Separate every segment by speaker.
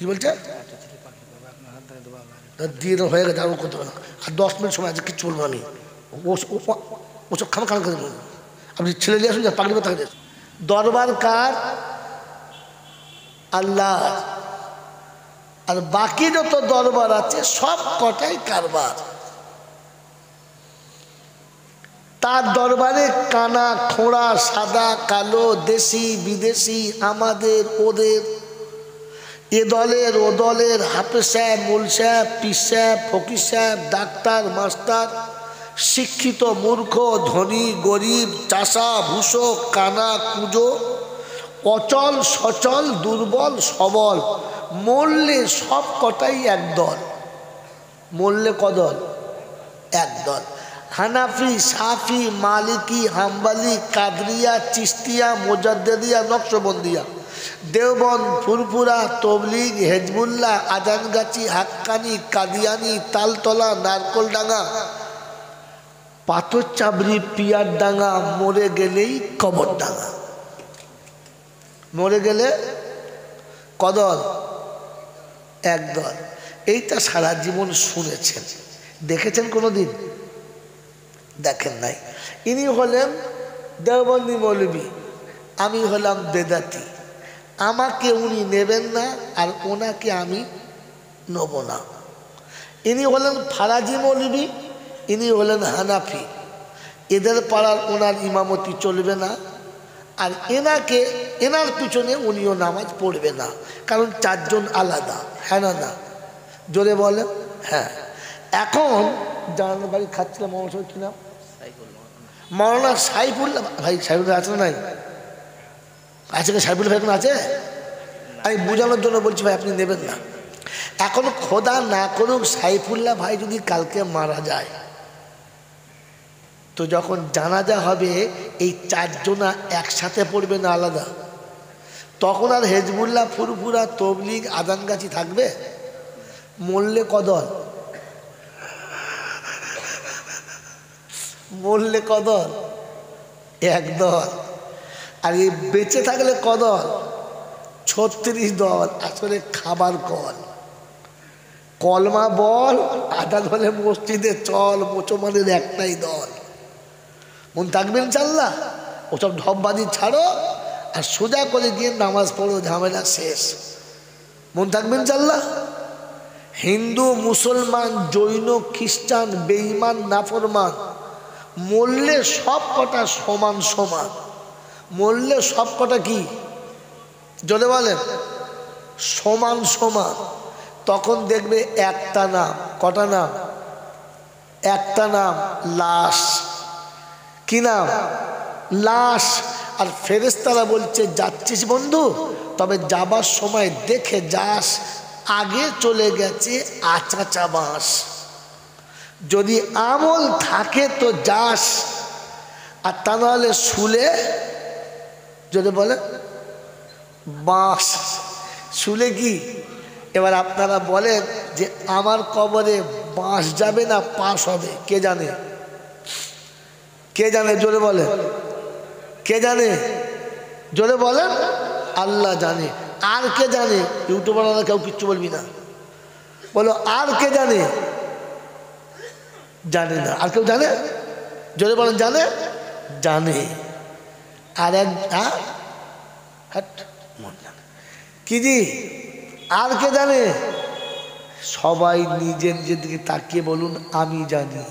Speaker 1: কি বলছে? দিয়ে হয়ে গেছে, আরও করতে হবে না, আর 10 মিনিট সময় আছে, কিচ্ছু বলবো আমি। ওসব খামা খান করে বলবো। আপনি ছেলে নিয়ে আসুন, পাগড়ি কথা হয়ে দরবার কার? আল্লাহ। আর বাকি যত দরবার আছে সব কটাই কারবার। তার দরবারে কানা খোঁড়া, সাদা কালো, দেশি বিদেশি, আমাদের ওদের, এ দলের ও দলের, হাফেজ সাহেব, মুল সাহেব, পীর সাহেব, ফকির সাহেব, ডাক্তার মাস্টার, শিক্ষিত মূর্খ, ধনী গরিব, চাষা ভূষক, কানা কুঁজো, অচল সচল, দুর্বল সবল, মরলে সব কটাই একদল। মরলে কদল? একদল। হানাফি, সাফি, মালিকি, হাম্বালি, কাদরিয়া, চিস্তিয়া, মোজাদ্দেদিয়া, নকশবন্দিয়া, দেওবন্দ, ফুরফুরা, তবলিগ, হেজবুল্লাহ, আজানগাছি, হাক্কানি, কাদিয়ানি, তালতলা, নারকলডাঙ্গা, পাথর চাবড়ি, পিয়ার ডাঙ্গা, মরে গেলেই কবরডাঙ্গা। মরে গেলে কদল? একদল। এইটা সারা জীবন শুনেছেন, দেখেছেন কোনোদিন? দেখেন নাই। ইনি হলেন দেওবন্দি মৌলবী, আমি হলাম বেদাতি। আমাকে উনি নেবেন না, আর ওনাকে আমি নেব না। ইনি হলেন ফারাজি মৌলবী, ইনি হলেন হানাফি। এদের পাড়ার ওনার ইমামতি চলবে না, আর এনার পিছনে উনিও নামাজ পড়বে না, কারণ 4 জন আলাদা। হ্যাঁ না? না জোরে বলেন। হ্যাঁ। এখন জানার বাড়ি খাচ্ছিলাম, আমার কি নাম? মৌলানা সাইফুল্লাহ ভাই। সাইফুল্লাহ আছে না? নাই আছে? সাইফুল্লাহ ভাই এখন আছে? আমি বোঝানোর জন্য বলছি ভাই, আপনি নেবেন না। এখন খোদা না করুক সাইফুল্লাহ ভাই যদি কালকে মারা যায়, তো যখন জানাজা হবে এই 4 জনা একসাথে পড়বে না আলাদা? তখন আর হেজবুল্লাহ, ফুরফুরা, তবলিগ, আজানগাছি থাকবে? মরলে কদল? মরলে কদল? একদল। আর এই বেঁচে থাকলে কদল? 36 দল। আসলে খাবার কল, কলমা বল, আদান হলে মসজিদে চল, মুসলমানের একটাই দল। মন থাকবে ইনশাল্লাহ? ওসব ঢপবাজি ছাড়ো, আর সোজা করে গিয়ে নামাজ পড়ো, ঝামেলা শেষ। মন থাকবে ইনশাল্লাহ? হিন্দু, মুসলমান, জৈন, খ্রিস্টান, বেঈমান, নাফরমান, মরলে সব কটা সমান সমান। মরলে সব কটা কি? জোরে বলেন। সমান সমান। তখন দেখবে একটা নাম। কটা নাম? একটা নাম, লাশ। কি নাম? লাশ। আর ফেরেশতারা বলছে, যাচ্ছিস বন্ধু, তবে যাবার সময় দেখে যাস, আগে চলে গেছে আচাচা বাঁশ। যদি আমল থাকে তো যাস, আর তা নাহলে শুলে, যদি বলে বাঁশ। শুলে কি? এবার আপনারা বলেন যে আমার কবরে বাঁশ যাবে না পাশ হবে? কে জানে? কে জানে? জোরে বলে। কে জানে? জোরে বলেন। আল্লাহ জানে। আর কে জানে? ইউটিউবাররা কেউ কিচ্ছু বলবি না, বলো আর কে জানে? জানে না। আর কেউ জানে? জোরে বলেন। জানে? জানে। আর এক কি জি? আর কে জানে? সবাই নিজের নিজের দিকে তাকিয়ে বলুন, আমি জানি।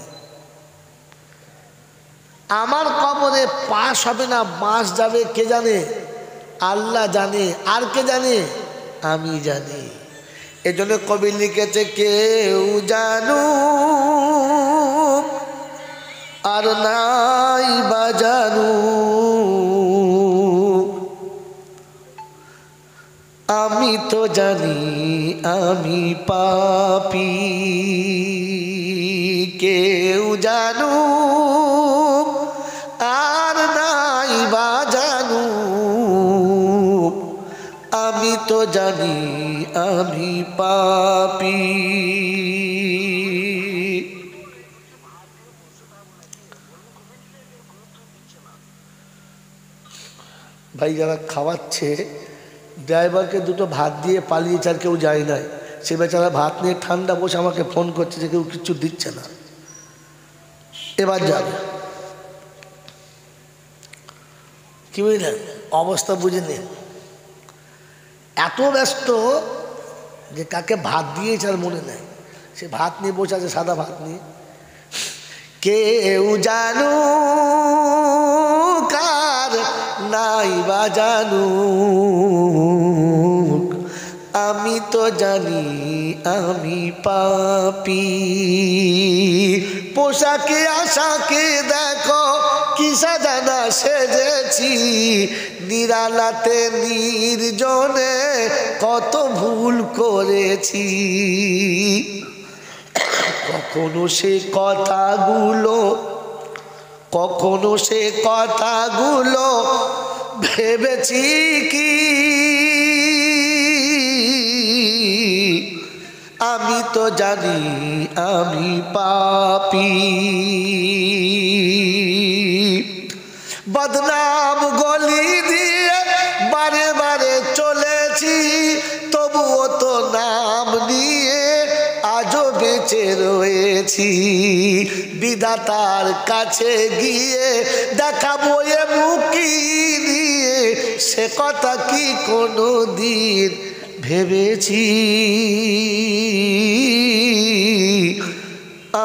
Speaker 1: আমার কবরে পাশ হবে না বাঁশ যাবে, কে জানে? আল্লাহ জানে। আর কে জানে? আমি জানি। এজন্য কবি লিখেছে, কেউ জানু আর নাই বাজানু, আমি তো জানি আমি পাপী। কেউ জানু আর নাই বাজানু, আমি তো জানি আমি পাপী। ভাই যারা খাওয়াচ্ছে ড্রাইভারকে দুটো ভাত দিয়ে পালিয়েছে, আর কেউ যায় নাই। সে বেচারা ভাত নিয়ে ঠান্ডা বসে আমাকে ফোন করছে যে কেউ কিছু দিচ্ছে না, এবার যাবে। কি বুঝলেন? অবস্থা বুঝে নিন। এত ব্যস্ত যে কাকে ভাত দিয়েছে আর মনে নেই। সে ভাত নিয়ে বসে আছে, সাদা ভাত নিয়ে। কেউ জানু কার নাই বা জানু, আমি তো জানি আমি পাপী। পোশাকে আশাকে দেখো কি সাজানা সেজেছি, নিরালাতে নির্জনে কত ভুল করেছি। কখনো সে কথাগুলো ভেবেছি কি, আমি তো জানি আমি পাপী। বদনাম গলি দিয়ে বারে বারে চলেছি, তবুও তো নাম নিয়ে আজও বেঁচে রয়েছি। বিধাতার কাছে গিয়ে দেখাবো এ মুখি নিয়ে, সে কথা কি কোনো দিন ভেবেছি।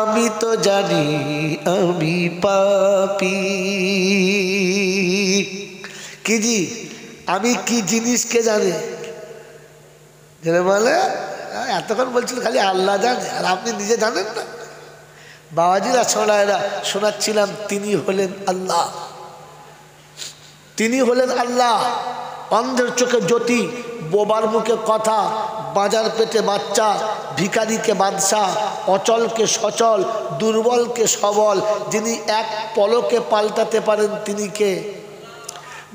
Speaker 1: আমি তো জানি আমি পাপী। কি জি, আমি কি জিনিসকে জানে বলে? এতক্ষণ বলছিল খালি আল্লাহ জানে, আর আপনি নিজে জানেন না। বাবাজিরা সোনায়রা শোনাচ্ছিলাম, তিনি হলেন আল্লাহ, তিনি হলেন আল্লাহ। অন্ধের চোখে জ্যোতি, বোবার মুখে কথা, বাজার পেটে বাচ্চা, ভিখারিকে বাদশাহ, অচলকে সচল, দুর্বলকে সবল, যিনি এক পলকে পাল্টাতে পারেন তিনি কে?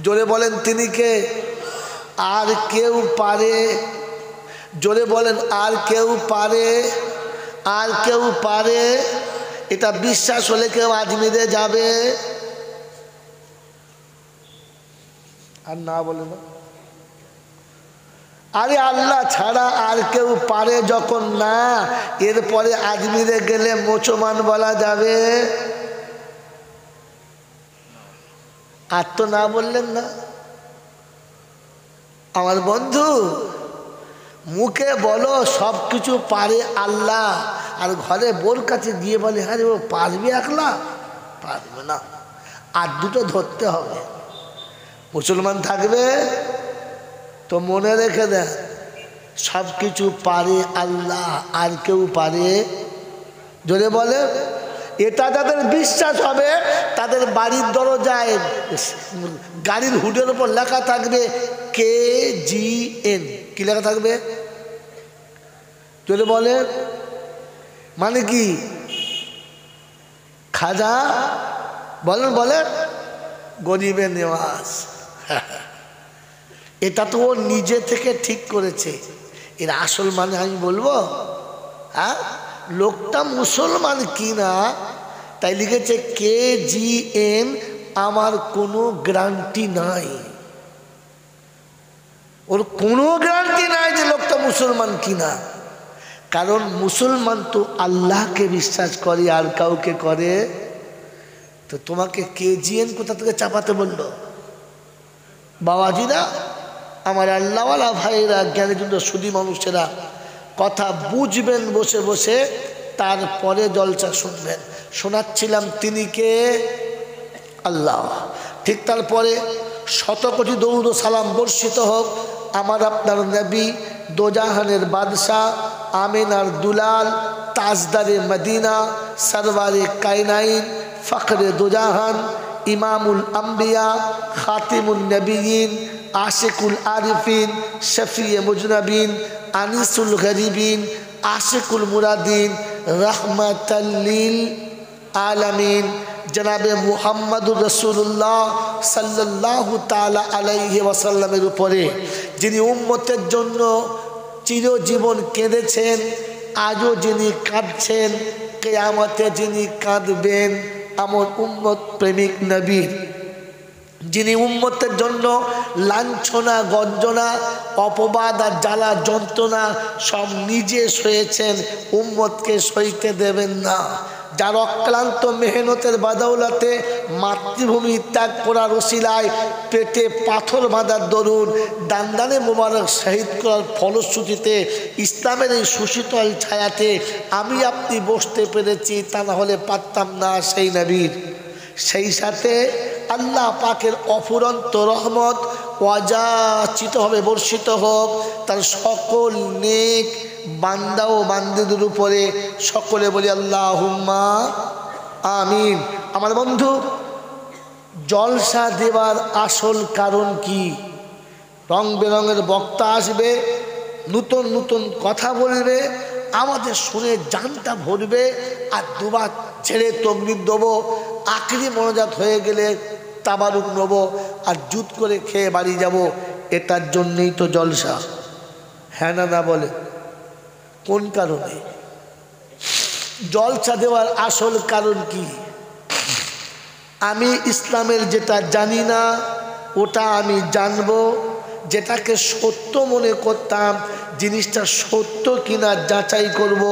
Speaker 1: জোরে বলেন তিনি কে? আর কেউ পারে? জোরে বলেন আর কেউ পারে? আর কেউ পারে? এটা বিশ্বাস হলে কেউ আজমিরে যাবে? আর না বলে না। আরে আল্লাহ ছাড়া আর কেউ পারে যখন না, এরপরে আজমিরে গেলে মুসলমান বলা যাবে? আর তো না বললেন না। আমার বন্ধু, মুখে বলো সব কিছু পারে আল্লাহ, আর ঘরে বোর কাছে গিয়ে বলে হ্যাঁ ও পারবে একলা? পারবে না, আর দুটো ধরতে হবে। মুসলমান থাকবে তো মনে রেখে দেন, সব কিছু পারে আল্লাহ, আর কেউ পারে? জোরে বলে। এটা যাদের বিশ্বাস হবে, তাদের বাড়ির দরজায় গাড়ির হুডের উপর লেখা থাকবে KGN। কি লেখা থাকবে? জোরে বলে। মানে কি? খাজা বলেন বলেন, গরিবের নেওয়াজ। এটা তো ও নিজে থেকে ঠিক করেছে। এর আসল মানে আমি বলবো? হ্যাঁ, লোকটা মুসলমান কিনা তাই লিখেছে KGN। আমার কোনো গ্যারান্টি নাই, ওর কোনো গ্যারান্টি নাই যে লোকটা মুসলমান কিনা। কারণ মুসলমান তো আল্লাহকে বিশ্বাস করে, আর কাউকে করে? তো তোমাকে KGN কোথা থেকে চাপাতে বললো? বাবাজিরা, আমার আল্লাহওয়ালা ভাইয়েরা, জ্ঞানীজুন্দ সুদী মানুষেরা, কথা বুঝবেন বসে বসে, তারপরে জলসা শুনবেন। শোনাচ্ছিলাম তিনি কে? আল্লাহ। ঠিক তারপরে শত কোটি দরুদ ও সালাম বর্ষিত হোক আমার আপনার নবী, দোজাহানের বাদশাহ, আমিনার দুলাল, তাজদারে মদিনা, সরওয়ারে কায়নাইন, ফখরে দোজাহান, ইমামুল আম্বিয়া, খাতিমুন নবীন, আশিকুল আরিফিন, শফিয়ে মুজনবিন, আনিসুল গরিবিন, আশিকুল মুরাদিন, রহমাতাল লিল আলামিন, জনাবে মুহাম্মদুর রাসূলুল্লাহ সাল্লাল্লাহু তাআলা আলাইহি ওয়াসাল্লামের উপরে, যিনি উম্মতের জন্য চিরজীবন কেঁদেছেন, আজও যিনি কাঁদছেন, কিয়ামতে যিনি কাঁদবেন, আমার উম্মত প্রেমিক নবী যিনি উম্মতের জন্য লাঞ্ছনা, গঞ্জনা, অপবাদ আর জ্বালা যন্ত্রণা সব নিজে সয়েছেন, উম্মতকে সইতে দেবেন না। যার অক্লান্ত মেহনতের বাদৌলতে মাতৃভূমি ত্যাগ করার ওসিলায় পেটে পাথর বাঁধার দরুন দান্দানে মোবারক শহীদ করার ফলশ্রুতিতে ইসলামের এই সুশীতল ছায়াতে আমি আপনি বসতে পেরেছি, তা না হলে পারতাম না সেই নবীর। সেই সাথে আল্লাহ পাকের অফুরন্ত রহমত ওয়াজাচিত হবে, বর্ষিত হোক তার সকল নেক বান্দা ও বান্দীদের উপরে। সকলে বলি আল্লাহুম্মা আমিন। আমার বন্ধু, জলসা দেওয়ার আসল কারণ কি? রং বেরঙের বক্তা আসবে, নতুন নতুন কথা বলবে, আমাদের শুনে জানটা ভরবে, আর দুবার ছেড়ে তকবীর দেবো, আখরি মনোজাত হয়ে গেলে তাবারুক নেব, আর জুত করে খেয়ে বাড়ি যাব। এটার জন্যই তো জলসা, হ্যাঁ না না বলে? কোন কারণে জলসা দেওয়ার আসল কারণ কি? আমি ইসলামের যেটা জানি না ওটা আমি জানবো, যেটাকে সত্য মনে করতাম জিনিসটা সত্য কিনা যাচাই করব,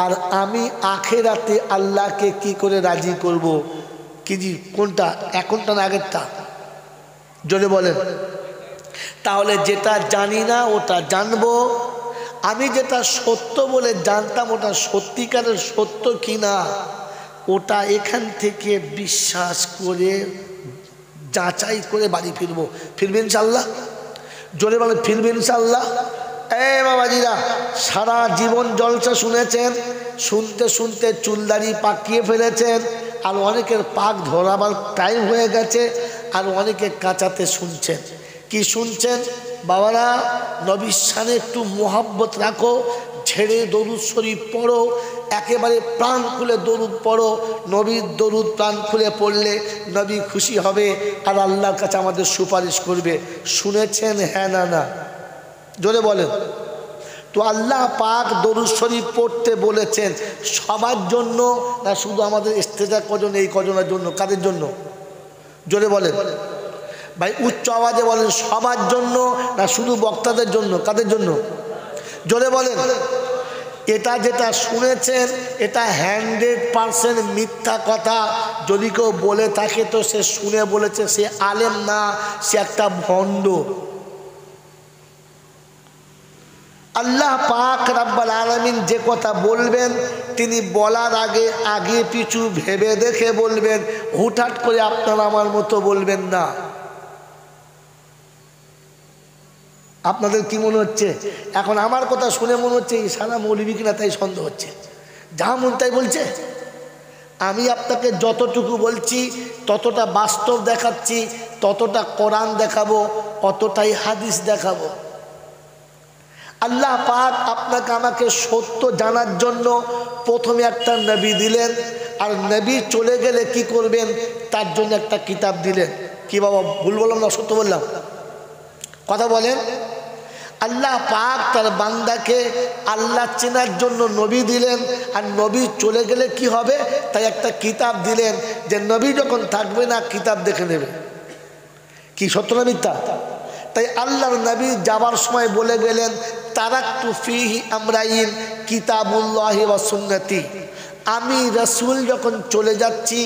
Speaker 1: আর আমি আখেরাতে আল্লাহকে কি করে রাজি করব। কি জি, কোনটা? এখনটা না আগেরটা? জোরে বলেন। তাহলে যেটা জানি না ওটা জানবো, আমি যেটা সত্য বলে জানতাম ওটা সত্যিকারের সত্য কিনা ওটা এখান থেকে বিশ্বাস করে যাচাই করে বাড়ি ফিরবো। ফিরবেন ইনশাআল্লাহ? জোরে বলেন, ফিরবেন ইনশাআল্লাহ? বাবাজিরা, সারা জীবন জলসা শুনেছেন, শুনতে শুনতে চুলদাড়ি পাকিয়ে ফেলেছেন, আর অনেকের পাক ধরাবার টাইম হয়ে গেছে, আর অনেকে কাঁচাতে শুনছেন। কি শুনছেন? বাবারা, নবীর শানে একটু মোহাব্বত রাখো, ছেড়ে দরুদ শরীফ পড়ো, একেবারে প্রাণ খুলে দরুদ পড়ো। নবীর দরুদ প্রাণ খুলে পড়লে নবী খুশি হবে, আর আল্লাহর কাছে আমাদের সুপারিশ করবে। শুনেছেন, হ্যাঁ না না? জোরে বলেন। তো আল্লাহ পাক দরুদ শরীফ পড়তে বলেছেন সবার জন্য না শুধু আমাদের ইস্তেজা কজন, এই কজনের জন্য? কাদের জন্য? জোরে বলেন ভাই, উচ্চ আওয়াজে বলেন। সবার জন্য না শুধু বক্তাদের জন্য? কাদের জন্য? জোরে বলেন। এটা যেটা শুনেছেন এটা 100% মিথ্যা কথা। যদি কেউ বলে থাকে তো সে শুনে বলেছে, সে আলেম না, সে একটা ভণ্ড। আল্লাহ পাক রাব্বুল আলামিন যে কথা বলবেন তিনি বলার আগে আগে পিছু ভেবে দেখে বলবেন, হুটহাট করে আপনারা আমার মতো বলবেন না। আপনাদের কি মনে হচ্ছে? এখন আমার কথা শুনে মনে হচ্ছে এই সারা মৌলবী কিনা, তাই সন্দেহ হচ্ছে। যা মন তাই বলছে। আমি আপনাকে যতটুকু বলছি ততটা বাস্তব দেখাচ্ছি, ততটা কোরআন দেখাবো, অতটাই হাদিস দেখাবো। আল্লাহ পাক আপনাকে আমাকে সত্য জানার জন্য প্রথমে একটা নবী দিলেন, আর নবী চলে গেলে কি করবেন তার জন্য একটা কিতাব দিলেন। কি বাবা, ভুল বললাম না সত্য বললাম? কথা বলেন। আল্লাহ পাক তার বান্দাকে আল্লাহ চেনার জন্য নবী দিলেন, আর নবী চলে গেলে কি হবে তাই একটা কিতাব দিলেন, যে নবী যখন থাকবে না কিতাব দেখে নেবে। কি সত্য না মিথ্যা? তাই আল্লাহর নবী যাবার সময় বলে গেলেন, তারাকতু ফীহি আমরাইন কিতাবুল্লাহি ওয়া সুন্নতি। আমি রাসূল যখন চলে যাচ্ছি,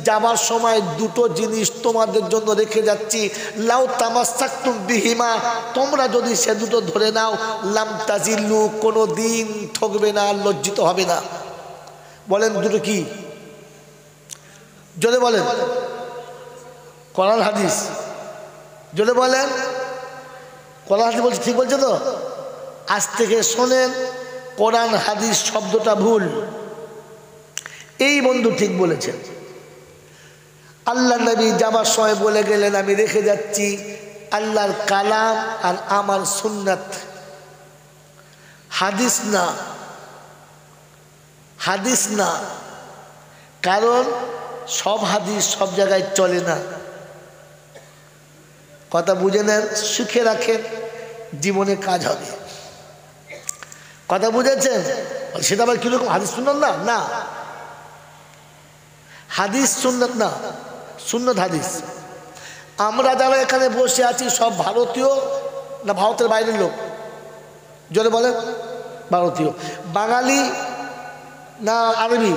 Speaker 1: যাবার সময় দুটো জিনিস তোমাদের জন্য রেখে যাচ্ছি। লাউ তামাসসাকতুম বিহিমা, তোমরা যদি সে দুটো ধরে নাও, লাম তাজিল্লু, কোনো দিন ঠকবে না, লজ্জিত হবে না। বলেন দুটো কি? জোরে বলেন। কোরআন হাদিস। জোরে বলেন। কোরআন হাদিস বলছে, ঠিক বলছে তো? আজ থেকে শোনেন, কোরআন হাদিস শব্দটা ভুল। এই বন্ধু ঠিক বলেছেন। আল্লাহ নবী যাবার সময় বলে গেলেন, আমি রেখে যাচ্ছি আল্লাহর কালাম আর আমার সুন্নাত, হাদিস না। হাদিস না, কারণ সব হাদিস সব জায়গায় চলে না। কথা বুঝে নেন, শিখে রাখেন, জীবনে কাজ হবে। কথা বুঝেছেন? সেটা আবার কিরকম? হাদিস সুন্নাত না? না, হাদিস সুন্নাত না, সুন্নাত হাদিস। আমরা যারা এখানে বসে আছি সব ভারতীয় না ভারতের বাইরের লোক? জোরে বলেন। ভারতীয়। বাঙালি না আরবি?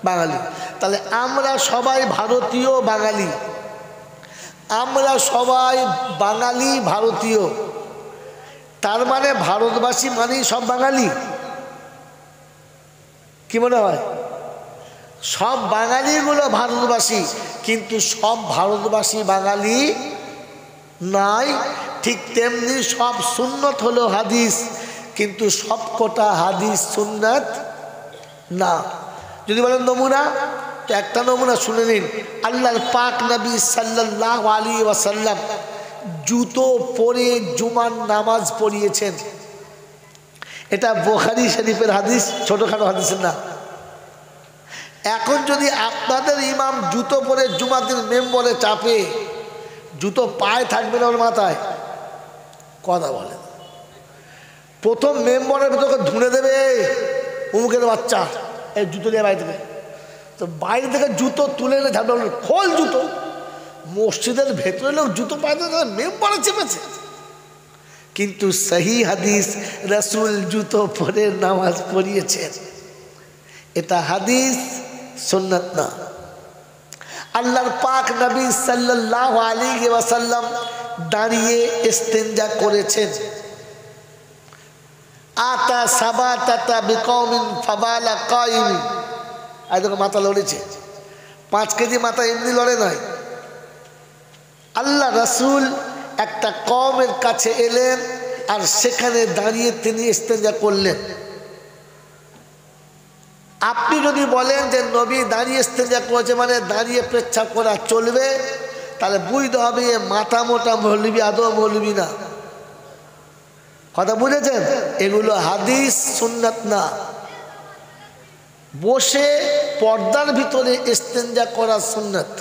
Speaker 1: বাঙালি। তাহলে আমরা সবাই ভারতীয় বাঙালি, আমরা সবাই বাঙালি ভারতীয়, তার মানে ভারতবাসী মানেই সব বাঙালি। কি মনে হয়? সব বাঙালিগুলো ভারতবাসী, কিন্তু সব ভারতবাসী বাঙালি নাই। ঠিক তেমনি সব সুন্নত হলো হাদিস, কিন্তু সব কটা হাদিস সুন্নাত না। যদি বলেন নমুনা, তো একটা নমুনা শুনে নিন। আল্লাহর পাক নবী সাল্লাল্লাহু আলাইহি ওয়াসাল্লাম জুতো পরে জুমার নামাজ পড়িয়েছেন। এটা বুখারী শরীফের হাদিস, ছোটখাটো হাদিস না। এখন যদি আপনাদের ইমাম জুতো পরে জুমার দিন মেম্বরে চাপে, জুতো পায়ে থাকবে না ওর মাথায়? কথা বলে। প্রথম মেম্বরের ভেতরে ধুনে দেবে, উমুকের বাচ্চা এই জুতো নিয়ে বাইরে থেকে, তো বাইরে থেকে জুতো তুলে এনে ঝাড়বে, খোল জুতো। মসজিদের ভেতরে লোক জুতো পায়ে মেম্বরে চেপেছে। কিন্তু সহি হাদিস, রাসূল জুতো পরে নামাজ পড়িয়েছেন, এটা হাদিস সুন্নাত না। আল্লাহর পাক নবী সাল্লাল্লাহু আলাইহি ওয়াসাল্লাম দাঁড়িয়ে ইস্তেঞ্জা করেছেন। আতা সাবাতাতা বিকওমিন ফাবালা কাইম। আই দেখো মাথা লড়েছে, 5 কেজি মাথা এমনি লড়ে নাই। আল্লাহ রাসূল একটা কওমের কাছে এলেন, আর সেখানে দাঁড়িয়ে তিনি ইস্তেঞ্জা করলেন। আপনি যদি বলেন যে নবী দাঁড়িয়ে ইস্তেঞ্জা করেছে মানে দাঁড়িয়ে পেচ্ছাপ করা চলবে, তাহলে বুঝতে হবে এ মাথা মোটা মৌলবি, আদৌ মৌলবি না। কথা বুঝেছেন? এগুলো হাদিস সুন্নাত না। বসে পর্দার ভিতরে ইস্তেঞ্জা করা সুন্নাত।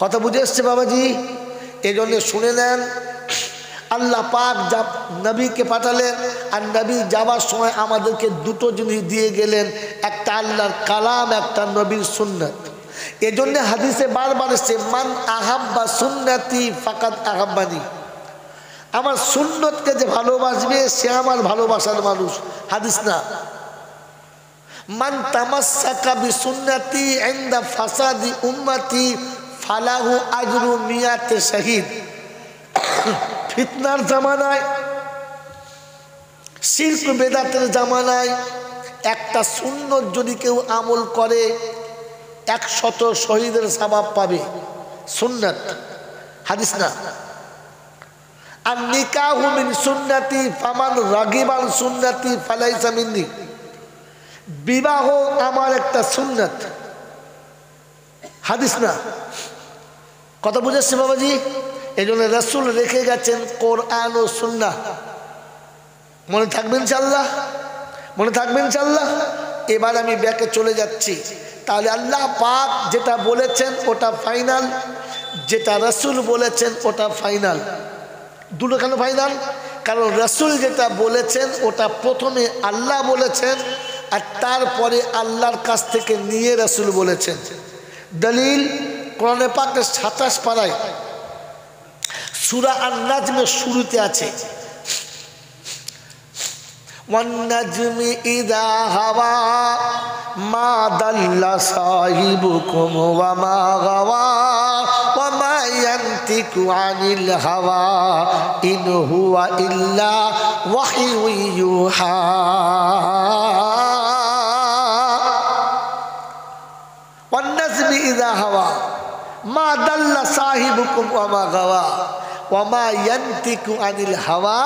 Speaker 1: কথা বুঝে এসছে বাবাজি? এই জন্য শুনে নেন, আল্লাহ পাক নবীকে পাঠালেন, আর নবী যাবার সময় আমাদেরকে দুটো জিনিস দিয়ে গেলেন, একটা আল্লাহর কালাম, একটা নবীর সুন্নাত। এজন্য হাদিসে বারবার এসছে, মান আহাব্বা সুন্নতি ফাকাদ আহাব্বানি। আমার সুন্নতকে যে ভালোবাসবে সে আমার ভালোবাসার মানুষ, হাদিস না। মান তামাসসাকা বিসুন্নতি ইনদা ফাসাদি উম্মতি ফালাহু আজরু মিয়াতে শাহিদ। ফিতনার জামানায়, শিরক বেদাতের জামানায় একটা সুন্নত যদি কেউ আমল করে 100 শহীদের সওয়াব পাবে। সুন্নাত, হাদিস না। আর নিকাহু মিন সুন্নতি ফামান রাগিবান সুন্নতি ফালাইসা মিন্নি। বিবাহ আমার একটা সুন্নাত, হাদিস না। কথা বুঝেছে বাবাজি? এই জন্য রাসূল রেখে গেছেন কোরআন ও সুন্নাহ। মনে থাকবেন ইনশাআল্লাহ? মনে থাকবেন ইনশাআল্লাহ? এবার আমি ব্যাকে চলে যাচ্ছি। তাহলে আল্লাহ পাক যেটা বলেছেন ওটা ফাইনাল, যেটা রাসূল বলেছেন ওটা ফাইনাল। দুটো কেন ফাইনাল? কারণ রাসূল যেটা বলেছেন ওটা প্রথমে আল্লাহ বলেছেন, আর তারপরে আল্লাহর কাছ থেকে নিয়ে রাসূল বলেছেন। দলিল কোরআনে পাকের 27 পারায় সূরা আন-নাজমের শুরুতে আছে, ওয়ান নাজমি ইযা হাওয়া মা দাল্লা সাহিবুকুম ওয়া মা গাওয়া ওয়া মা ইয়ানতিকু আনিল হাওয়া ইন হুয়া ইল্লা ওয়াহয়ু ইউহা। ওয়ান নাজমি ইযা হাওয়া মা দাল্লা সাহিবুকুম ওয়া মা গাওয়া ওয়া মা ইয়ানতিকু আনিল হাওয়া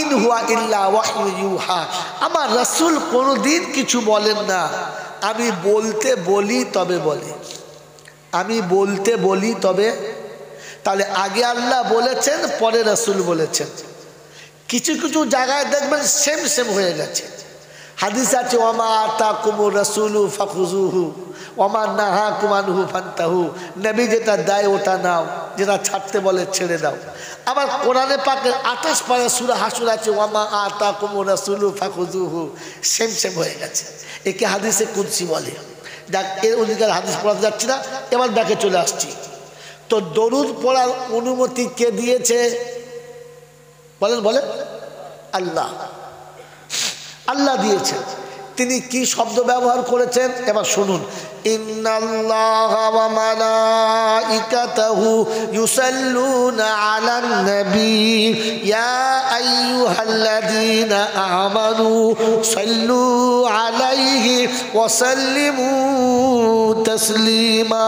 Speaker 1: ইন হুয়া ইল্লা ওয়াহয়ু ইউহা। আমার রাসূল কোনোদিন কিছু বলেন না, আমি বলতে বলি তবে বলে, আমি বলতে বলি তবে। তাহলে আগে আল্লাহ বলেছেন, পরে রাসূল বলেছেন। কিছু কিছু জায়গায় দেখবেন সেম সেম হয়ে গেছে। হাদিস আছে, ওয়ামা আতাকুমুর রাসূলু ফাখুযুহু ওয়ামা নাহাকুম আনহু ফান্তাহু। নবী যেটা দেয় ওটা নাও, যেটা ছাড়তে বলে ছেড়ে দাও। আবার কোরআনে পাকের 28 পারা সূরা হাসর আছে, ওয়ামা আতাকুমুর রাসূলু ফাখুযুহু। সেম সেম হয়ে গেছে। একে হাদিসে কুদসি বলে। যাক, এর অধিকার হাদিস পড়াতে যাচ্ছি না, এবার ব্যাকে চলে আসছি। তো দরুদ পড়ার অনুমতি কে দিয়েছে? বলেন বলেন। আল্লাহ, আল্লাহ দিয়েছেন। তিনি কি শব্দ ব্যবহার করেছেন এবার শুনুন। ইন্নাল্লাহা ওয়া মালাইকাতাহু ইউসাল্লুনা আলান নবী ইয়া আইয়ুহাল্লাযীনা আমানু সাল্লু আলাইহি ওয়া সাল্লিমু তাসলিমা।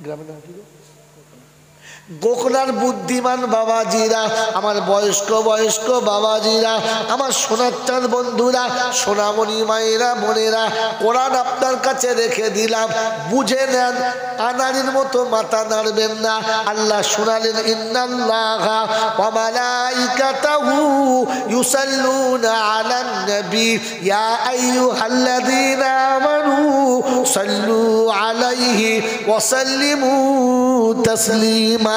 Speaker 1: গ্রামের নাম কি? গোখলার বুদ্ধিমান বাবাজিরা, আমার বয়স্ক বয়স্ক বাবাজিরা, আমার সোনাচ্চার বন্ধুরা, সোনামণি মায়েরা, বোনেরা, কোরআন আপনার কাছে রেখে দিলাম, বুঝে নেন, আনারির মতো মাথা নাড়বেন না। আল্লাহ শোনালেন ইন্নাল্লাহা ওয়া মালাইকাতাহু ইউসাল্লুনা আলান নবী ইয়া আইয়ুহাল্লাযীনা আমানু সাল্লু আলাইহি ওয়া সাল্লিমু তাসলিমা।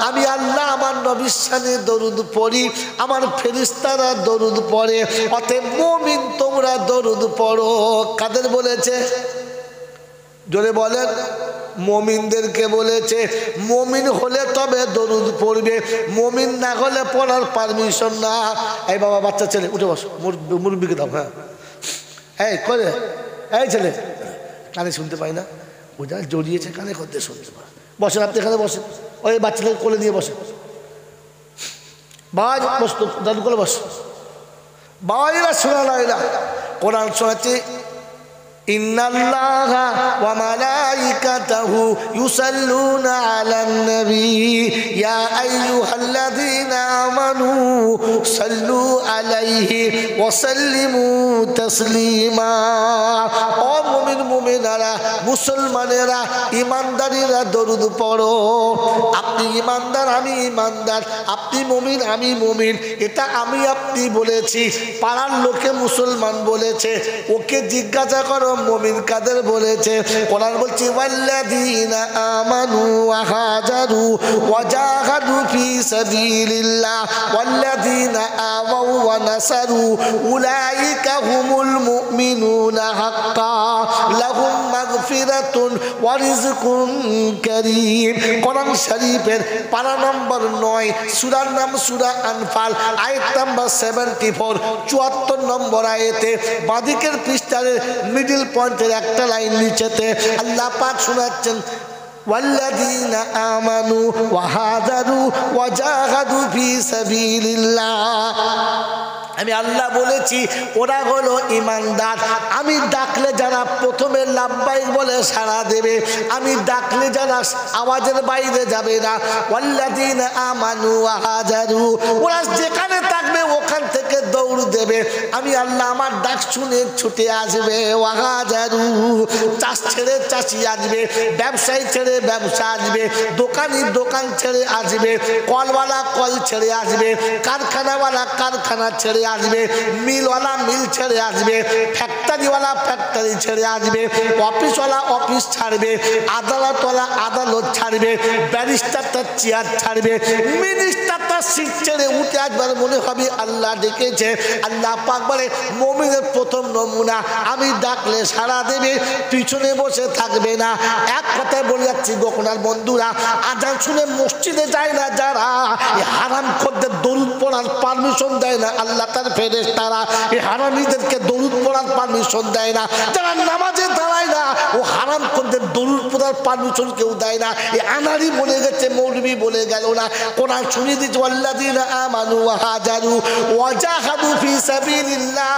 Speaker 1: আমি আল্লাহ আমার নবীর শানে দরুদ পড়ি, আমার ফেরেশতারা দরুদ পড়ে, অতএব মুমিন তোমরা দরুদ পড়ো। কাদের বলেছে? জোরে বলেন। মুমিনদেরকে বলেছে। মুমিন হলে তবে দরুদ পড়বে, মুমিন না হলে পড়ার পারমিশন না। এই বাবা, বাচ্চা ছেলে উঠে বসো, মুরব্বিকে দাও। হ্যাঁ, এই করে, এই ছেলে কানে শুনতে পাই না, ওটা জড়িয়েছে কানে, করতে শুনতে পায়। বসেন, আপনি এখানে বসেন, ওই বাচ্চাটাকে কোলে নিয়ে বসেন। বাবা বস, দাদু কোলে বস। বাবাইরা শোনা লাইলা কোরআন শোনাচ্ছে ইন্নাল্লাহা ওয়া মালাইকাতাহু ইউসাল্লুনা আলান নবী ইয়া আইয়ুহাল্লাযীনা আমানু সাল্লু আলাইহি ওয়া সাল্লিমু তাসলিমা। ও মুমিন মুমিনারা, মুসলমানেরা, ইমানদারেরা দরুদ পড়ো। আপনি ইমানদার, আমি ইমানদার, আপনি মুমিন, আমি মুমিন, এটা আমি আপনি বলেছি, পাড়ার লোকে মুসলমান বলেছে। ওকে জিজ্ঞাসা করো মুমিন কাদের বলেছে। কোরআন বলছে ওয়াল্লাযীনা আমানু ওয়া হাজারু ওয়া জাহাদু ফি সাবিলিল্লাহ ওয়াল্লাযীনা আওয়াউ ওয়া নাসারু উলাইকা হুমুল মুমিনুনা হাক্কা লাহুম মাগফিরাতুন ওয়া রিজকুন কারীম। কোরআন শরীফের পারা নম্বর 9, সূরার নাম সূরা আনফাল, আয়াত নাম্বার 74, 74 নম্বর আয়াতে বাদিকের পৃষ্ঠার মিডল পয়েন্টের একটা লাইন নিচেতে আল্লাহ পাক শোনাচ্ছেন ওয়াল্লাযীনা আমানু ওয়া হাজারু ওয়া জাহাদু ফি সাবিলিল্লাহ। আমি আল্লাহ বলেছি ওরা হলো ইমানদার। আমি ডাকলে যারা প্রথমে লাব্বাইক বলে সাড়া দেবে, আমি ডাকলে যারা আওয়াজের বাইরে যাবে না, ওয়াল্লাযীনা আমানু ওয়া হাজারু, ওরা যেখানে থাকবে ওখান থেকে দৌড় দেবে। আমি আল্লাহ আমার ডাক শুনে ছুটে আসবে। ওয়া হাজারু, চাষ ছেড়ে চাষি আসবে, ব্যবসায়ী ছেড়ে ব্যবসা আসবে, দোকানি দোকান ছেড়ে আসবে, কলওয়ালা কল ছেড়ে আসবে, কারখানাওয়ালা কারখানা ছেড়ে আসবে, মিলওয়ালা মিল ছেড়ে আসবে, ফ্যাক্টরিওয়ালা ফ্যাক্টরি ছেড়ে আসবে, অফিসওয়ালা অফিস ছাড়বে, আদালতওয়ালা আদালত ছাড়বে, ব্যারিস্টারটা চেয়ার ছাড়বে, মিনিস্টারটা সিট ছেড়ে উঠে আসবার মনে হবে আল্লাহ ডেকেছে। আল্লাহ পাক বলে মুমিনের প্রথম নমুনা, আমি ডাকলে সাড়া দেবে, পিছনে বসে থাকবে না। এক কথায় বলে যাচ্ছি গোকনার বন্ধুরা, আজান শুনে মসজিদে যায় না যারা, হারাম খোরদের দরুদ পড়ার পারমিশন দেয় না আল্লাহ তার ফেরেশতারা, এই হারামীদেরকে দরুদ পড়ার পারমিশন দেয় না। যারা নামাজে দাঁড়ায় না, ও হারাম খোরদের দরুদ পড়ার পারমিশন কেউ দেয় না। এই আনারি বলে গেছে, মৌলবী বলে গেল না। কোরআন শুনিয়ে দিচ্ছে ওয়াল্লাযীনা আমানু ওয়া হাজারু ওয়া জাহাদু ফি সাবিলিল্লাহ।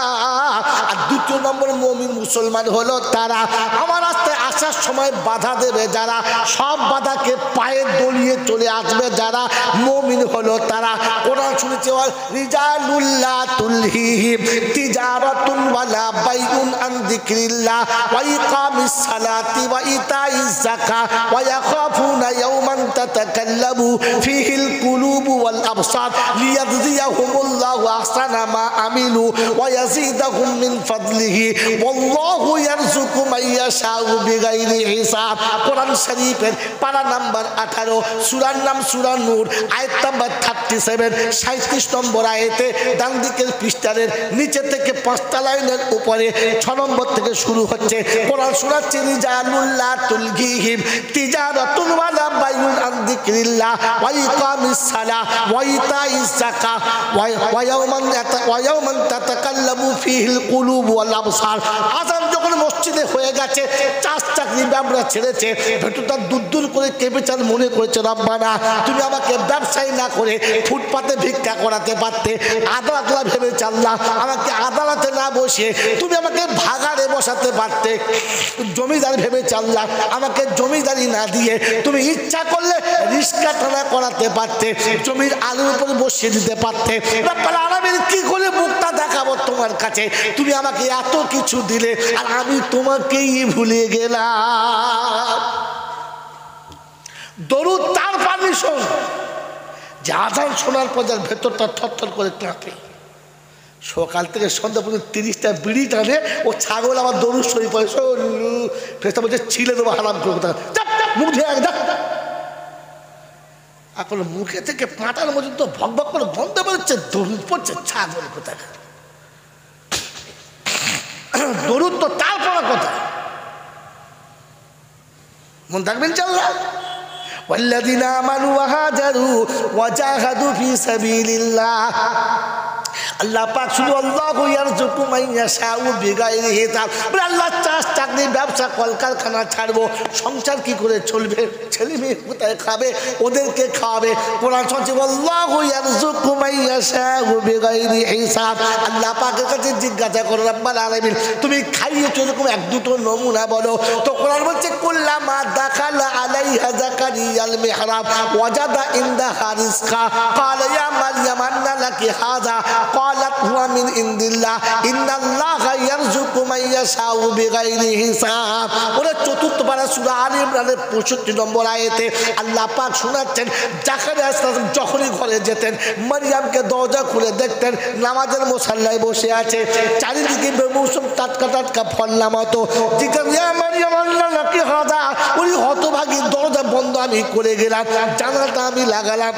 Speaker 1: আর দ্বিতীয় নম্বর মুমিন মুসলমান হলো তারা আমার রাস্তায় আসার সময় বাধা দেবে যারা, সব বাধাকে পায়ে দলিয়ে চলে আসবে যারা, মুমিন হলো তারা। কোরআন শুনেছে রিজালুল্লাহ তুলহিহিম তিজারাতুন ওয়ালা বাইউন আন যিকরিল্লাহ ওয়া ইকামিস সালাতি ওয়া ইতাইজ যাকাত ওয়া ইয়াখাফুনা ইয়াওমান তাতাকাল্লাবু ফীহিল কুলুবু ওয়াল আবসার লিয়াজজিয়াহুমুল্লাহু আহসানা মা আমিলু ওয়া ইয়াজিদাহুম মিন ফাদলিহি ওয়াল্লাহু ইয়ারযুকু মান ইয়াশাউ বিগাইরি হিসাব। কোরআন শরীফের পারা নাম্বার 18, সূরার নাম সূরা নূর, আয়াত নাম্বার 37, 37 নম্বর আয়াতে ডান দিকের পৃষ্ঠার নিচে থেকে 5টা লাইনের উপরে 6 নম্বর থেকে শুরু হচ্ছে। কোরআন শোনাচ্ছে হচ্ছে রিজালুল লা তুলহিহিম তিজারাতুন ওয়ালা বাইউন আন যিকরিল্লাহ ওয়া ইকামিস সালাহ ওয়া ইতাইজ যাকাহ ওয়া ইয়াওমান তাতাকাল্লামু ফীহিল কুলুব ওয়াল আবসার। আযান যখন মসজিদে হয়ে গেছে, চাষ চাকরি ব্যবসা ছেড়েছে, ভেতরটা দূর করে কেঁপেছে, মনে করেছে রব্বানা তুমি আমাকে ব্যবসায়ী না করে ফুটপাতে ভিক্ষা করাতে পারতে, আদালতলা ভেবেছে আল্লাহ আমাকে আদালতে না বসে তুমি আমাকে ভাগাড়ে বসাতে পারতে, জমিদার ভেবেছে আল্লাহ আমাকে জমিদারি না দিয়ে তুমি ইচ্ছা করলে রিস্কা টানা করাতে পারতে, জমির আলুর উপরে বসিয়ে দিতে পারতে। রব্বুল আলামিন কি করে মুখটা দেখাবো তোমার কাছে, তুমি আমাকে এত কিছু দিলে আর আমি তোমাকেই ভুলে গেলাম। দরুদ তার পারমিশন যে আজান শোনার পর যার ভেতরটা থরথর করে কাঁপে। সকাল থেকে সন্ধ্যা পর্যন্ত 30টা বিড়ি টানে, ও ছাগল আমার দরুদ শরীফ পড়ে, ফেরেশতা বলছে ছিলে দেবো হারাম করে কোথা মুখ ধুয়ে একদম। এখন মুখে থেকে পাটার মধ্যে তো ভক ভক করে বন্ধ বেরোচ্ছে, দরুদ পড়ছে ছাগল কোথা। দরুদ তো তার পড়া কথা, মন থাকবেন চাল্লা। والذين آمنوا وهاجروا وجاهدوا في سبيل الله আল্লাহ পাক শুধু আল্লাহু ইয়ারযুকু মান ইয়াশাউ বিগাইরি হিসাব। আল্লাহ চাষ চাকরি ব্যবসা কলকারখানা ছাড়বো, সংসার কি করে চলবে, ছেলে মেয়ে কোথায় খাবে, ওদেরকে খাওয়াবে। কোরআন শুনছি আল্লাহু ইয়ারযুকু মান ইয়াশাউ বিগাইরি হিসাব। আল্লাহ পাকের কাছে জিজ্ঞাসা করো রব্বুল আলামিন তুমি খাইয়েছো এরকম এক দুটো নমুনা বলো। তো কোরআন বলছে কুল্লামা দাখালা আলাইহা যাকারিয়াল মিহরাব ওয়াজাদা ইনদাহা রিজকা ক্বালা ইয়া মারইয়াম আন্না লাকি হাযা قالت هو من عند الله ان الله يرزق من يشاء بغير حساب। ওরা চতুর্থ পারা সূরা আলে ইমরানের 65 নম্বর আয়াতে আল্লাহ পাক শোনাচ্ছেন জাকারিয়া আলাইহিস যখনই ঘরে যেতেন মারইয়ামকে দরজা খুলে দেখতেন নামাজের মুসাল্লায় বসে আছে, চারিদিকে বেমৌসুম টাটকা টাটকা ফল নামাতো। জিজ্ঞাসা মারইয়াম আল্লাহ নাকি হাদা, ওই হতভাগী দরজা বন্ধ আমি করে গেলাম, জানালাটা আমি লাগালাম।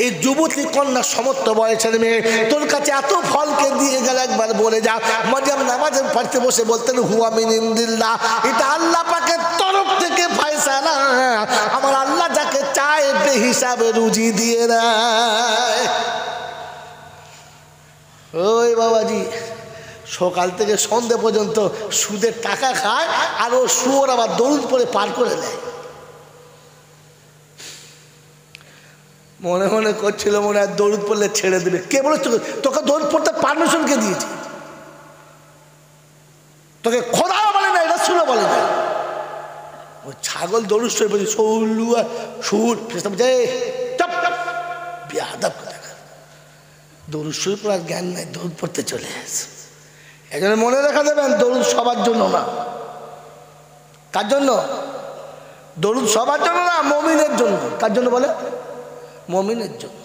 Speaker 1: এই যুবতী কন্যা সমস্ত বয়সের মেয়ে তোর কাছে এত ফলকে দিয়ে গেল, একবার বলে যা। মারিয়াম নামাজের পড়তে বসে বলতেন হুয়া মিন ইনদিল্লাহ, এটা আল্লাহ পাকের তরফ থেকে ফয়সালা, আমার আল্লাহ যাকে চায় বেহিসাবে রুজি দিয়ে দেয়। ওই বাবাজি সকাল থেকে সন্ধ্যে পর্যন্ত সুদের টাকা খায় আর ও সুর আবার দরুদ পড়ে পার করে দেয়। মনে মনে করছিল মনে হয় দরুদ পড়লে ছেড়ে দেবে। কে বলে তোকে দরুদ পড়তে পারমিশন কে দিয়েছে? তোকে খোদাও বলে না, রাসূলও বলে না। ও ছাগল দরুদ শরীফ পড়ে সৌলুয়া সুর ফেরেশতা বলে চুপ বেয়াদব কথা, দরুদ শরীফ পড়ার জ্ঞান নাই, দরুদ পড়তে চলে আসে। এজন্য মনে রাখা দেবেন দরুদ সবার জন্য না। কার জন্য? দরুদ সবার জন্য না, মুমিনের জন্য। কার জন্য বলে? মুমিনের জন্য।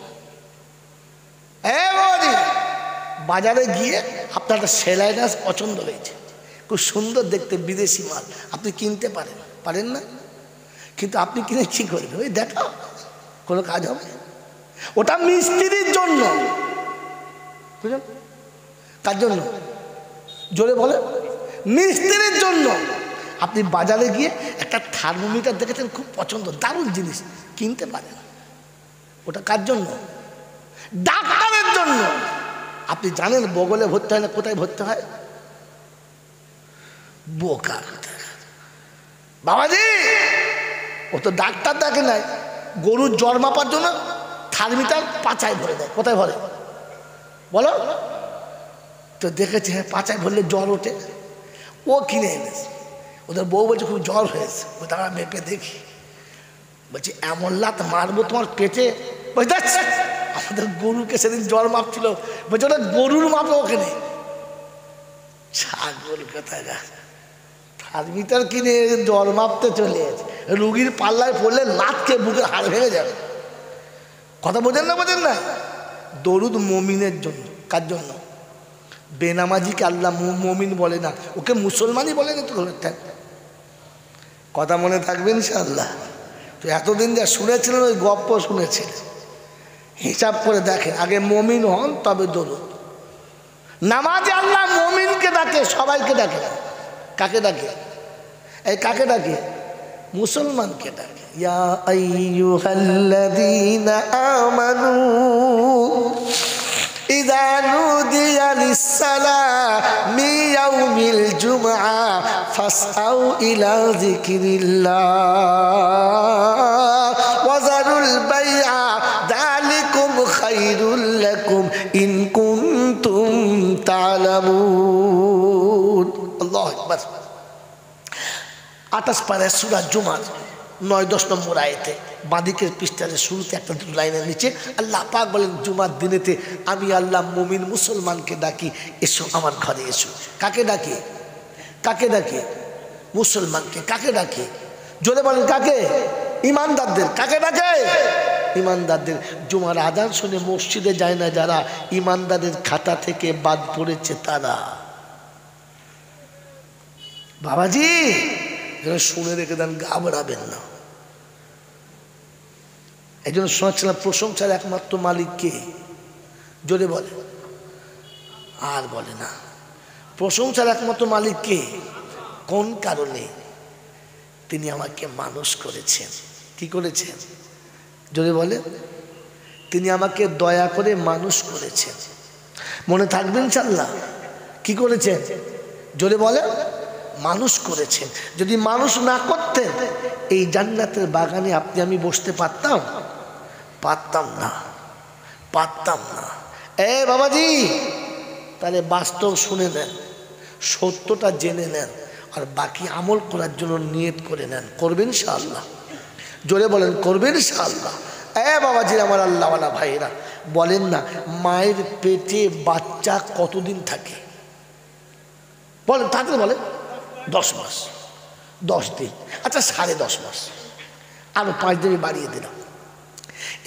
Speaker 1: বাজারে গিয়ে আপনার একটা সেলাই নাচ পছন্দ হয়েছে, খুব সুন্দর দেখতে, বিদেশি মাল, আপনি কিনতে পারেন, পারেন না? কিন্তু আপনি কিনে কি করবেন? ওই দেখাও, কোনো কাজ হবে? ওটা মিস্ত্রির জন্য। বুঝলেন? কার জন্য? জোরে বলে। মিস্ত্রির জন্য। আপনি বাজারে গিয়ে একটা থার্মোমিটার দেখেছেন, খুব পছন্দ, দারুণ জিনিস, কিনতে পারেন। ওটা কার জন্য? ডাক্তারের জন্য। আপনি জানেন বগলে ভর্তি হয় না, কোথায় ভর্তি হয়? বোকা বাবাজি, ও তো ডাক্তার দেখে নাই, গরুর জ্বর মাপার জন্য থার্মিটার পাচায় ভরে দেয়। কোথায় ভরে বলো তো? দেখেছে হ্যাঁ পাচায় ভরলে জ্বর ওঠে, ও কিনে এনেছে। ওদের বউ বলছে খুব জ্বর হয়েছে, ও তারা মেপে দেখি, বলছি এমন লাত মারবো তোমার পেটে। বুঝতে পারছি আমাদের গরুকে সেদিন জ্বর মাপছিল, বলছে ওটা গরুর মাপে ওখানে। ছাগল কোথায় গা, থার্মিটার কিনে জ্বর মাপতে চলে গেছে। রুগীর পাল্লায় পড়লে লাতকে বুকে হাড় ভেঙে যাবে। কথা বোঝেন না? বোঝেন না? দরুদ মুমিনের জন্য। কার জন্য? বেনামাজিকে আল্লাহ মুমিন বলে না, ওকে মুসলমানই বলে না। তো কথা মনে থাকবে ইনশাআল্লাহ। তো এতদিন যা শুনেছিলেন ওই গপ্প শুনেছিলেন, হিসাব করে দেখেন, আগে মুমিন হন তবে দরুদ। নামাজে আল্লাহ মুমিনকে ডাকে, সবাইকে ডাকে। কাকে ডাকে? এই কাকে ডাকে? মুসলমানকে ডাকে। ইয়া আইয়ুহাল্লাযীনা আমানু ইযা নুদিয়া লিস-সালামি ইয়াউমিল জুমআ ফাসআউ ইলা যিকরিল্লাহ ওয়া যারুল বাই'a যালিকুম খায়রুল লাকুম ইন কুনতুম তা'লামুন। আল্লাহু আকবার। 28 পারা সূরা জুমার 9-10 নম্বর আয়াতে বাদিকের পৃষ্ঠার শুরুতে একটা দুটো লাইনের নিচে আল্লাহ পাক বলেন, জুমার দিনেতে আমি আল্লাহ মুমিন মুসলমানকে ডাকি, এসো আমার ঘরে এসো। কাকে ডাকে? কাকে ডাকে? মুসলমানকে। কাকে ডাকে? জোরে বলেন কাকে? ইমানদারদের। কাকে ডাকে? ইমানদারদের। জুমার আজান শুনে মসজিদে যায় না যারা, ইমানদারের খাতা থেকে বাদ পড়েছে তারা। বাবাজি শুনে রেখে দেন, ঘাবড়াবেন না। এই জন্য শোনাচ্ছিলাম প্রশংসার একমাত্র মালিক কে? জোরে বলে। আর বলে না। প্রশংসার একমাত্র মালিক কে? কোন কারণে? তিনি আমাকে মানুষ করেছেন। কি করেছেন? জোরে বলে। তিনি আমাকে দয়া করে মানুষ করেছেন। মনে থাকবেন ইনশাআল্লাহ। কি করেছেন? জোরে বলে। মানুষ করেছেন। যদি মানুষ না করতেন এই জান্নাতের বাগানে আপনি আমি বসতে পারতাম? পারতাম না, পারতাম না। বাবাজি, তাহলে বাস্তব শুনে নেন, সত্যটা জেনে নেন, আর বাকি আমল করার জন্য নিয়ত করে নেন। করবেন ইনশাআল্লাহ। জোরে বলেন করবেন ইনশাআল্লাহ। বাবাজি আমার আল্লাহওয়ালা ভাইরা, বলেন না মায়ের পেটে বাচ্চা কতদিন থাকে? বলেন, তাড়াতাড়ি বলেন। 10 মাস, 10 দিন। আচ্ছা 10.5 মাস, আরো 5 দিন বাড়িয়ে দিলাম।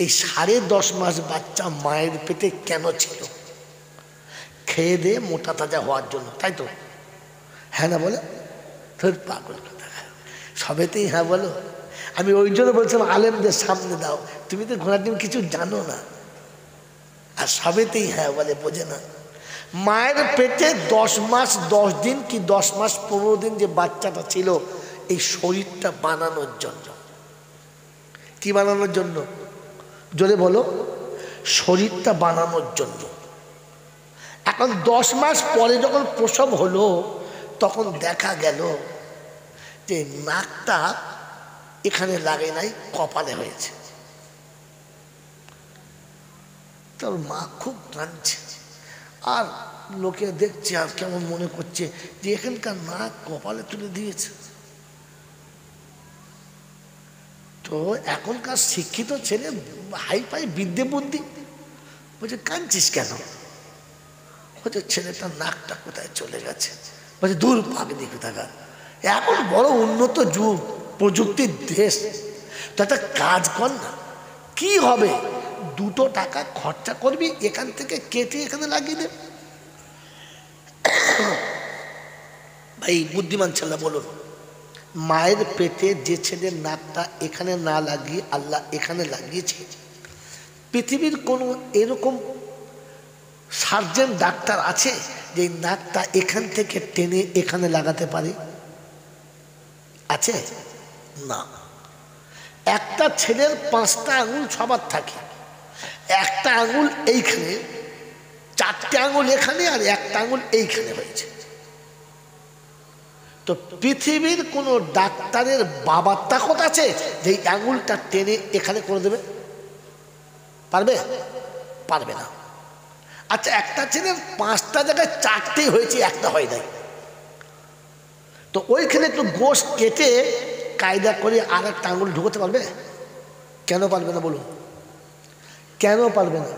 Speaker 1: এই 10.5 মাস বাচ্চা মায়ের পেটে কেন ছিল? খেয়ে দিয়ে মোটা তাজা হওয়ার জন্য, তাই তো? হ্যাঁ না বলে? তোর পাগল কথা, সবেতেই হ্যাঁ বলো। আমি ওই জন্য বলছিলাম আলেমদের সামনে দাও, তুমি তো ঘোড়ার ডিম কিছু জানো না, আর সবেতেই হ্যাঁ বলে, বোঝে না। মায়ের পেটে 10 মাস 10 দিন কি 10 মাস 15 দিন যে বাচ্চাটা ছিল, এই শরীরটা বানানোর জন্য। কি বানানোর জন্য? জোরে বলো। শরীরটা বানানোর জন্য। এখন 10 মাস পরে যখন প্রসব হলো, তখন দেখা গেল যে নাকটা এখানে লাগে নাই, কপালে হয়েছে। তোর মা খুব কাঁদছে, আর লোকে দেখছে, আর কেমন মনে করছে যে এখানকার নাক কপালে তুলে দিয়েছে। তো এখনকার শিক্ষিত ছেলে হাই ফাই বিদ্যে বুদ্ধি, বলছে কাঁদছিস কেন? বলছে ছেলেটার নাকটা কোথায় চলে গেছে। বলছে দূর পাগলি কোথাকার, এখন বড় উন্নত যুগ, প্রযুক্তির দেশ, তো একটা কাজ কর না, কি হবে? 2 টাকা খরচা করবি, এখান থেকে কেটে এখানে লাগিয়ে দে। ভাই বুদ্ধিমান ছেলে বলুন, মায়ের পেটে যে ছেলের নাকটা এখানে না লাগিয়ে আল্লাহ এখানে লাগিয়েছে, পৃথিবীর কোনো এরকম সার্জন ডাক্তার আছে যে নাকটা এখান থেকে টেনে এখানে লাগাতে পারে? আছে? না। একটা ছেলের 5টা আঙুল সবার থাকে, একটা আঙুল এইখানে, 4টে আঙুল এখানে, আর একটা আঙুল এইখানে হয়েছে। তো পৃথিবীর কোন ডাক্তারের বাবার তাকত আছে যে আঙুলটা টেনে এখানে করে দেবে? পারবে? পারবে না। আচ্ছা একটা ছেলের 5টা জায়গায় 4টেই হয়েছে, একটা হয় নাই, তো ওইখানে একটু গোশ কেটে কায়দা করে আর একটা আঙুল ঢুকতে পারবে? কেন পারবে না বলুন? কেন পারবে না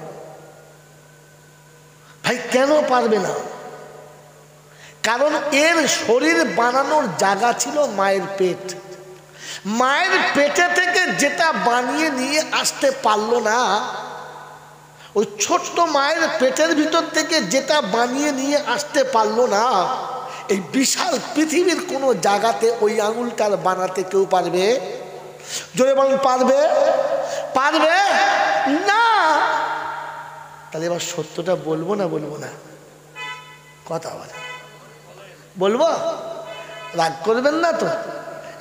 Speaker 1: ভাই? কেন পারবে না? কারণ এর শরীর বানানোর জায়গা ছিল মায়ের পেট। মায়ের পেটে থেকে যেটা বানিয়ে নিয়ে আসতে পারলো না, ওই ছোট্ট মায়ের পেটের ভিতর থেকে যেটা বানিয়ে নিয়ে আসতে পারলো না, এই বিশাল পৃথিবীর কোনো জায়গাতে ওই আঙুলটার বানাতে কেউ পারবে? জোরে বলেন পারবে? পারবে না। তাহলে এবার সত্যটা বলবো না বলবো না? কথা বলে বলবো, রাগ করবেন না তো?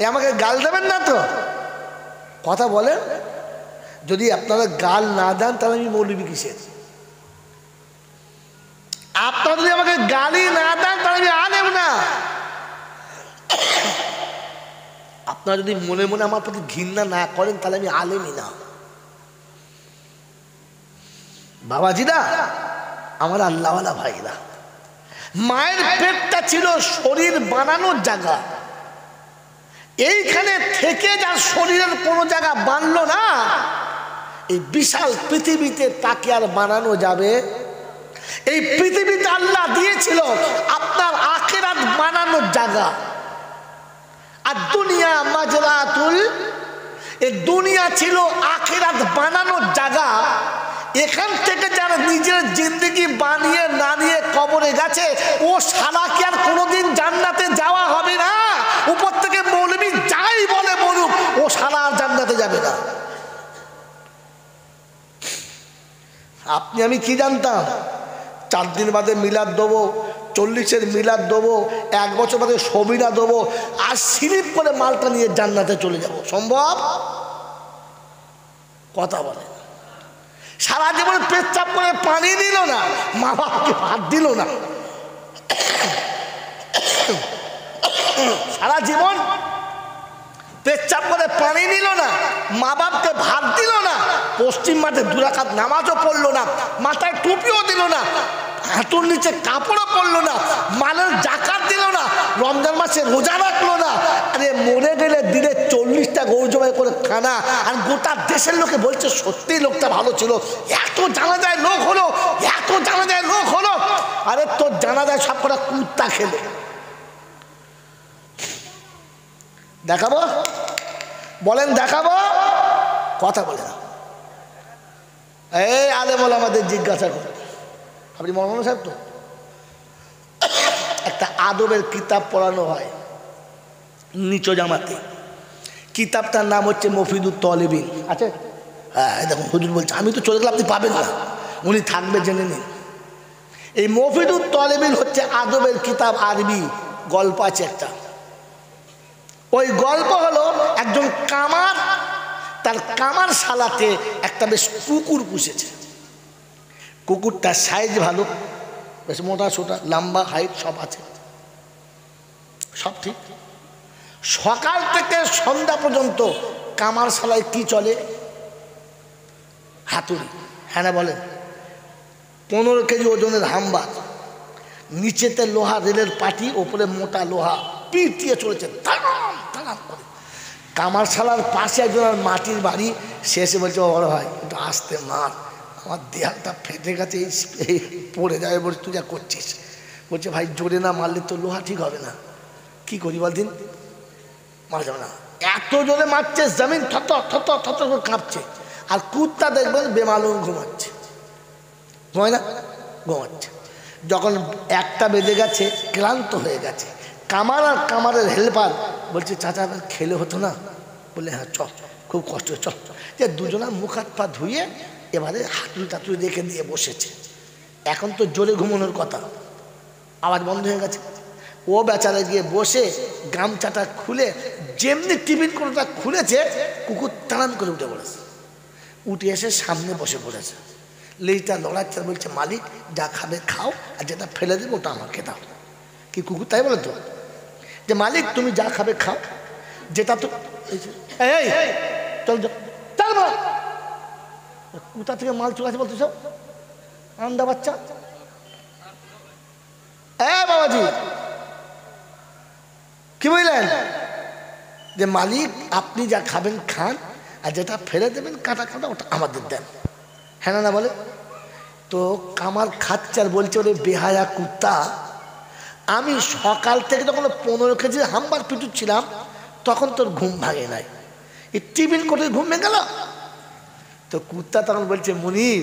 Speaker 1: আমাকে গাল দেবেন না তো? কথা বলেন। যদি আপনারা গাল না দেন তাহলে আমি মৌলবি কিসের? আপনারা যদি আমাকে গালি না দেন তাহলে আমি আলেম না। আপনারা যদি মনে মনে আমার প্রতি ঘৃণা না করেন তাহলে আমি আলেমই না। বাবাজিরা, আমার আল্লাহওয়ালা ভাইরা, মায়ের পেটটা ছিল শরীর বানানোর জায়গা। এইখানে থেকে যার শরীরের কোনো জায়গা বানলো না, এই বিশাল পৃথিবীতে তাকে আর বানানো যাবে? এই পৃথিবীতে আল্লাহ দিয়েছিল আপনার আখিরাত বানানোর জায়গা। আর দুনিয়া মাজরাতুল, এই দুনিয়া ছিল আখিরাত বানানোর জায়গা। এখান থেকে যারা নিজের জিন্দেগি বানিয়ে না নিয়ে কবরে গেছে, ও শালা কি আর কোনোদিন জান্নাতে যাওয়া হবে না? উপর থেকে মৌলবি যাই বলে বলুক, ও শালা আর জান্নাতে যাবে না। আপনি আমি কি জানতাম 4 দিন বাদে মিলাদ দেবো, 40-এর মিলাদ দেবো, 1 বছর বাদে সবিরা দেবো, আর স্লিপ করে মালটা নিয়ে জান্নাতে চলে যাব? সম্ভব? কথা বলে। সারা জীবন পেচ্ছাপ করে পানি দিল না, মা বাবাকে ভাত দিল না। সারা জীবন পেচ্ছাপ করে পানি নিল না, মা বাপকে ভাত দিল না, পশ্চিম মাঠে 2 রাকাত নামাজও পড়লো না, মাথায় টুপিও দিল না, হাঁটুর নিচে কাপড়ও পরলো না, মালের জাকাত দিল না, রমজান মাসে রোজা রাখলো না। আরে মরে গেলে দিনে 40টা গরু জবাই করে খানা, আর গোটা দেশের লোকে বলছে সত্যিই লোকটা ভালো ছিল, এত জানাজায় লোক হলো, এত জানাজায় লোক হলো। আরে তোর জানাজায় সব কটা কুত্তা খেলে। দেখাবো? বলেন দেখাবো? কথা বলে না। এই আলেম ওলামাদের জিজ্ঞাসা করে, আপনি মৌলানা সাহেব তো? একটা আদবের কিতাব পড়ানো হয় নিচু জামাতে। কিতাবটার নাম হচ্ছে মফিদুত তলিবিন। আছে? হ্যাঁ, দেখুন হুজুর বলছে, আমি তো চলে গেলে আপনি পাবেন না, উনি থাকবে, জেনে নিন। এই মফিদুত তলিবিন হচ্ছে আদবের কিতাব, আরবি গল্প আছে একটা। ওই গল্প হলো একজন কামার তার কামার শালাতে একটা বেশ কুকুর পুষেছে। কুকুরটার সাইজ ভালো, বেশ মোটা সোটা, লম্বা, হাইট সব আছে, সব ঠিক। সকাল থেকে সন্ধ্যা পর্যন্ত কামার শালায় কি চলে? হাতুড়ি। হ্যাঁ না বলেন? 15 কেজি ওজনের হাম্বার, নিচেতে লোহা রেলের পাটি, ওপরে মোটা লোহা, পিটিয়ে চলেছে তাম তাম করে। কামার শালার পাশে একজন মাটির বাড়ি, শেষে বলছে, বড় হয় একটু আস্তে মার, আমার দেহালটা ফেটে গেছে, এই পড়ে যাবে, বলছে তুই যা করছিস। বলছে ভাই জোরে না মারলে তো লোহা ঠিক হবে না, কি করি বল দিন, মারা যাবে না। এত জোরে মারছে, জমিন থত থত থত করে কাঁপছে। আর কুত্তা দেখবেন বেমালুম ঘুমাচ্ছে, ঘুমায় না? ঘুমাচ্ছে। যখন 1টা বেজে গেছে, ক্লান্ত হয়ে গেছে, কামার আর কামারের হেল্পার বলছে চাচা খেলে হতো না? বলে হ্যাঁ চ, খুব কষ্ট, চ। যে দুজনা মুখ হাত পা ধুয়ে এবারে হাতুড়ি টাতুড়ি রেখে দিয়ে বসেছে। এখন তো জোরে ঘুমানোর কথা, আওয়াজ বন্ধ হয়ে গেছে। ও বেচারা গিয়ে বসে গামছাটা খুলে যেমনি টিফিন কোনোটা খুলেছে, কুকুর টানান করে উঠে পড়েছে। উঠে এসে সামনে বসে পড়েছে, লেজটা লড়াচ্ছে, বলছে মালিক যা খাবে খাও, আর যেটা ফেলে দেবে ওটা আমাকে দাও। কি কুকুর তাই বলে তো, যে মালিক তুমি যা খাবে খাও, যেটা তো এই চল চল, কোথা থেকে মাল চলে আসে বলতো সব আন্দা বাচ্চা। বাবাজি কি বললেন? যে মালিক আপনি যা খাবেন খান, আর যেটা ফেলে দেবেন কাটা কাটা ওটা আমাদের দেন। হ্যাঁ না বলে তো কামার খাচ্ছে আর বলছে, ওরে বেহায়া কুত্তা, আমি সকাল থেকে যখন 15 কেজি হাম্বার পিটুচ্ছিলাম তখন তোর ঘুম ভাঙে নাই, এই টিফিন করে ঘুম ভেঙে গেল। তো কুত্তা তখন বলছে, মুনির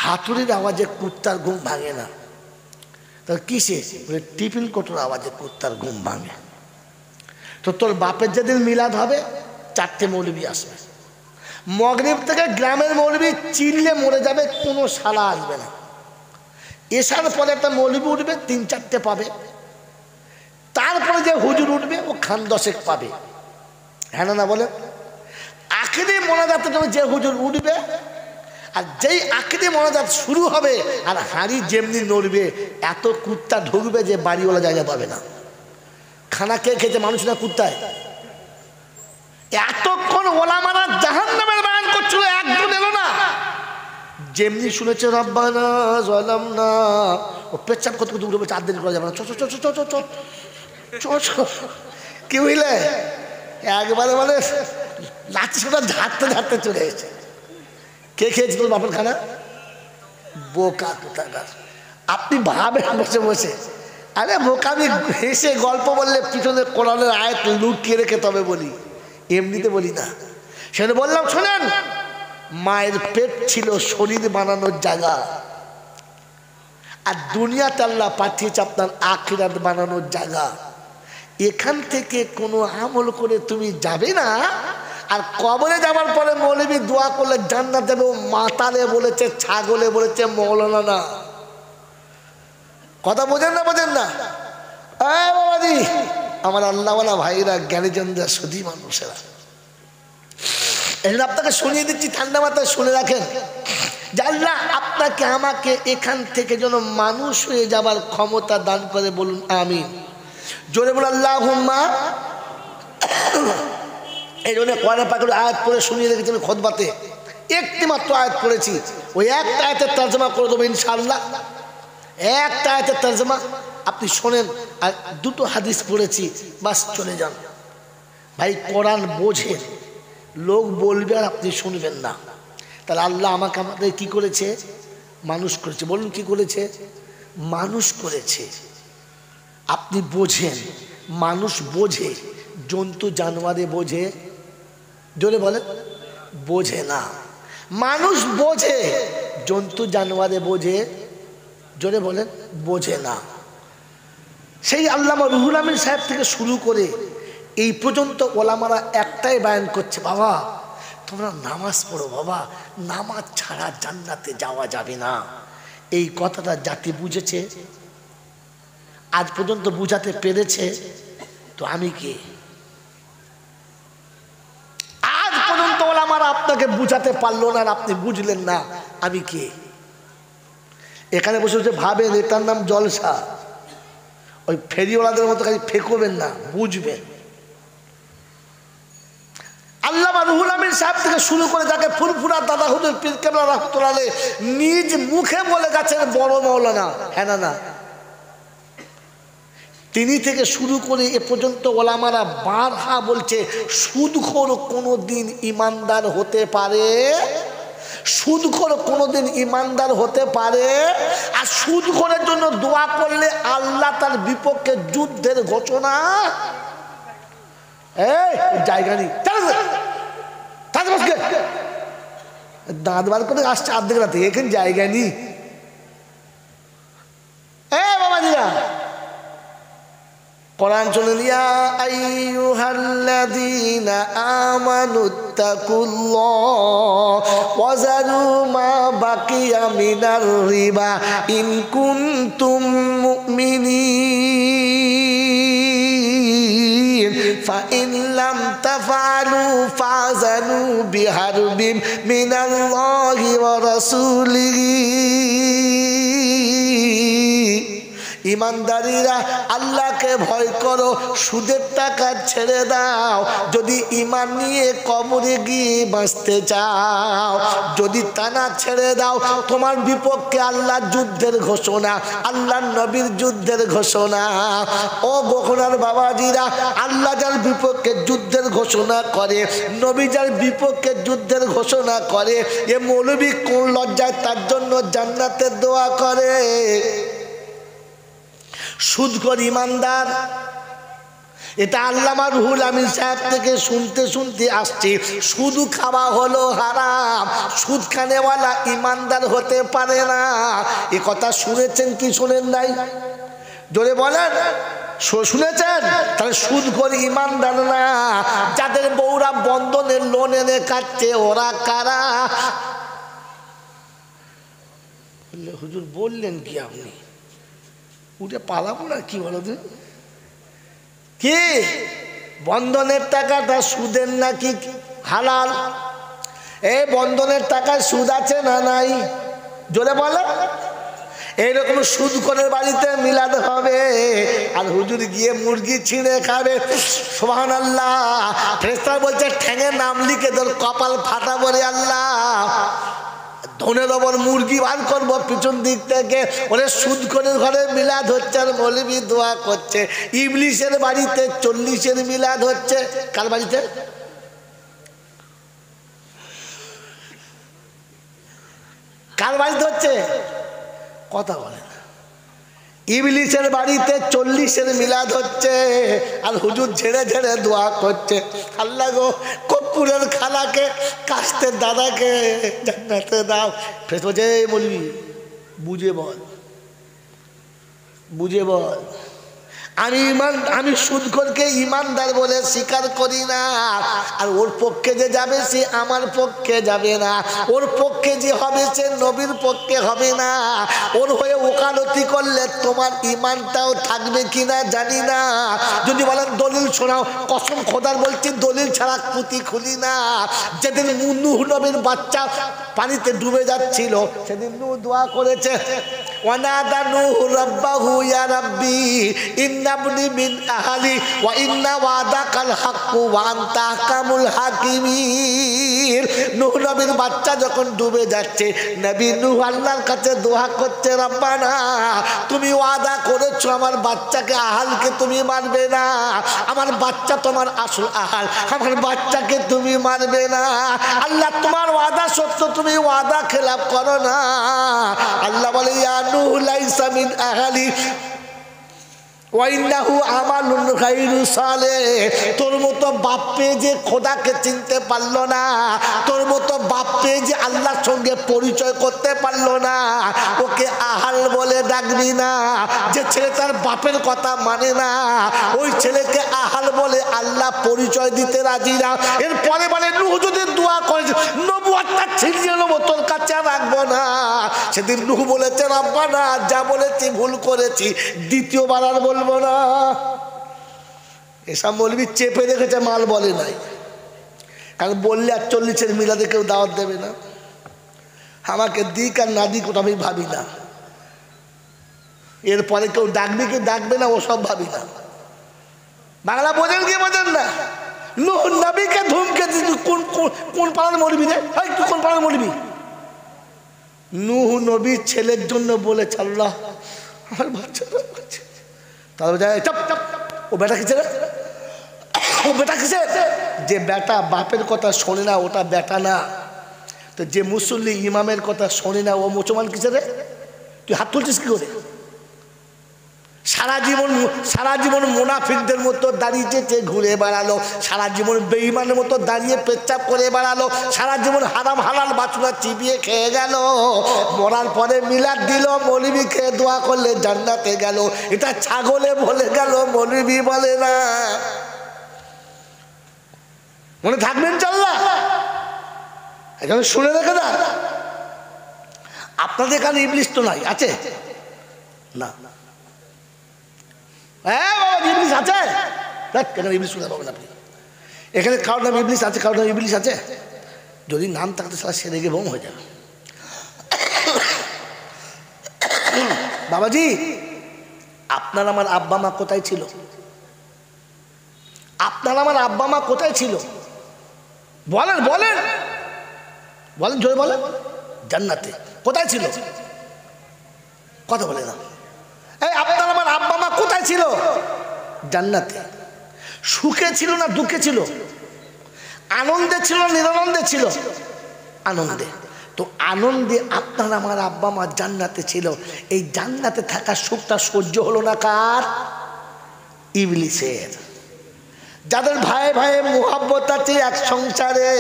Speaker 1: হাতুড়ির আওয়াজে কুত্তার ঘুম ভাঙে না। তো কিসে? বলে টিফিন কোটোর আওয়াজে কুত্তার ঘুম ভাঙে। তো তোর বাপের যেদিন মিলাদ হবে 4টে মৌলবি আসবে, মগরিব থেকে গ্রামের মৌলবি চিল্লে মরে যাবে, কোনো শালা আসবে না। এসার পরে একটা মৌলবি উঠবে, 3-4টে পাবে, তারপরে যে হুজুর উঠবে ও খান দশেক পাবে। হ্যাঁ না বলে? আখিরি মোনাজাতের জন্য যে হুজুর উঠবে, আর যেই আখিরি মোনাজাত শুরু হবে আর হাঁড়ি যেমনি নড়বে, এত কুত্তা ঢুকবে যে বাড়িওয়ালা জায়গা পাবে না। খানা কে খেতে মানুষ না কুত্তায়? এতক্ষণ ওলামারা জাহান্নামের বয়ান করছিল, একজন এলো না। যেমনি শুনেছে রব্বানা যালামনা, ও পেচ্ছাপ করতে করতে উঠে 4 দিন করা যাবে না, কি বুঝলে? একবারে মানে লাঠি সোটা ঝাড়তে ঝাড়তে চলে এসেছে। কে খেয়েছে তোর বাপের খানা? বোকা কোথাকার। আপনি ভাবেন বসে বসে, আরে বোকা, আমি হেসে গল্প বললে পিছনে কোরআনের আয়াত লুকিয়ে রেখে তবে বলি, এমনিতে বলি না। সেটা বললাম শোনেন, মায়ের পেট ছিল শরীর বানানোর জায়গা, আর দুনিয়াতে আল্লাহ পাঠিয়েছে আপনার আখিরাত বানানোর জায়গা। এখান থেকে কোনো আমল করে তুমি যাবে না, আর কবরে যাবার পরে মৌলবী দোয়া করলে জান্নাত যাবে। ও মাতালে বলেছে, ছাগলে বলেছে, মৌলানা না। কথা বোঝেন না? বোঝেন না? বাবাজি, আমার আল্লাহওয়ালা ভাইরা, জ্ঞানীজনরা, সুধী মানুষেরা, এই আপনাকে শুনিয়ে দিচ্ছি, ঠান্ডা মাথায় শুনে রাখেন। যে আল্লাহ আপনাকে আমাকে এখান থেকে যেন মানুষ হয়ে যাবার ক্ষমতা দান করে, বলুন আমিন। জোরে বলুন আল্লাহুম্মা। এই জন্য কোরআনে পাকের আয়াত পড়ে শুনিয়ে রেখেছি আমি খুতবাতে। একটি মাত্র আয়াত পড়েছি, ওই একটা আয়াতের তর্জমা করে দেবো ইনশাআল্লাহ। একটা আয়াতের তর্জমা আপনি শোনেন, আর 2টো হাদিস পড়েছি, বাস চলে যান। ভাই কোরআন বোঝেন, লোক বলবে আর আপনি শুনবেন না। তাহলে আল্লাহ আমাকে আমাদের কি করেছে? মানুষ করেছে। বলুন কি করেছে? মানুষ করেছে। আপনি বোঝেন, মানুষ বোঝে, জন্তু জানোয়ারে বোঝে? জোরে বলেন, বোঝে না। মানুষ বোঝে, জন্তু জানোয়ারে বোঝে? জোরে বলেন, বোঝে না। সেই আল্লামা রুহুল আমিন সাহেব থেকে শুরু করে এই পর্যন্ত ওলামারা একটাই বায়ান করছে, বাবা তোমরা নামাজ পড়ো, বাবা নামাজ ছাড়া জান্নাতে যাওয়া যাবে না। এই কথাটা জাতি বুঝেছে, আজ পর্যন্ত বুঝাতে পেরেছে? তো আমি কে? আজ পর্যন্ত ওলামারা আপনাকে বুঝাতে পারলো না, আর আপনি বুঝলেন না, আমি কে? এখানে বসে বসে ভাবেন এটার নাম জলসা। ওই ফেরিওয়ালাদের মতো খালি ফেকবেন না, বুঝবেন। আল্লামা রুহুল আমিন সাহেব থেকে শুরু করে যাকে ফুরফুরা দাদা হুজুর পীর কেবলা রাহমাতুল্লাহ আলাইহি নিজ মুখে বলে গেছেন বড় মাওলানা, হ্যাঁ না? তিনি থেকে শুরু করে এ পর্যন্ত ওলামারা বারহা বলছে, সুদখোর কোনোদিন ইমানদার হতে পারে, সুদখোর কোনোদিন ইমানদার হতে পারে। আর সুদখোরের জন্য দোয়া করলে আল্লাহ তার বিপক্ষে যুদ্ধের ঘোষণা। জায়গা নেই, দাঁত বার করে আসছে আর্ধেক রাতে, এখানে জায়গা নেই। বাবাজিরা, কোরআন শুনুন, ইয়া আইয়ুহাল্লাযীনা আমানুত্তাকুল্লাহ ওয়া যারু মা বাকিয়া মিনার রিবা ইন কুনতুম মুমিনিন ফাইন লাম তাফআলু ফাযানু বিহারবিন মিনাল্লাহি ওয়া রাসূলিহি। ইমানদারিরা আল্লাহকে ভয় করো, সুদের টাকা ছেড়ে দাও। যদি ইমান নিয়ে কবরে গিয়ে বাঁচতে চাও, যদি তা না ছেড়ে দাও, তোমার বিপক্ষে আল্লাহর যুদ্ধের ঘোষণা, আল্লাহর নবীর যুদ্ধের ঘোষণা। ও বগুড়ার বাবাজিরা, আল্লাহ যার বিপক্ষে যুদ্ধের ঘোষণা করে, নবী যার বিপক্ষে যুদ্ধের ঘোষণা করে, এ মৌলবী কোন লজ্জায় তার জন্য জান্নাতের দোয়া করে? সুদখোর ইমানদার, এটা আল্লামা রুহুল আমিন সাহেব থেকে শুনতে শুনতে আসছে। সুদ খাওয়া হলো হারাম, সুদ খানেওয়ালা ইমানদার হতে পারে না। এ কথা শুনেছেন কি শোনেন নাই? জোরে বলেন, শুনেছেন? তাহলে সুদখোর ইমানদার না। যাদের বউরা বন্ধনের লোন এনে কাটছে, ওরা কারা? হুজুর বললেন কি? আপনি উঠে পালাবো না কি বলো? কি বন্ধনের টাকাটা সুদের নাকি হালাল? এই বন্ধনের টাকায় সুদ আছে না নাই? জোরে বলে। এইরকম সুদ করে বাড়িতে মিলাদ হবে আর হুজুর গিয়ে মুরগি ছিঁড়ে খাবে। সুবহানাল্লাহ। ফেরেশতা বলছে ঠ্যাঙে নাম লিখে তোর কপাল ফাটা বলে আল্লাহ, ধনের ওপর মুরগি বার করবো পিছন দিক থেকে। ওরে সুদ করে ঘরে মিলাদ হচ্ছে আর মৌলবি দোয়া করছে। ইবলিসের বাড়িতে 40-এর মিলাদ হচ্ছে। কার বাড়িতে? কার বাড়িতে হচ্ছে? কথা বলে না। ইবলিসের বাড়িতে 40-এর মিলাদ হচ্ছে আর হুজুর ঝেড়ে ঝেড়ে দোয়া করছে, আল্লাহ গো কর্পূরের খালাকে কাস্তের দাদাকে জান্নাতে দাও। ফের বলছে বলবি বুঝে বল, বুঝে বল। আমি সুদখোরকে ইমানদার বলে স্বীকার করি না, আর ওর পক্ষে যে যাবে সে আমার পক্ষে যাবে না, ওর পক্ষে যে হবে সে নবীর পক্ষে হবে না। ওর হয়ে ওকালতি করলে তোমার ইমানটাও থাকবে কিনা জানি না। যদি বলেন দলিল শোনাও, কসম খোদার বলছি দলিল ছাড়া পুঁতি খুলি না। যেদিন নূহ নবীর বাচ্চা পানিতে ডুবে যাচ্ছিল সেদিন নূহ দোয়া করেছে, ওয়ানাদা নূহ রাব্বাহু ইয়া রাব্বি ইন্নাবনি মিন আহলি ওয়া ইন্না ওয়াদাকাল হাক্কু ওয়া আনতা আহকামুল হাকিমিন। নূহ নবীর বাচ্চা যখন ডুবে যাচ্ছে, নবী নূহ আল্লাহর কাছে দোয়া করছে, রব্বানা তুমি ওয়াদা করেছো আমার বাচ্চাকে আহালকে তুমি মারবে না, আমার বাচ্চা তোমার আসল আহাল, আমার বাচ্চাকে তুমি মারবে না। আল্লাহ তোমার ওয়াদা সত্য, তুমি ওয়াদা খেলাপ করো না। আল্লাহ বলে ইয়া নূহ লাইসা মিন আহলি ওয়াইন্নাহু আমালুন গায়রু সালেহ। তোর মতো বাপ পেয়ে যে খোদাকে চিনতে পারলো না, তোর মতো বাপ পেয়ে যে আল্লাহর সঙ্গে পরিচয় করতে পারলো না, ওকে আহাল বলে ডাকবি না। যে ছেলে তার বাপের কথা মানে না, ওই ছেলেকে আহাল বলে আল্লাহ পরিচয় দিতে রাজি না। এরপরে বলে নূহ যদি দোয়া করে নবুয়তটা ছিনিয়ে নেবো, তোর কাছে রাখবো না। সেদিন নূহ বলেছে, রব্বানা যা বলেছি ভুল করেছি, দ্বিতীয়বার আর বলবো না। এসব মৌলবি চেপে রেখেছে, মাল বলে নাই। কারণ বললে আর 40-এর মিলাদে কেউ দাওয়াত দেবে না। আমাকে দিক আর না দিক ওটা আমি ভাবি না। এরপরে কেউ ডাকবে কি ডাকবে না ওসব ভাবি না। বাংলা বোঝেন কি বোঝেন না? নূহ নবীকে ধুমকে কোন পাড়ার মরবি রে? তুই কোন পাড়ার মরবি? নূহ নবীর ছেলের জন্য বলেছে আল্লাহ আমার বাচ্চারা, তাহলে চাপ চাপ ও বেটা কিসে রে? ও বেটা কিসে? যে বেটা বাপের কথা শোনে না ওটা বেটা না। তো যে মুসল্লি ইমামের কথা শোনে না ও মুসলমান কিসে রে? তুই হাত তুলছিস কি করে? সারা জীবন মুনাফিকদের মতো দাঁড়িয়ে ঘুরে বেড়ালো, সারা জীবন বেঈমানের মতো দাঁড়িয়ে পেচ্ছাপ করে বেড়ালো, সারা জীবন হারাম হালাল বাছুরা চিবিয়ে খেয়ে গেল। মরার পরে মিলাদ দিল, মৌলবি খেয়ে দোয়া করলে জান্নাতে গেল। এটা ছাগলে বলে গেল, মৌলবি বলে না। মনে থাকবেন চল্লা, এখানে শুনে রেখে না। আপনাদের এখানে ইবলিস তো নাই, আছে না? হ্যাঁ বাবা ইবলিস আছে। এখানে ইবলিস শুনে পাবেন আপনি। এখানে কারোর নাম ইবলিস আছে, কারোর নাম ইবলিস আছে? যদি নাম থাকতে সারা সে রেগে বোম হয়ে যাবে। বাবাজি আপনার আমার আব্বা মা কোথায় ছিল? আপনার আমার আব্বা মা কোথায় ছিল? বলেন বলেন বলেন, জোরে বলেন। জান্নাতে। কোথায় ছিল? কথা বলে না। এই আপনার আমার আব্বা মা কোথায় ছিল? জান্নাতে। সুখে ছিল না দুঃখে ছিল? আনন্দে ছিল নিরানন্দে ছিল? আনন্দে। তো আনন্দে আপনার আমার আব্বা মা জান্নাতে ছিল। এই জান্নাতে থাকার সুখটা সহ্য হলো না কার? ইবলিসের। যাদের ভাই ভাই মোহাব্বত আছে এক সংসারে,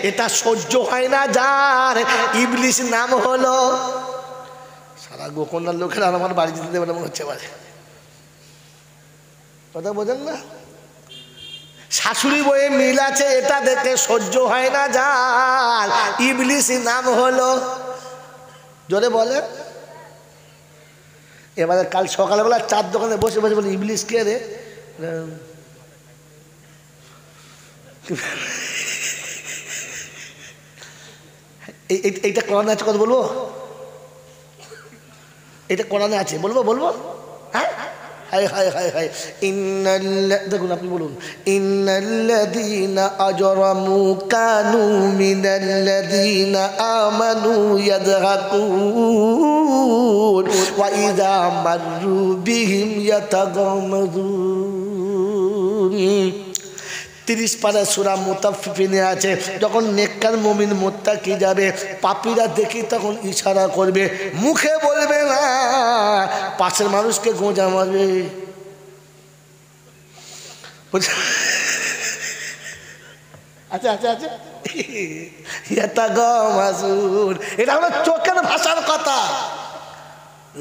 Speaker 1: এটা সহ্য হয় না যার, ইবলিস নাম হলো। সারা গোকর্ণার লোকেরা আমার বাড়ি যেতে দেবে না মনে হচ্ছে। এবারে কথা বোঝেন না? শাশুড়ি বইয়ে মিল আছে, এটা দেখে সহ্য হয় না যার, ইবলিস নাম হলো। জোরে বলে। এবারে কাল সকালবেলা চার দোকানে বসে বসে বলে ইবলিস কে রে? এইটা কোরআনে আছে, কথা বলবো? এটা কোরআনে আছে, বলবো বলবো? হ্যাঁ, হায় হায় হায় হায়। দেখুন, আপনি বলুন। ইন্নাল্লাযীনা আজরামু কানু মিনাল্লাযীনা আমানু ইয়াযহাকুন ওয়া ইযা মাররু বিহিম ইয়াতাগাম্মাযুন। 30 পারা সূরা মুতাফফিফিনে আছে, যখন নেককার মুমিন মুত্তাকি যাবে, পাপীরা দেখি তখন ইশারা করবে, মুখে বলবে না, পাশের মানুষকে গোঁজা মারবে। আচ্ছা আচ্ছা আচ্ছা, এটা হলো চোখের ভাষার কথা।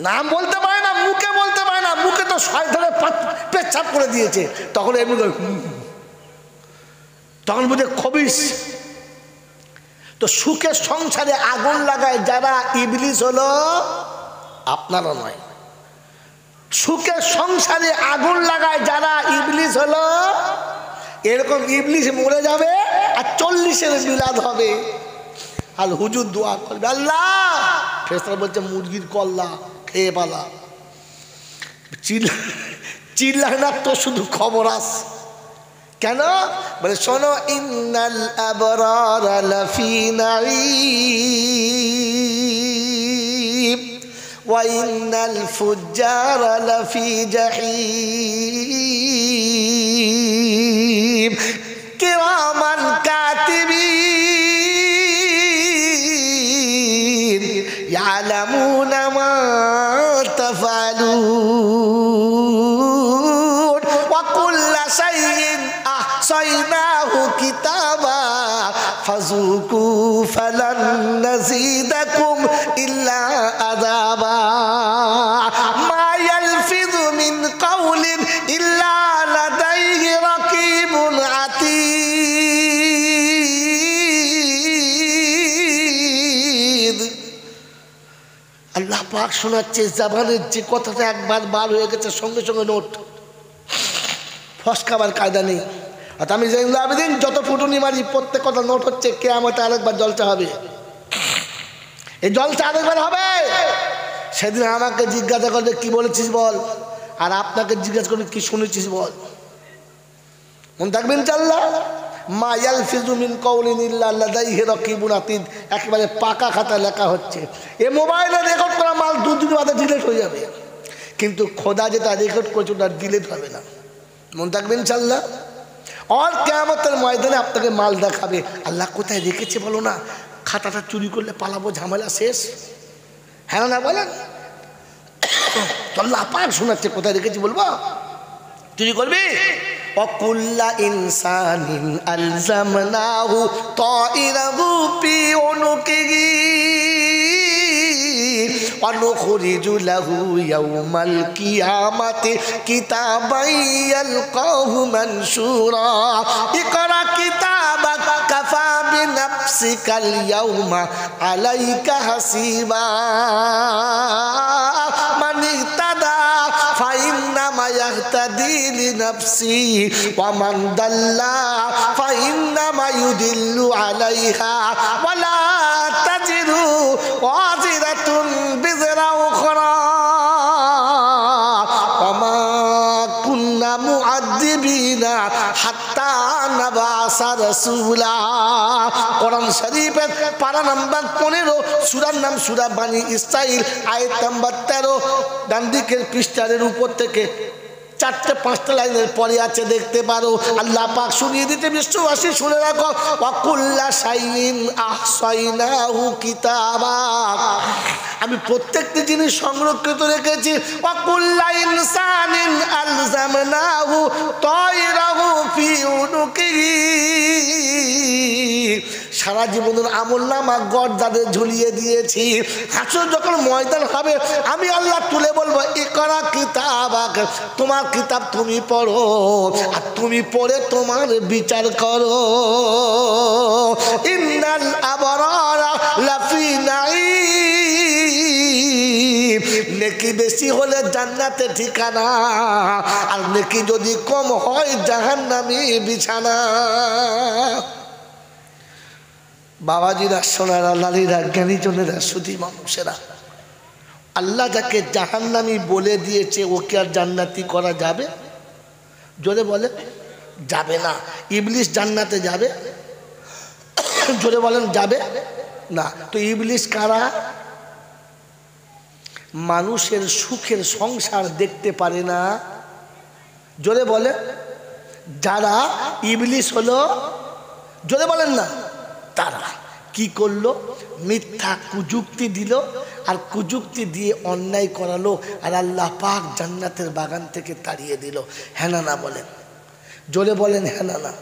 Speaker 1: নাম বলতে পারে না, মুখে বলতে পারে না, মুখে তো শয় ধরে পেচ্ছাপ করে দিয়েছে, তখন এমনি তখন বুঝে খবিস। তো সুখের সংসারে আগুন লাগায় যারা, ইবলিস হলো আপনারা নয়। সুখের সংসারে আগুন লাগায় যারা, ইবলিস হলো এরকম। ইবলিস মরে যাবে আর 40-এর মিলাদ হবে, আর হুজুর দোয়া করবে, আল্লাহ, ফেরেশতারা বলছে মুরগির কল্লা খেয়ে পালা। চিল্লায় না তো, শুধু খবর আস। কেন বলে? শোনো, ইন্নাল আবরারা লাফি নাঈম ওয়া ইন্নাল ফুজ্জারা লাফি জাহিম কিরামান কাতিবিন ইয়ালামুনা মা তাফআলুন ওয়া কুল্লা শাইইন আহসাইনাহু কিতাবা ফাযুকু ফালান নাযীদাকুম ইল্লা আযাবা মা ইয়ালফিযু মিন কাওলিন ইল্লা লাদাইহি রাকীবুন আতীদ। আল্লাহ পাক শোনাচ্ছে, জাবানের যে কথাটা একবার বার হয়ে গেছে সঙ্গে সঙ্গে নোট, ফসকাবার কায়দা নেই। আর আমি জানি আবেদিন যত ফুটুনি মারি প্রত্যেক কথা নোট হচ্ছে। কিয়ামতে আরেকবার জলসা হবে, এই জলসা আরেকবার হবে। সেদিন আমাকে জিজ্ঞাসা করবে কি বলেছিস বল, আর আপনাকে জিজ্ঞাসা করবে কি শুনেছিস বল। মনে থাকবেন ইনশাআল্লাহ। মা ইয়ালফিযু মিন কাওলিন ইল্লা লাদাইহি রাকীবুন আতীদ, একেবারে পাকা খাতা লেখা হচ্ছে। এই মোবাইলে রেকর্ড করা মাল 2 দিন বাদে ডিলিট হয়ে যাবে, কিন্তু খোদা যেটা রেকর্ড করছে ওটা ডিলিট হবে না। মনে থাকবেন ইনশাআল্লাহ। আর কিয়ামতের ময়দানে আপনাকে মাল দেখাবে, আল্লাহ কোথায় রেখেছে বলো না, খাতাটা চুরি করলে পালাবো, ঝামেলা শেষ। হ্যাঁ না বলেন? তো আল্লাহ পাক শোনাচ্ছে কোথায় রেখেছি, বলবো? চুরি করবি? ওয়াকুল্লা ইনসানিন আলজামনাহু তাইরাহু ফি উনুকিহি ওয়া নুখরিজু লাহু ইয়াওমাল কিয়ামাতি কিতাবান ইয়ালকাহু মানশুরা ইকরা কিতাবাক কাফা বিনাফসিকাল ইয়াওমা আলাইকা হাসিবা মান ইহতাদা ফাইন্নামা ইয়াহতাদি লিনাফসি ওয়া মান দাল্লা ফাইন্নামা ইউদিল্লু আলাইহা ওয়া লা তাজিরু ওয়াজিরাতুন বিজরা উখরা ওয়া মা কুন্না মুআদ্দিবিনা হাত্তা নাবাসা রাসূলা। কোরআন শরীফের পারা নাম্বার 15, সূরার নাম সূরা বানী ইসরাঈল, আয়াত নাম্বার 13, ডান দিকের পৃষ্ঠার উপর থেকে 4-5টা লাইনের পরে আছে, দেখতে পারো। আল্লাহ পাক শুনিয়ে দিতে বিশ্ববাসী শুনে রাখো, ওয়াকুল্লা শাইইন আহসাইনাহু কিতাবা, আমি প্রত্যেকটি জিনিস সংরক্ষিত রেখেছি। ওয়াকুল্লা ইনসানিন আলজামনাহু তাইরাহু ফি উনুকিহি, সারা জীবনের আমলনামা গর্দানে ঝুলিয়ে দিয়েছি। হাসর যখন ময়দান হবে, আমি আল্লাহ তুলে বলবো, ইকরা কিতাবাক, তোমার কিতাব তুমি পড়ো, আর তুমি পড়ে তোমার বিচার করো। ইন্নাল আবরারা লাফি নাঈম, নেকি বেশি হলে জান্নাতে ঠিকানা, আর নেকি যদি কম হয় জাহান্নামী বিছানা। বাবাজিরা, সোনারা, লালীরা, জ্ঞানীজনেরা, সুধী মানুষেরা, আল্লাহ যাকে জাহান্নামী বলে দিয়েছে ওকে আর জান্নাতি করা যাবে? জোরে বলে যাবে না। ইবলিস জান্নাতে যাবে? জোরে বলেন যাবে না। তো ইবলিস কারা? মানুষের সুখের সংসার দেখতে পারে না। জোরে বলে যারা ইবলিস হলো, জোরে বলেন না, তারা কি করলো? মিথ্যা কুযুক্তি দিল, আর কুযুক্তি দিয়ে অন্যায় করালো, আর আল্লাহ পাক জান্নাতের বাগান থেকে তাড়িয়ে দিল। হ্যাঁ না বলেন, জোরে বলেন হ্যাঁ না।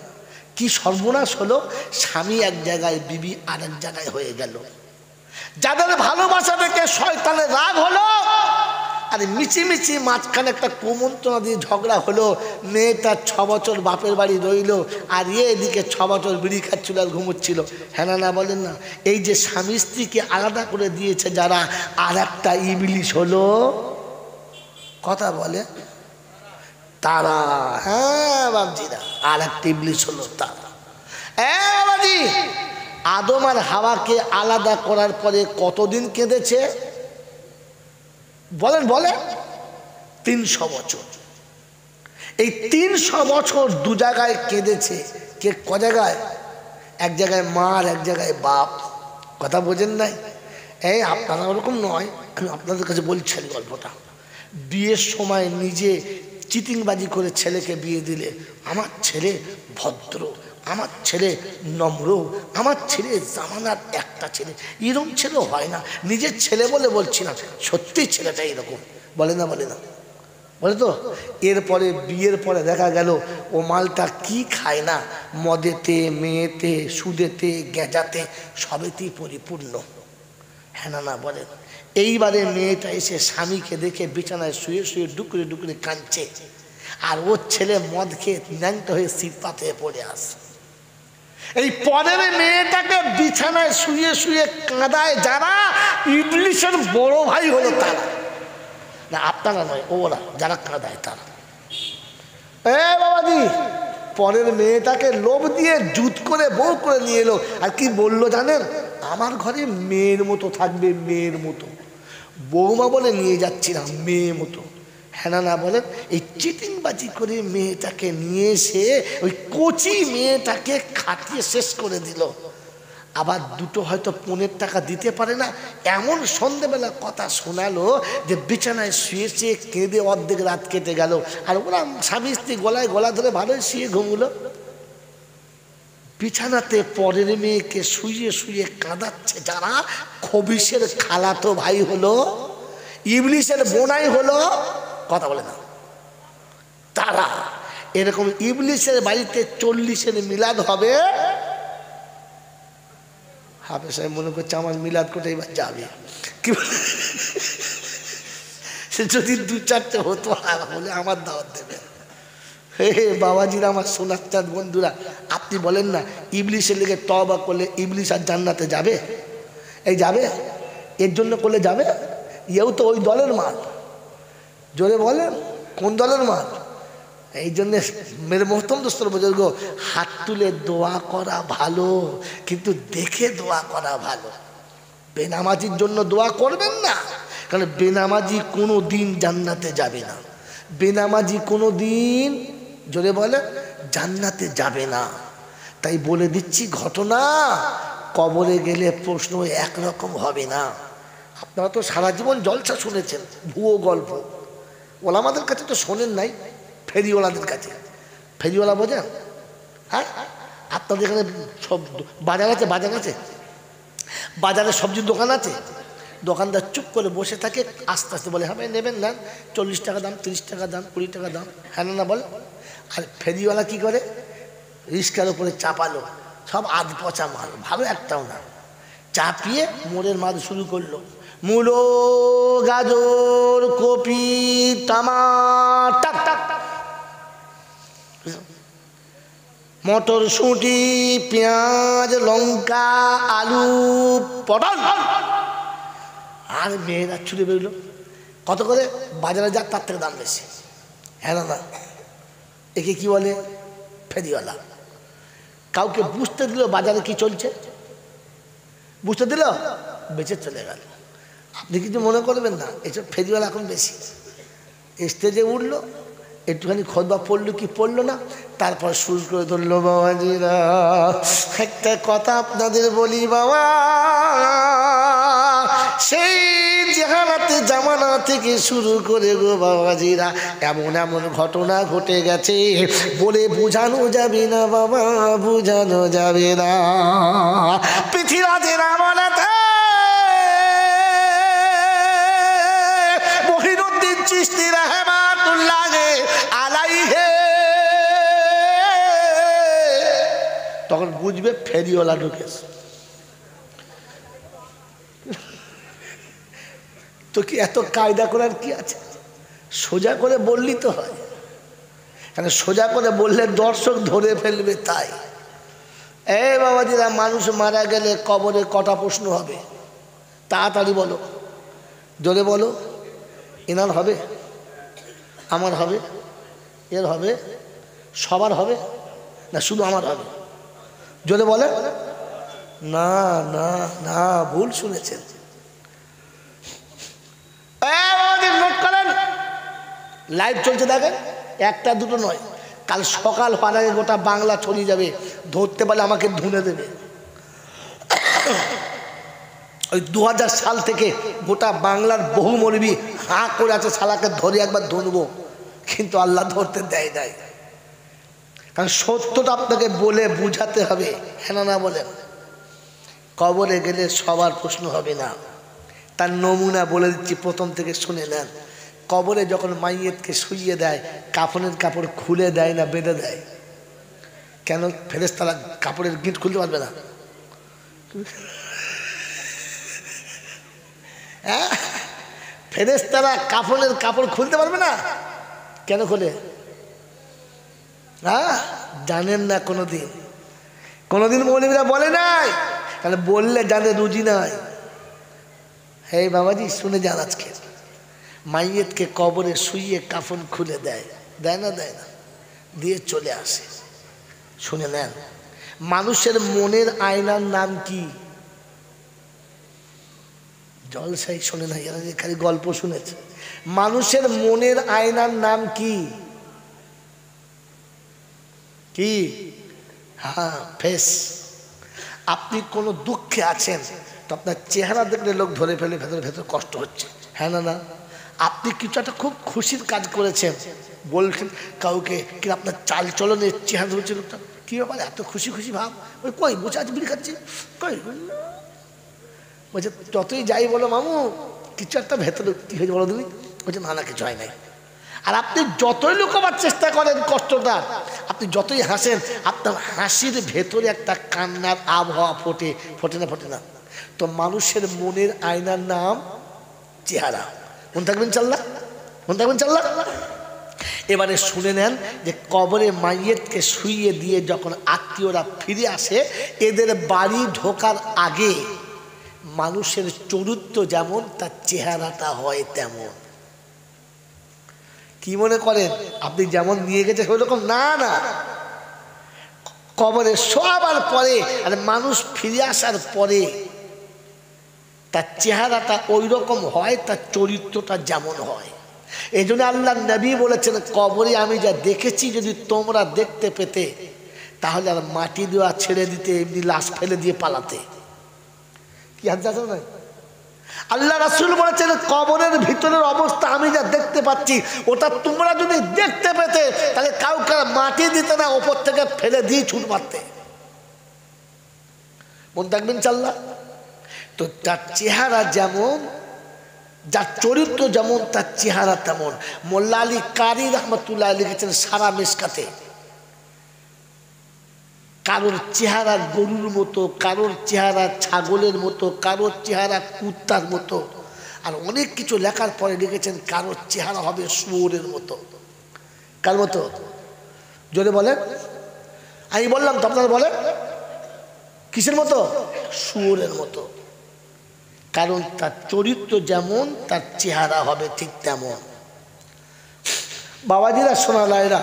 Speaker 1: কি সর্বনাশ হলো! স্বামী এক জায়গায়, বিবি আর এক জায়গায় হয়ে গেল। যাদের ভালোবাসা দেখে শয়তানের রাগ হলো, আর মিছিমিছি মাঝখানে একটা কুমন্ত্রণা দিয়ে ঝগড়া হলো। মেয়েটা 6 বছর বাপের বাড়ি রইল, আর এদিকে 6 বছর বিড়ি খাচ্ছিল আর ঘুমোচ্ছিল। হ্যাঁ না বলেন না। এই যে স্বামী স্ত্রীকে আলাদা করে দিয়েছে যারা, আর একটা ইবলিস হলো, কথা বলে তারা। হ্যাঁ বাবজিরা, আর একটা ইবলিস হলো তারা। বাবাজি, আদম আর হাওয়াকে আলাদা করার পরে কতদিন কেঁদেছে বলেন? বলে 300 বছর। এই 300 বছর দু জায়গায় কেঁদেছে। কে ক জায়গায়? এক জায়গায় মা আর এক জায়গায় বাপ। কথা বোঝেন নাই? এই আপনারা ওরকম নয়, আমি আপনাদের কাছে বলছি গল্পটা। বিয়ের সময় নিজে চিটিংবাজি করে ছেলেকে বিয়ে দিলে, আমার ছেলে ভদ্র, আমার ছেলে নম্র, আমার ছেলে জামানার একটা ছেলে, এরকম ছেলে হয় না। নিজের ছেলে বলে বলছি না, সত্যি ছেলেটা এরকম। বলে না বলে না বলে তো। এরপরে বিয়ের পরে দেখা গেল ও মালটা কি খায় না, মদেতে, মেয়েতে, সুদেতে, গেঁজাতে, সবেতেই পরিপূর্ণ। হ্যাঁ না বলেন। এইবারে মেয়েটা এসে স্বামীকে দেখে বিছানায় শুয়ে শুয়ে ডুকরে ডুকরে কাঁদছে, আর ওর ছেলে মদ খেয়ে ন্যাংটা হয়ে সিটপাত হয়ে পড়ে আসে। এই পরের মেয়েটাকে বিছানায় শুয়ে শুয়ে কাঁদায় যারা, ইবলিসের বড় ভাই হলো তারা। না আপনারা নয়, ওরা যারা কাঁদায় তারা। বাবাজি, পরের মেয়েটাকে লোভ দিয়ে জুত করে বউ করে নিয়ে এলো। আর কি বললো জানেন? আমার ঘরে মেয়ের মতো থাকবে, মেয়ের মতো। বৌমা বলে নিয়ে যাচ্ছিলাম, মেয়ে মতো। হ্যাঁ না বলেন। এই চিটিংবাজি করে মেয়েটাকে নিয়ে এসে ওই কচি মেয়েটাকে খাটিয়ে শেষ করে দিল। আবার দুটো হয়তো 15 টাকা দিতে পারে না, এমন সন্ধ্যেবেলা কথা শোনালো যে বিছানায় শুয়েছে, কেঁদে অর্ধেক রাত কেটে গেল। আর ওরা স্বামী স্ত্রী গলায় গলা ধরে ভালোই শুয়ে ঘুমলো। বিছানাতে পরের মেয়েকে শুয়ে শুয়ে কাঁদাচ্ছে যারা, খবিসের খালাতো ভাই হলো, ইবলিসের বোনাই হলো, কথা বলে না, তারা। এরকম ইবলিসের বাড়িতে 40-এর মিলাদ হবে। হাফেজ সাহেব মনে করছে আমার মিলাদ কোথায় এবার যাবে, কি সে যদি 2-4টে হতো বলে আমার দাওয়াত দেবে। হে বাবাজিরা, আমার সোনার চাঁদ বন্ধুরা, আপনি বলেন না ইবলিসের লেগে তওবা করলে ইবলিস আর জান্নাতে যাবে? এই যাবে? এর জন্য করলে যাবে? এও তো ওই দলের মাল। জোরে বলেন কোন দলের মাল? এই জন্যে মেরে মোহতম দোস্তর বুজুর্গ, হাত তুলে দোয়া করা ভালো, কিন্তু দেখে দোয়া করা ভালো। বেনামাজির জন্য দোয়া করবেন না, কারণ বেনামাজি কোনো দিন জান্নাতে যাবে না। বেনামাজি কোনো দিন, জোরে বলে, জান্নাতে যাবে না। তাই বলে দিচ্ছি ঘটনা, কবরে গেলে প্রশ্ন একরকম হবে না। আপনারা তো সারা জীবন জলসা শুনেছেন, ভুয়ো গল্প। ওলামাদের কাছে তো শোনেন নাই, ফেরিওয়ালাদের কাছে। ফেরিওয়ালা বোঝেন? হ্যাঁ, আপনাদের এখানে সব বাজার আছে, বাজার আছে, বাজারে সবজির দোকান আছে। দোকানদার চুপ করে বসে থাকে, আস্তে আস্তে বলে হ্যাঁ ভাই নেবেন না, 40 টাকা দাম, 30 টাকা দাম, 20 টাকা দাম, হ্যাঁ না বলে। আর ফেরিওয়ালা কি করে? রিস্কার উপরে চাপালো, সব আধ পচা মাল, ভালো একটাও না। চাপিয়ে মোড়ের মাল শুরু করলো। মূলো, গাজর, কপি, টমাটার, মটরশুঁটি, পেঁয়াজ, লঙ্কা, আলু, পটল। আর মেয়েরা ছুটে বেরোলো, কত করে? বাজারে যাক তার থেকে দাম বেশি। হ্যাঁ না? একে কি বলে? ফেরিওয়ালা। কাউকে বুঝতে দিল বাজারে কি চলছে, বুঝতে দিল, বেঁচে চলে গেল। আপনি কিছু মনে করবেন না, এসব ফেরিওয়ালা এখন বেশি। স্টেজে উঠলো, একটুখানি খোদবা পড়লো কি পড়লো না, তারপর শুরু করে ধরলো, বাবাজিরা একটা কথা আপনাদের বলি বাবা, সেই জাহালাতে জামানা থেকে শুরু করে গো বাবাজিরা এমন এমন ঘটনা ঘটে গেছে বলে বোঝানো যাবে না বাবা, বোঝানো যাবে না। পৃথিবীর আমলেতে মহিনুদ্দিন চিশতি রাহমাতুল্লাহ আলাইহি, তখন বুঝবে ফেরিওয়ালা ঢুকেছে। তো কি এত কায়দা করার কি আছে? সোজা করে বললি তো হয়, কারণ সোজা করে বললে দর্শক ধরে ফেলবে। তাই এই বাবাজিরা, মানুষ মারা গেলে কবরে কটা প্রশ্ন হবে? তাড়াতাড়ি বলো, জোরে বলো। এনার হবে, আমার হবে, এর হবে, সবার হবে না শুধু আমার হবে? জোরে বলে। না না না, ভুল শুনেছেন। নোট করেন, লাইভ চলছে দেখেন, একটা দুটো নয়, কাল সকাল হওয়ার আগে গোটা বাংলা ছড়িয়ে যাবে, ধরতে পারলে আমাকে ধুনে দেবে। ওই 2000 সাল থেকে গোটা বাংলার বহু মৌলবি হাঁ করে আছে, শালাকে ধরে একবার ধরবো, কিন্তু আল্লাহ ধরতে দেয় নাই। কারণ সত্যটা আপনাকে বলে বুঝাতে হবে। হ্যাঁ না বলেন? কবরে গেলে সবার প্রশ্ন হবে না, তার নমুনা বলে দিচ্ছি, প্রথম থেকে শুনে নেন। কবরে যখন মাইয়েতকে শুইয়ে দেয়, কাফনের কাপড় খুলে দেয় না বেঁধে দেয়? কেন? ফেরেশতারা কাপড়ের গিঁট খুলতে পারবে না? হ্যাঁ, ফেরেশতারা কাফনের কাপড় খুলতে পারবে না? কেন খোলে? হ্যাঁ, জানেন না কোনোদিন? কোনোদিন মৌলবীরা বলে নাই, কারণ বললে জানে রুজি নাই। হে বাবাজি শুনে যান, আজকে মাইয়েতকে কবরে শুইয়ে কাফন খুলে দেয়, দেয় না? দেয় না, দিয়ে চলে আসে। শুনে নেন, মানুষের মনের আয়নার নাম কি? জলসাই শোনে না, এরা খালি গল্প শুনেছে। মানুষের মনের আয়নার নাম কি? কি? হ্যাঁ, ফেস। আপনি কোনো দুঃখে আছেন তো আপনার চেহারা দেখলে লোক ধরে ফেলে, ভেতরে ভেতরে কষ্ট হচ্ছে। হ্যাঁ না না? আপনি কিছু একটা খুব খুশির কাজ করেছেন, বলছেন কাউকে, কি আপনার চাল চলনের চেহারা ধরছে লোকটা, কী ব্যাপার এত খুশি খুশি ভাব? ওই কই বসে আছে, বিড়ি খাচ্ছি, কই বলছে যতই যাই বলো মামু, কিছু একটা ভেতরে কী হয়েছে বলো তুমি? বলছে না না, কিছু হয় নাই। আর আপনি যতই লুকোবার চেষ্টা করেন কষ্টটা, আপনি যতই হাসেন, আপনার হাসির ভেতরে একটা কান্নার আবহাওয়া ফোটে, ফোটে না? ফোটে না? তো মানুষের মনের আয়নার নাম চেহারা। মনে থাকবেন চাল্লা, মনে থাকবেন চাল্লা। এবারে শুনে নেন যে কবরে মাইয়েতকে শুইয়ে দিয়ে যখন আত্মীয়রা ফিরে আসে, এদের বাড়ি ঢোকার আগে মানুষের চরিত্র যেমন তার চেহারাটা হয় তেমন। কি মনে করেন আপনি যেমন নিয়ে গেছেন ওইরকম? না না, কবরে শোয়াবার পরে আর মানুষ ফিরে আসার পরে তার চেহারাটা ওই রকম হয়, তার চরিত্রটা যেমন হয়। এই জন্য আল্লাহ নবী বলেছেন, কবরে আমি যা দেখেছি যদি তোমরা দেখতে পেতে তাহলে আর মাটি দেওয়া ছেড়ে দিতে, এমনি লাশ ফেলে দিয়ে পালাতে। কি হাত যাচ্ছে না? আল্লাহ রাসূল বলেছেন, কবরের ভিতরের অবস্থা আমি যা দেখতে পাচ্ছি ওটা তোমরা যদি দেখতে পেতে তাহলে কাউকে মাটি দিতে না, ওপর থেকে ফেলে দিয়ে ছুট মারতে। মন থাকবেন চাল্লা। তো তার চেহারা যেমন, যার চরিত্র যেমন তার চেহারা তেমন। মোল্লা আলী কারি রহমতুল্লাহ লিখেছেন সারা মিশকাতে, কারোর চেহারা গরুর মতো, কারোর চেহারা ছাগলের মতো, কারোর চেহারা কুত্তার মতো, আর অনেক কিছু লেখার পরে লিখেছেন কারোর চেহারা হবে শুয়োরের মতো। কার মতো? জোরে বলেন। আমি বললাম তো, আপনারা বলেন কিসের মতো? শুয়োরের মতো। কারণ তার চরিত্র যেমন তার চেহারা হবে ঠিক তেমন। বাবাজিরা সোনালাইরা,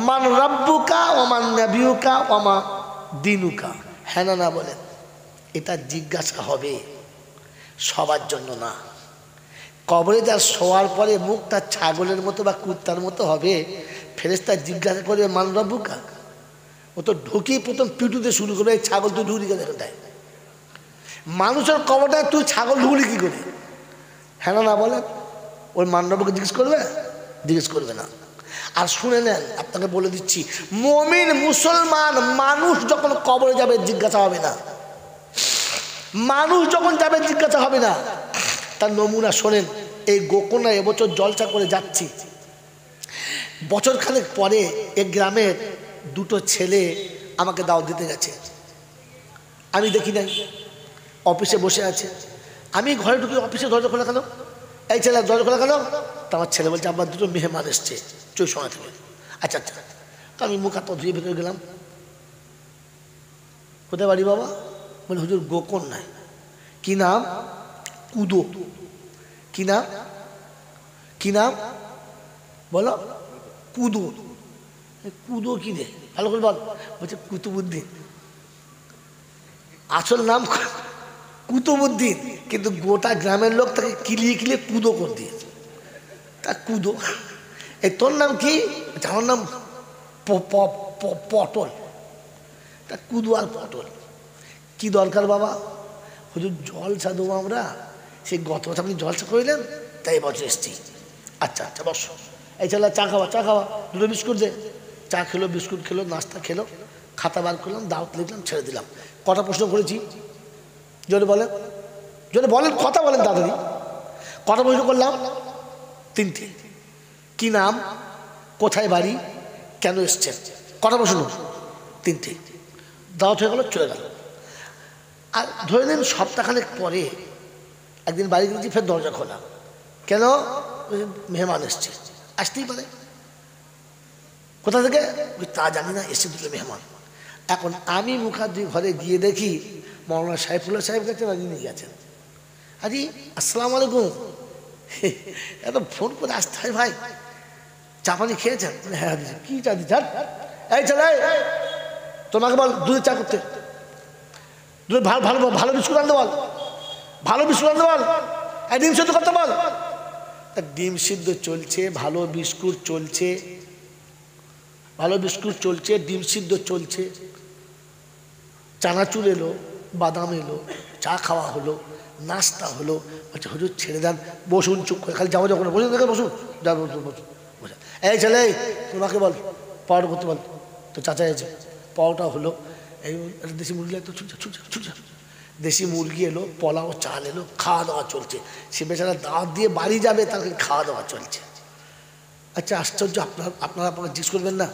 Speaker 1: মান রাব্বুকা ওমান নাবিয়ুকা ওমা দিনুকা, হ্যাঁ না বলেন? এটা জিজ্ঞাসা হবে, সবার জন্য না। কবরে যার শোয়ার পরে মুখটা ছাগলের মতো বা কুত্তার মতো হবে, ফেরেশতা জিজ্ঞাসা করবে মান রাব্বুকা, ও তো ঢুকিয়ে প্রথম পিটুতে শুরু করবে, ছাগল তুই ঢুকলি কেন এখানটায়? মানুষের কবরটায় তুই ছাগল ঢুকলি কি করে? হ্যাঁ না বলেন? ওই মান রাব্বুকে জিজ্ঞেস করবে? জিজ্ঞেস করবে না। আর শুনে নেন, আপনাকে বলে দিচ্ছি, মুমিন মুসলমান মানুষ যখন কবরে যাবে জিজ্ঞাসা হবে না। মানুষ যখন যাবে জিজ্ঞাসা হবে না। তার নমুনা শোনেন, এই গোকর্ণা এবছর জলসা করে যাচ্ছি, বছরখানেক পরে এক গ্রামের দুটো ছেলে আমাকে দাওয়াত দিতে গেছে। আমি দেখি নাই, অফিসে বসে আছে। আমি ঘরে ঢুকি, অফিসে দরজা খোলা কেন? এই ছেলে দরজা খোলা কেন? তো আমার ছেলে বলছে আমার দুটো মেহমান এসছে চৌষণা থেকে। আচ্ছা আচ্ছা, তো আমি মুখ হাত ধুয়ে ভেতরে গেলাম। কোথায় বাড়ি বাবা? বলে হুজুর গোকর্ণায়। কি নাম? কুদো। কি নাম? কি নাম বলো? কুদো। কুদো কি রে? ভালো করে বল। বলছে কুতুবুদ্দিন। আসল নাম কুতুবুদ্দিন, কিন্তু গোটা গ্রামের লোক তাকে কিলিয়ে কিলিয়ে কুদো করে দিয়েছে। তা কুদো, এই তোর নাম কি? আমার নাম পটল। তা কুদো আর পটল কি দরকার বাবা? হুজুর জলসা দেবো আমরা, সেই গত বছর আপনি জলসা করিলেন, তাই বছর এসছি। আচ্ছা আচ্ছা বস। এই ছেলে চা খাওয়া, চা খাওয়া, দুটো বিস্কুট দে। চা খেলো, বিস্কুট খেলো, নাস্তা খেলো, খাতা বার করলাম, দাওয়াত লিখলাম, ছেড়ে দিলাম। কটা প্রশ্ন করেছি? জোরে বলেন, জোরে বলেন, কথা বলেন দাদাদি। কটা প্রশ্ন করলাম? তিনটে। কি নাম, কোথায় বাড়ি, কেন এসছেন? কটা প্রশ্ন? তিনটে। দাওয়াত হয়ে গেল, চলে গেল। আর ধরে নিন সপ্তাহখানেক পরে একদিন বাড়ি গেছি, ফের দরজা খোলা। কেন? মেহমান এসছে। আসতেই পারে, কোথা থেকে তা জানি না, এসে দুটো মেহমান। এখন আমি মুখার্জি ঘরে গিয়ে দেখি মৌলানা সাইফুল্লাহ সাহেব গেছেন, আর ইনি গেছেন। আরে আসসালামু আলাইকুম। এত ফোন করে আসতে হয় ভাই, চা পানি খেয়েছেন? হ্যাঁ দিচ্ছি। কি চা দিচ্ছেন? এই চলে তোমাকে বল দুধের চা করতে, দুধ ভালো ভালো ভালো বিস্কুট আনতে বল, ভালো বিস্কুট আনতে বল, ডিম সিদ্ধ করতে বল। ডিম সিদ্ধ চলছে, ভালো বিস্কুট চলছে, ভালো বিস্কুট চলছে, ডিম সিদ্ধ চলছে, চানাচুর এলো, বাদাম এলো, চা খাওয়া হলো, নাস্তা হলো। বলছে হুজুর ছেড়ে দেন, বসুন, চুপ করে খালি যাবো যখন বসুন, দেখে বসুন, যাবো বসুন। এই ছেলে তোমাকে বল পাউডার করতে বল। তো চাচা এসে পাউটা হলো, এই দেশি মুরগি তো ছুটছে, দেশি মুরগি এলো, পোলাও চাল এলো, খাওয়া দাওয়া চলছে। সে বেচারা দাওয়াত দিয়ে বাড়ি যাবে, তাকে খাওয়া দাওয়া চলছে। আচ্ছা আশ্চর্য, আপনারা জিজ্ঞেস করবেন না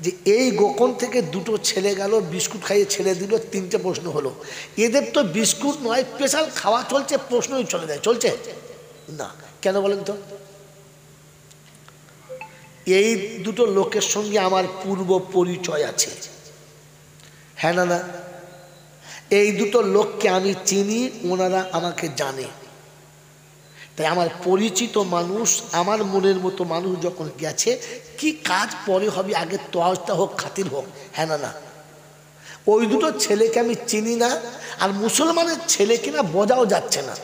Speaker 1: যে এই গোকন থেকে দুটো ছেলে গেল, বিস্কুট খাইয়ে ছেড়ে দিল, তিনটে প্রশ্ন হলো। এদের তো বিস্কুট নয়, স্পেশাল খাওয়া চলছে, প্রশ্নই চলে যায়, চলছে না কেন বলেন তো? এই দুটো লোকের সঙ্গে আমার পূর্ব পরিচয় আছে, হ্যাঁ না? এই দুটো লোককে আমি চিনি, ওনারা আমাকে জানে। তাই আমার পরিচিত মানুষ, আমার মনের মতো মানুষ যখন গেছে, কি কাজ পরে হবে, আগে তোয়াজটা হোক, খাতির হোক, হ্যাঁ না? ওই দুটো ছেলেকে আমি চিনি না। আর মুসলমানের ছেলে কিনা বোঝাও যাচ্ছে না।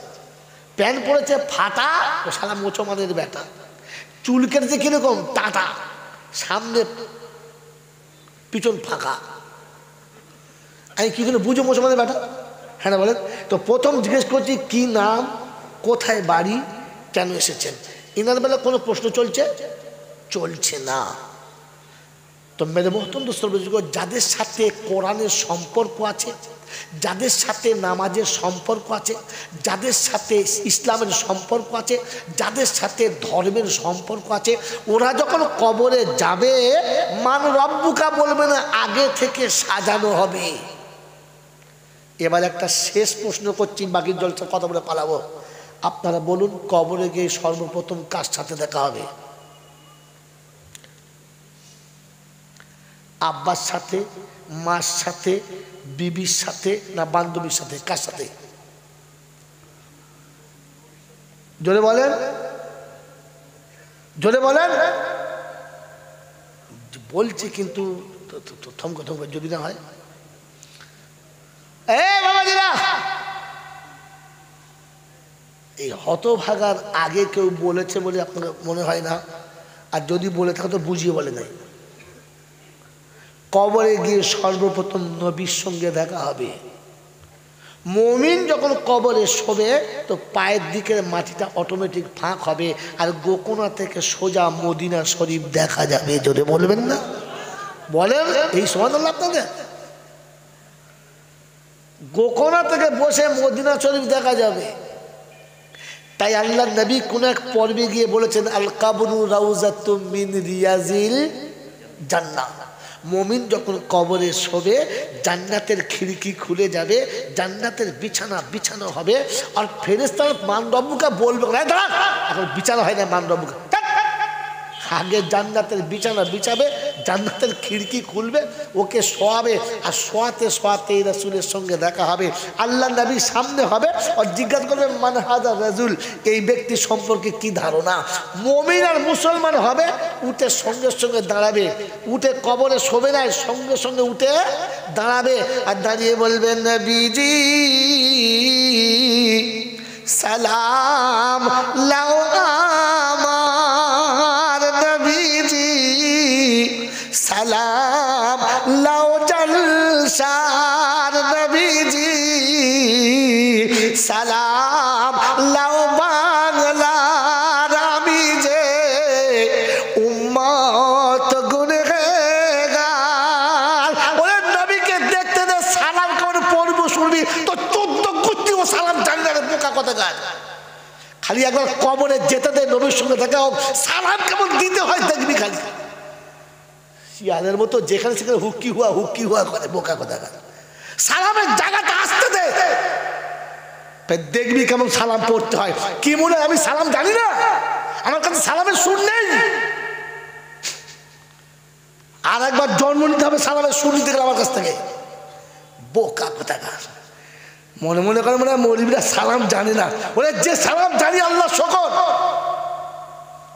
Speaker 1: প্যান্ট পরেছে ফাটা, ও সারা মুসলমানের বেটা। চুল কেটেছে কিরকম? টাটা, সামনে পিছন ফাঁকা। আমি কি করে বুঝো মুসলমানের বেটা? হ্যাঁ না বলেন? তো প্রথম জিজ্ঞেস করছি কি নাম, কোথায় বাড়ি, কেন এসেছেন। ইনার বেলা কোনো প্রশ্ন চলছে না। তো মেরে মহতম দোস্তর, যাদের সাথে কোরআনের সম্পর্ক আছে, যাদের সাথে নামাজের সম্পর্ক আছে, যাদের সাথে ইসলামের সম্পর্ক আছে, যাদের সাথে ধর্মের সম্পর্ক আছে, ওরা যখন কবরে যাবে মান রব্বুকা বলবে না, আগে থেকে সাজানো হবে। এবার একটা শেষ প্রশ্ন করছি, বাকির জলসা কথা বলে পালাবো। আপনারা বলুন, কবরে গিয়ে সর্বপ্রথম কার সাথে দেখা হবে? আব্বার সাথে, মার সাথে, বিবির সাথে, না বান্ধবীর সাথে? কার সাথে? জোরে বলেন, জোরে বলেন। বলছি কিন্তু থমকে থমকে যদি না হয়। বাবাজিরা, এই হতভাগার আগে কেউ বলেছে বলে আপনার মনে হয় না, আর যদি বলে থাকে তো বুঝিয়ে বলে নাই। কবরে গিয়ে সর্বপ্রথম নবীর সঙ্গে দেখা হবে। মুমিন যখন কবরে শোবে তো পায়ের দিকের মাটিটা অটোমেটিক ফাঁক হবে, আর গোকোনা থেকে সোজা মদিনা শরীফ দেখা যাবে। যদি বলবেন না, বলেন এই সুবহানাল্লাহ। আপনাদের গোকোনা থেকে বসে মদিনা শরীফ দেখা যাবে। তাই আল্লাহ নবী কোন এক পর্বে গিয়ে বলেছেন, আল কাবরু রাউজাতুম মিন রিয়াজিল জান্নাহ। মুমিন যখন কবরে শোবে জান্নাতের খিড়কি খুলে যাবে, জান্নাতের বিছানা বিছানো হবে, আর ফেরেশতারা মানরব্বুকে বলবে, এখন বিছানা হয় না মানরব্বুকে, আগে জান্নাতের বিছানা বিছাবে, জান্নাতের খিড়কি খুলবে, ওকে শোয়াবে, আর শোয়াতে শোয়াতে রাসূলের সঙ্গে দেখা হবে। আল্লাহ নবী সামনে হবে, আর জিজ্ঞাসা করবে, মান হাযা রাজুল, এই ব্যক্তি সম্পর্কে কি ধারণা। মুমিন আর মুসলমান হবে, উঠে সঙ্গে সঙ্গে দাঁড়াবে, উঠে কবরে শোবে না, সঙ্গে সঙ্গে উঠে দাঁড়াবে, আর দাঁড়িয়ে বলবেন, নবীজি সালাম লাও আমার নবীজি, সালাম লাও জলসার নবীজি, সালাম লাও বাংলার আমি যে উম্মত গুনহগার। ওরে নবীকে দেখতে দে, সালাম কেমন পড়বো শুনবি তো 14 গোত্রীয় সালাম জানি না রে বোকা কথা গাছ। খালি একবার কবরে যেতে দে, নবীর সঙ্গে দেখা হোক, সালাম কেমন দিতে হয় দেখবি। খালি শিয়ালের মতো যেখানে সেখানে হুক্কি হুয়া করে বোকা কথা গাছ। সালামের জায়গাটা আসতে দে, দেখবি কেমন সালাম পড়তে হয়। কি মনে হয় আমি সালাম জানি না? আমার কাছে সালামের সুর নেই। আর একবার জন্ম নিতে হবে সালামের সুর নিতে গেলে আমার কাছ থেকে, বোকা কথা গাছ। মনে মনে করে মনে হয় মৌলবীরা সালাম জানে না। বলে যে সালাম জানি আল্লাহ শকর,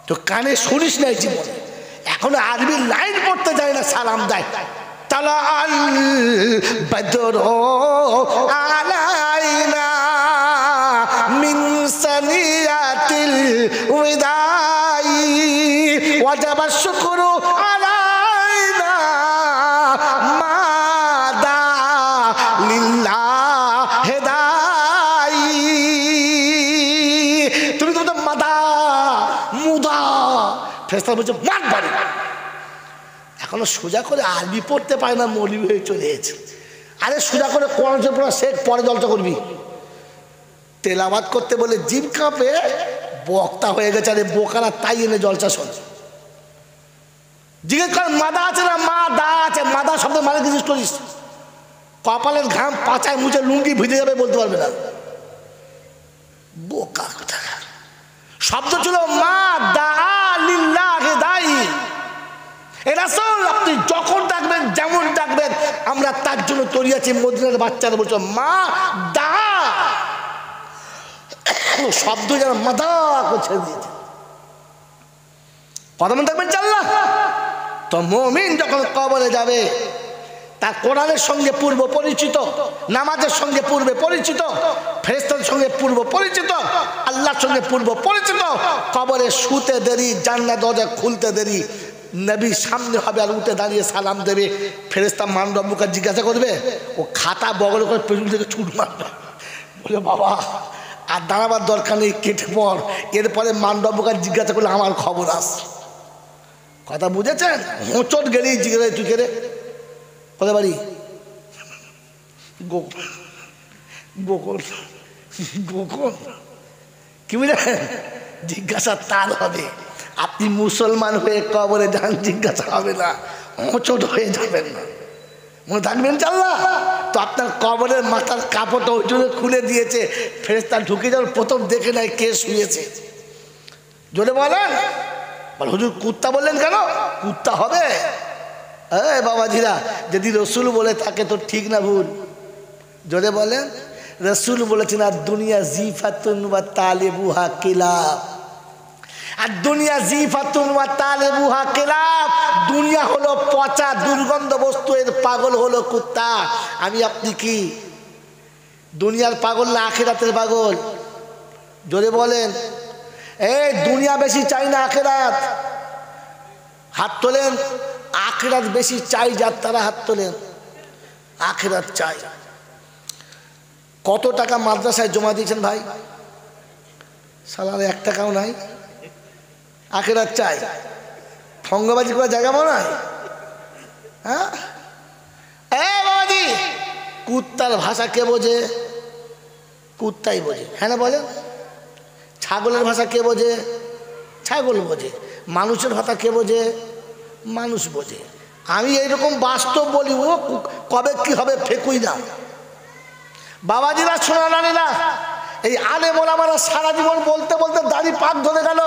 Speaker 1: তো কানে শুনিস নাই জীবনে, এখন আরবি লাইন পড়তে যায় না, সালাম দেয়। তালা আল বদরু আলাইনা মিন সানিয়াতিল উদাই ওয়াজাবা শুকরু আলাইনা মাদা লিল্লাহ হেদাই। তুমি তো মাদা মুদা, ফেরেশতা বলছে মান বাড়ি। এখনো সোজা করে আরবি পড়তে পারে না, মৌলবী হয়ে চলে এসেছে। আরে সোজা করে কোরআন পড়া শেখ, পরে জলসা করবি। তেলাওয়াত করতে বলে জিভ কাঁপে, বক্তা হয়ে গেছে। আরে বোকারা, তাই এনে জলসা শোন। জিজ্ঞেস কর মাদা আছে না, মা দা আছে, মাদা শব্দ মানে জিজ্ঞেস করিস। কপালের ঘাম পাচায় মুছে লুঙ্গি ভিজে যাবে বলতে পারবে না, বোকা কথা। শব্দ ছিল মা দা লিল্লাহ হেদাই। এ রাসূল, আপনি যখন ডাকবেন যেমন ডাকবেন আমরা তার জন্য তৈরি আছি। মদিনার বাচ্চারা বলছো মা দা, শব্দ যেন মাদা করছে দিয়েছে। কথা মনে থাকবেন আল্লাহ। তো মুমিন যখন কবরে যাবে, তার কোরআনের সঙ্গে পূর্ব পরিচিত, নামাজের সঙ্গে পূর্বে পরিচিত, ফেরেশতার সঙ্গে পূর্ব পরিচিত, আল্লাহর সঙ্গে পূর্ব পরিচিত। কবরে শুতে দেরি, জান্নাত দরজা খুলতে দেরি, নবী সামনে হবে আর উঠে দাঁড়িয়ে সালাম দেবে। ফেরেশতা মানরব্বুকে জিজ্ঞাসা করবে, ও খাতা বগল করে পেছন থেকে ছুট মারবে, বলে বাবা আর দাঁড়াবার দরকার নেই, কেটে পড়। এরপরে মানরব্বুকে জিজ্ঞাসা করলে আমার খবর আস। কথা বুঝেছেন? হোঁচট গেলেই জিজ্ঞাসা, তুই কে রে, কোথায় বাড়ি? গোকুল। গোকুল গোকুল কি বুঝলেন? জিজ্ঞাসা তার হবে। আপনি মুসলমান হয়ে কবরে যান, জিজ্ঞাসা হবে না, হোঁচট হয়ে যাবেন না, মনে থাকবেন আল্লাহ। তো আপনার কবরের মাথার কাপড়টা ওই জন্য খুলে দিয়েছে, ফেরেশতা ঢুকে যাওয়ার প্রথম দেখে নাই কে শুয়েছে। জোরে বলেন। হুজুর কুত্তা বললেন কেন? কুত্তা হবে? বাবাজিরা, যদি রসুল বলে থাকে তো ঠিক না ভুল? জোরে বলেন। রসুল বলেছেন আর দুনিয়া জিফাতুন ওয়া তালিবুহা কিলাব, আর দুনিয়া জিফাতুন ওয়া তালিবুহা কিলাব, দুনিয়া হলো পচা দুর্গন্ধ বস্তু, এর পাগল হলো কুত্তা। আমি আপনি কি দুনিয়ার পাগল না আখিরাতের পাগল? জোরে বলেন। এই দুনিয়া বেশি চাই না আখিরাত? হাত তোলেন। আখিরাত বেশি চাই যার তারা হাত তোলেন। আখিরাত চাই। কত টাকা মাদ্রাসায় জমা দিয়েছেন ভাই? সালারে 1 টাকাও নাই। আখিরাত চাই। ঠঙ্গবাজি করার জায়গা মনে হয়? হ্যাঁ বাবাজি, কুত্তার ভাষা কে বোঝে? কুত্তাই বোঝে, হ্যাঁ না বলেন? ছাগলের ভাষা কে বোঝে? ছাগল বোঝে। মানুষের ভাষা কে বোঝে? মানুষ বোঝে। আমি এইরকম বাস্তব বলি, ও কবে কি হবে ফেকুই না। বাবাজিরা, সোনারানীরা, এই আলেম ওলামারা সারা জীবন বলতে বলতে দাড়ি পাক ধরে গেল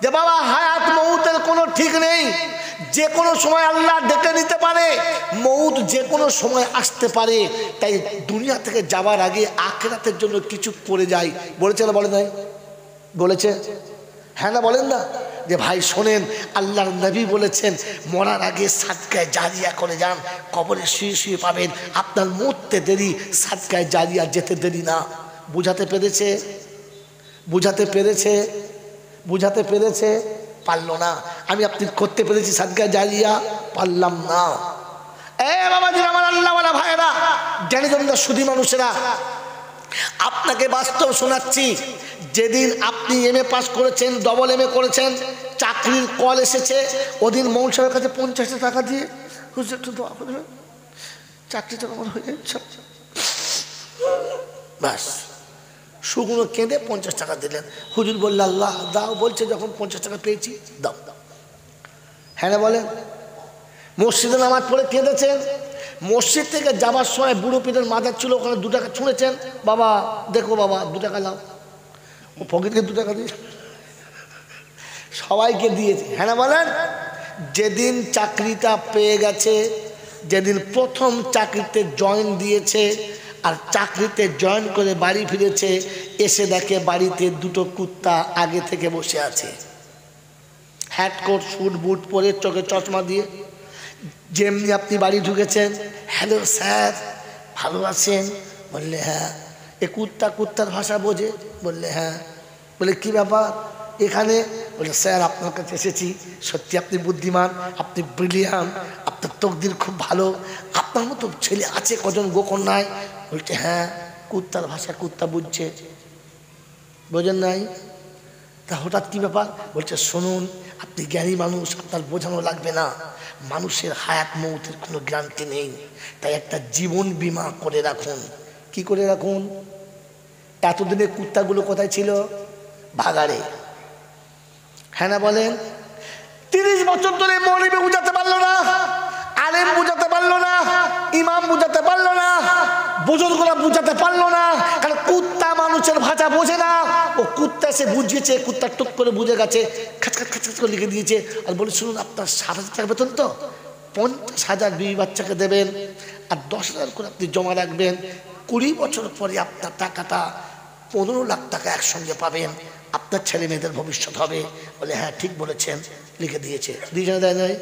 Speaker 1: যে বাবা হায়াত মউতের কোনো ঠিক নেই, যে কোনো সময় আল্লাহ ডেকে নিতে পারে, মউত যে কোনো সময় আসতে পারে। তাই দুনিয়া থেকে যাওয়ার আগে আখিরাতের জন্য কিছু করে যাই। বলেছে না বলে নাই? বলেছে, হ্যাঁ না বলেন না? যে ভাই শোনেন, আল্লাহর নবী বলেছেন মরার আগে সাদকায়ে জারিয়া করে যান, কবরে শুয়ে শুয়ে পাবেন। আপনার মরতে দেরি, সাদকায়ে জারিয়া যেতে দেরি না। বুঝাতে পেরেছে? বুঝাতে পেরেছে? বুঝাতে পেরেছে? পারলো না। আমি আপনি করতে পেরেছি সাদকায়ে জারিয়া? পারলাম না। বাবাজিরা, আমার আল্লাহওয়ালা ভাইয়েরা, জ্ঞানী জনতা সুধী মানুষেরা, আপনাকে বাস্তব শোনাচ্ছি। যেদিন আপনি MA পাস করেছেন, ডবল MA করেছেন, চাকরির কল এসেছে, ওদিন মৌল সাহেবের কাছে 50 টাকা দিয়ে হুজুর একটু দোয়া করবেন, চাকরিটা আমার হয়ে যাচ্ছে। ব্যাস, শুকনো কেঁদে 50 টাকা দিলেন। হুজুর বললে আল্লাহ দাও, বলছে যখন 50 টাকা পেয়েছি দাও। হ্যাঁ না বলেন? মসজিদে নামাজ পড়ে কেঁদেছেন, মসজিদ থেকে যাবার সময় বুড়ো পীরের মাজার ছিল, ওখানে 2 টাকা ছুঁড়েছেন, বাবা দেখো বাবা 2 টাকা লাও, ও পকেটকে 2 টাকা দিয়ে সবাইকে দিয়েছে। হ্যাঁ না বলেন? যেদিন চাকরিটা পেয়ে গেছে, যেদিন প্রথম চাকরিতে জয়েন দিয়েছে, আর চাকরিতে জয়েন করে বাড়ি ফিরেছে, এসে দেখে বাড়িতে 2টো কুত্তা আগে থেকে বসে আছে, হ্যাট কোট স্যুট বুট পরে, চোখে চশমা দিয়ে। যেমনি আপনি বাড়ি ঢুকেছেন, হ্যালো স্যার ভালো আছেন? বললে হ্যাঁ। এ কুত্তার ভাষা বোঝে? বললে হ্যাঁ। বলে কি ব্যাপার এখানে? বলে স্যার আপনার কাছে এসেছি, সত্যি আপনি বুদ্ধিমান, আপনি ব্রিলিয়ান্ট, আপনার তকদির খুব ভালো, আপনার মতো ছেলে আছে কজন গোকন্যায়? বলছে হ্যাঁ। কুত্তার ভাষা কুত্তা বুঝছে, বোঝেন নাই? তা হঠাৎ কি ব্যাপার? বলছে শুনুন, আপনি জ্ঞানী মানুষ, আপনার বোঝানো লাগবে না, মানুষের হায়াত মৌতের কোনো গ্যারান্টি নেই, তাই একটা জীবন বীমা করে রাখুন। কি করে রাখুন? এতদিনে কুত্তাগুলো কোথায় ছিল? ভাগাড়ে। হ্যাঁ না বলেন? 30 বছর ধরে মৌলবি বুঝাতে পারলো না, আলেম বুঝাতে পারলো না, ইমাম বুঝাতে পারলো না, বুজুর্গরা বুঝাতে পারলো না, কারণ কুত্তা মানুষের ভাষা বোঝে না। ও কুত্তা সে বুঝিয়েছে, কুত্তা টুক করে বুঝে গেছে, খাচ খাচ খাচ করে লিখে দিয়েছে, আর বলে শুনুন আপনার 7,000 টাকা বেতন তো, 50,000 বিবি বাচ্চাকে দেবেন, আর 10,000 করে আপনি জমা রাখবেন, 20 বছর পরে আপনার টাকাটা 15 লাখ টাকা একসঙ্গে পাবেন, আপনার ছেলে মেয়েদের ভবিষ্যৎ হবে। বলে হ্যাঁ ঠিক বলেছেন, লিখে দিয়েছে। দুইজনে দেয় নয়?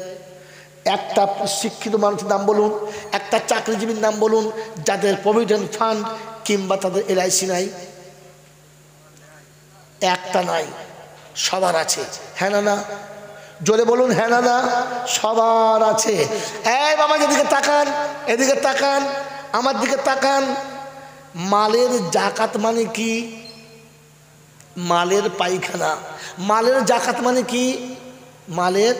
Speaker 1: একটা শিক্ষিত মানুষের নাম বলুন, একটা চাকরিজীবীর নাম বলুন যাদের প্রভিডেন্ট ফান্ড কিংবা তাদের LIC নাই? একটা নাই, সবার আছে। হ্যাঁ না না? জোরে বলুন হ্যাঁ না না? সবার আছে। এই বাবা এদিকে তাকান, এদিকে তাকান, আমার দিকে তাকান। মালের জাকাত মানে কি? মালের পায়খানা। মালের জাকাত মানে কি? মালের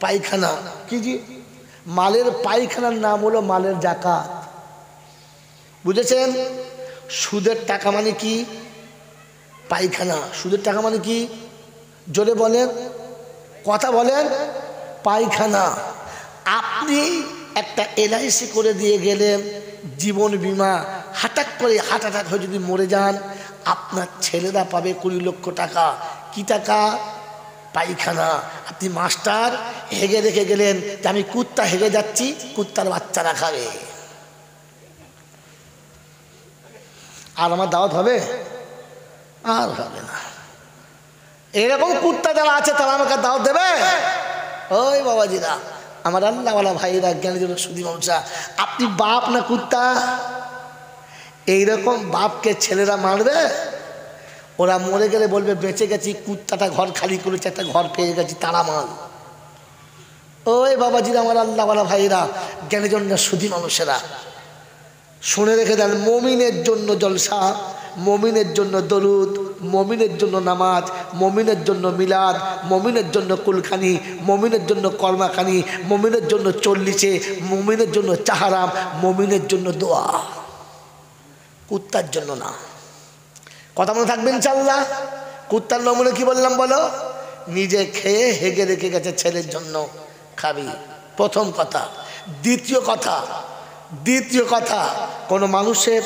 Speaker 1: পায়খানা। কি জি? মালের পায়খানার নাম হলো মালের জাকাত। বুঝেছেন? সুদের টাকা মানে কি? পায়খানা। সুদের টাকা মানে কি? জোরে বলেন, কথা বলেন। পায়খানা। আপনি একটা LIC করে দিয়ে গেলেন, জীবন বীমা, হঠাৎ করে হার্ট অ্যাটাক হয়ে যদি মরে যান, আপনার ছেলেরা পাবে 20 লক্ষ টাকা। কি টাকা? পায়খানা। আপনি মাস্টার হেগে রেখে গেলেন যে আমি কুত্তা হেগে যাচ্ছি, কুত্তার বাচ্চারা খাবে। আর আমার দাওয়াত হবে? আর হবে না। এরকম কুত্তা যারা আছে তারা আমাকে দাওয়াত দেবে? ওই বাবাজিরা, আমার আল্লাহওয়ালা ভাইরা, জ্ঞানীজন, সুধী মানুষরা, আপনি বাপ না কুত্তা? এইরকম বাপকে ছেলেরা মারবে? ওরা মরে গেলে বলবে বেঁচে গেছি, কুত্তাটা ঘর খালি করেছে, একটা ঘর পেয়ে গেছি, তারা মাল। ওই বাবাজিরা, আমার আল্লাহওয়ালা ভাইরা, জ্ঞানীজন, সুধী মানুষেরা, শুনে রেখে দেন, মমিনের জন্য জলসা, মমিনের জন্য দরুদ, মমিনের জন্য নামাজ, মমিনের জন্য মিলাদ, মমিনের জন্য কুলখানি, মমিনের জন্য কর্মাখানি, মমিনের জন্য চল্লিশে, মমিনের জন্য চাহারাম, মমিনের জন্য দোয়া, কুত্তার জন্য না। কথা মনে থাকবে ইনশাআল্লাহ। কুত্তার নমুনে কি বললাম বলো? নিজে খেয়ে হেগে রেখে গেছে, ছেলের জন্য খাবি, প্রথম কথা। দ্বিতীয় কথা, কোনো মানুষের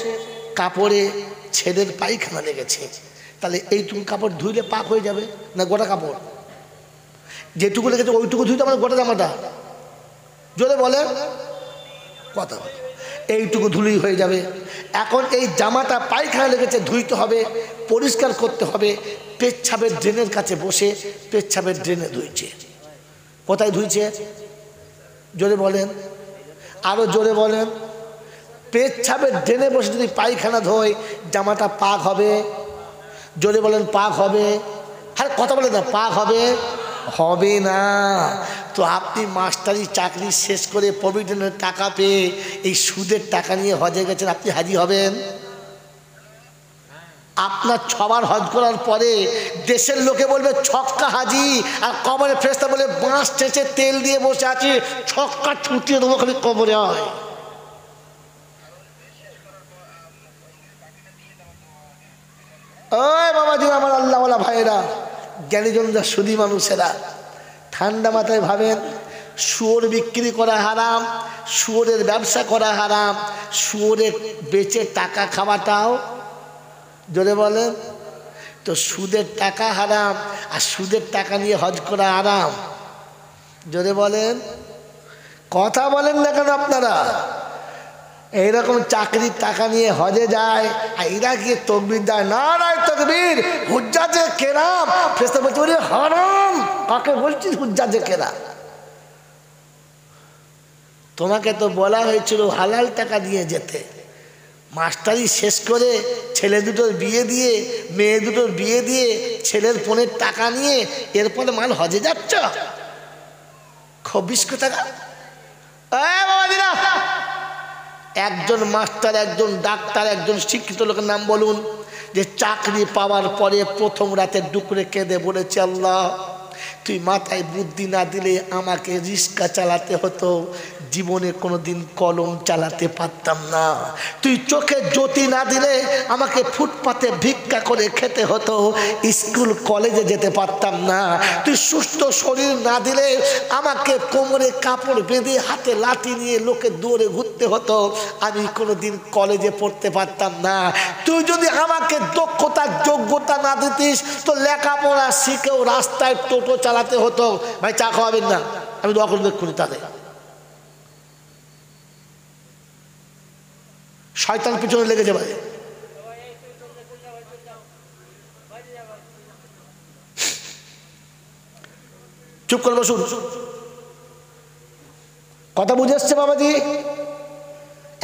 Speaker 1: কাপড়ে ছেলের পায়খানা লেগেছে, তাহলে এইটুকু কাপড় ধুইলে পাক হয়ে যাবে না গোটা কাপড়? যেটুকু লেগেছে ওইটুকু ধুইতে আমার গোটা জামাটা? জোরে বলে কথা, এইটুকু ধুলেই হয়ে যাবে। এখন এই জামাটা পায়খানা লেগেছে, ধুইতে হবে, পরিষ্কার করতে হবে। পেচ্ছাবের ড্রেনের কাছে বসে পেচ্ছাবের ড্রেনে ধুইছে। কোথায় ধুইছে? জোরে বলেন, আরো জোরে বলেন। পেচ্ছাবের ড্রেনে বসে যদি পায়খানা ধোয়, জামাটা পাক হবে? জোরে বলেন, পাক হবে? আরে কথা বলে না, পাক হবে? হবে না। তো আপনি মাস্টারি চাকরি শেষ করে প্রভিডেন্টের টাকা পেয়ে এই সুদের টাকা নিয়ে হজে গেছেন, আপনি হাজি হবেন? আপনার 6 বার হজ করার পরে দেশের লোকে বলবে ছক্কা হাজি, আর কবরে ফেরেশতা বলে বাঁশ টেঁচে তেল দিয়ে বসে আছে, ছক্কা ছুটিয়ে দেবো খালি কবরে হয়। ওই বাবাজি, আমার আল্লাহওয়ালা ভাইয়েরা, জ্ঞানীজনরা, সুধী মানুষেরা, ঠান্ডা মাথায় ভাবেন, শুয়োর বিক্রি করা হারাম, শুয়োরের ব্যবসা করা হারাম, শুয়োরের বেচে টাকা খাওয়াটাও, জোরে বলেন, তো সুদের টাকা হারাম, আর সুদের টাকা নিয়ে হজ করা হারাম। জোরে বলেন, কথা বলেন না কেন আপনারা? এইরকম চাকরির টাকা নিয়ে হজে যায়, আর এরা গিয়ে তকবির দেয়, নারায়ে তাকবীর, হুজ্জাজে কেরাম। ফেরেশতা বলছে ওরে হারাম, কাকে বলছিস হুজ্জাজে কেরাম? তোমাকে তো বলা হয়েছিল হালাল টাকা দিয়ে যেতে। মাস্টারি শেষ করে ছেলে দুটোর বিয়ে দিয়ে, মেয়ে দুটোর বিয়ে দিয়ে, ছেলের ফোনের টাকা নিয়ে এরপরে মাল হজে যাচ্ছ, খবিস টাকা। একজন মাস্টার, একজন ডাক্তার, একজন শিক্ষিত লোকের নাম বলুন যে চাকরি পাওয়ার পরে প্রথম রাতে ডুকরে কেঁদে বলেছে, আল্লাহ তুই মাথায় বুদ্ধি না দিলে আমাকে রিক্সা চালাতে হতো, জীবনে কোনোদিন কলম চালাতে পারতাম না। তুই চোখে জ্যোতি না দিলে আমাকে ফুটপাতে ভিক্ষা করে খেতে হতো, স্কুল কলেজে যেতে পারতাম না। তুই সুস্থ শরীর না দিলে আমাকে কোমরে কাপড় বেঁধে হাতে লাঠি নিয়ে লোকে দৌড়ে ঘুরতে হতো, আমি কোনোদিন কলেজে পড়তে পারতাম না। তুই যদি আমাকে দক্ষতা যোগ্যতা না দিতিস তো লেখাপড়া শিখেও রাস্তায় টোটো চালাতে হতো। ভাই চা খাওয়াবেন না? আমি দোয়া করে দেখুন, তাদের শয়তান পিছনে লেগে যাবে। চুপ করে বসুন। কথা বুঝে এসছে বাবাজি?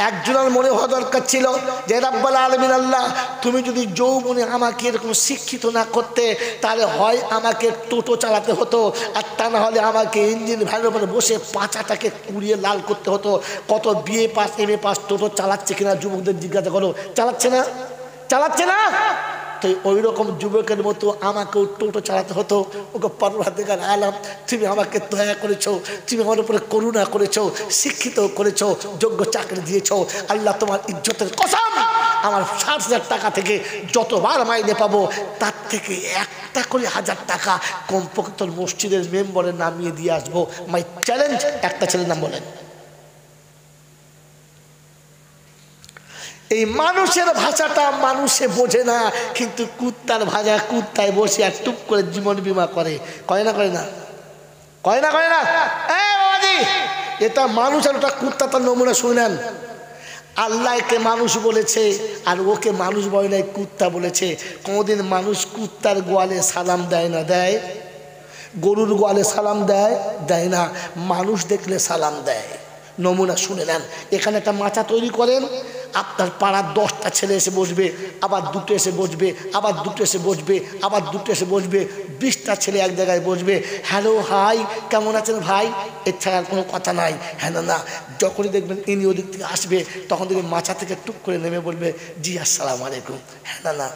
Speaker 1: একজনের মনে হওয়া দরকার ছিল যে রাব্বুল আলামিন আল্লাহ, তুমি যদি যৌবনে আমাকে এরকম শিক্ষিত না করতে, তাহলে হয় আমাকে টোটো চালাতে হতো, আর তা না হলে আমাকে ইঞ্জিন ভ্যানের উপরে বসে পাঁচাটাকে কুড়িয়ে লাল করতে হতো। কত বিএ পাস, এমএ পাস টোটো চালাচ্ছে কিনা যুবকদের জিজ্ঞাসা করো, চালাচ্ছে না? চালাচ্ছে না? তো ওই রকম যুবকের মতো আমাকেও টোটো চালাতে হতো। ওকে পরওয়ারদিগার আলম, তুমি আমাকে দয়া করেছো, তুমি আমার উপরে করুণা করেছো, শিক্ষিত করেছো, যোগ্য চাকরি দিয়েছো। আল্লাহ তোমার ইজ্জতের কসম, আমার 60,000 টাকা থেকে যতবার মাইনে পাবো তার থেকে একটা করে 1000 টাকা কমপক্ষে তোর মসজিদের মেম্বারে নামিয়ে দিয়ে আসবো। My challenge. একটা ছেলের নাম বলেন। এই মানুষের ভাষাটা মানুষে বোঝে না, কিন্তু কুত্তার ভাষা কুত্তায় বসে আর টুপ করে জীবন বীমা করে। করে না? করে না? করে না? বাবাজি, এটা মানুষ আর ওটা কুত্তা, তার নমুনা শুনেন। আল্লাহকে মানুষ বলেছে আর ওকে মানুষ বলে নাই, কুত্তা বলেছে। কোনোদিন মানুষ কুত্তার গোয়ালে সালাম দেয় না? দেয়। গরুর গোয়ালে সালাম দেয়? দেয় না। মানুষ দেখলে সালাম দেয়। নমুনা শুনে নেন। এখানে একটা মাচা তৈরি করেন, আপনার পাড়ার 10টা ছেলে এসে বসবে, আবার দুটো এসে বসবে, আবার দুটো এসে বসবে, আবার দুটো এসে বসবে, 20টা ছেলে এক জায়গায় বসবে। হ্যালো হাই, কেমন আছেন ভাই, এর ছাড়া আর কোনো কথা নাই। হ্যাঁ না, যখনই দেখবেন ইনি ওদিক থেকে আসবে, তখন দেখবেন মাচা থেকে টুক করে নেমে বলবে জি আসসালামু আলাইকুম। হ্যাঁ না,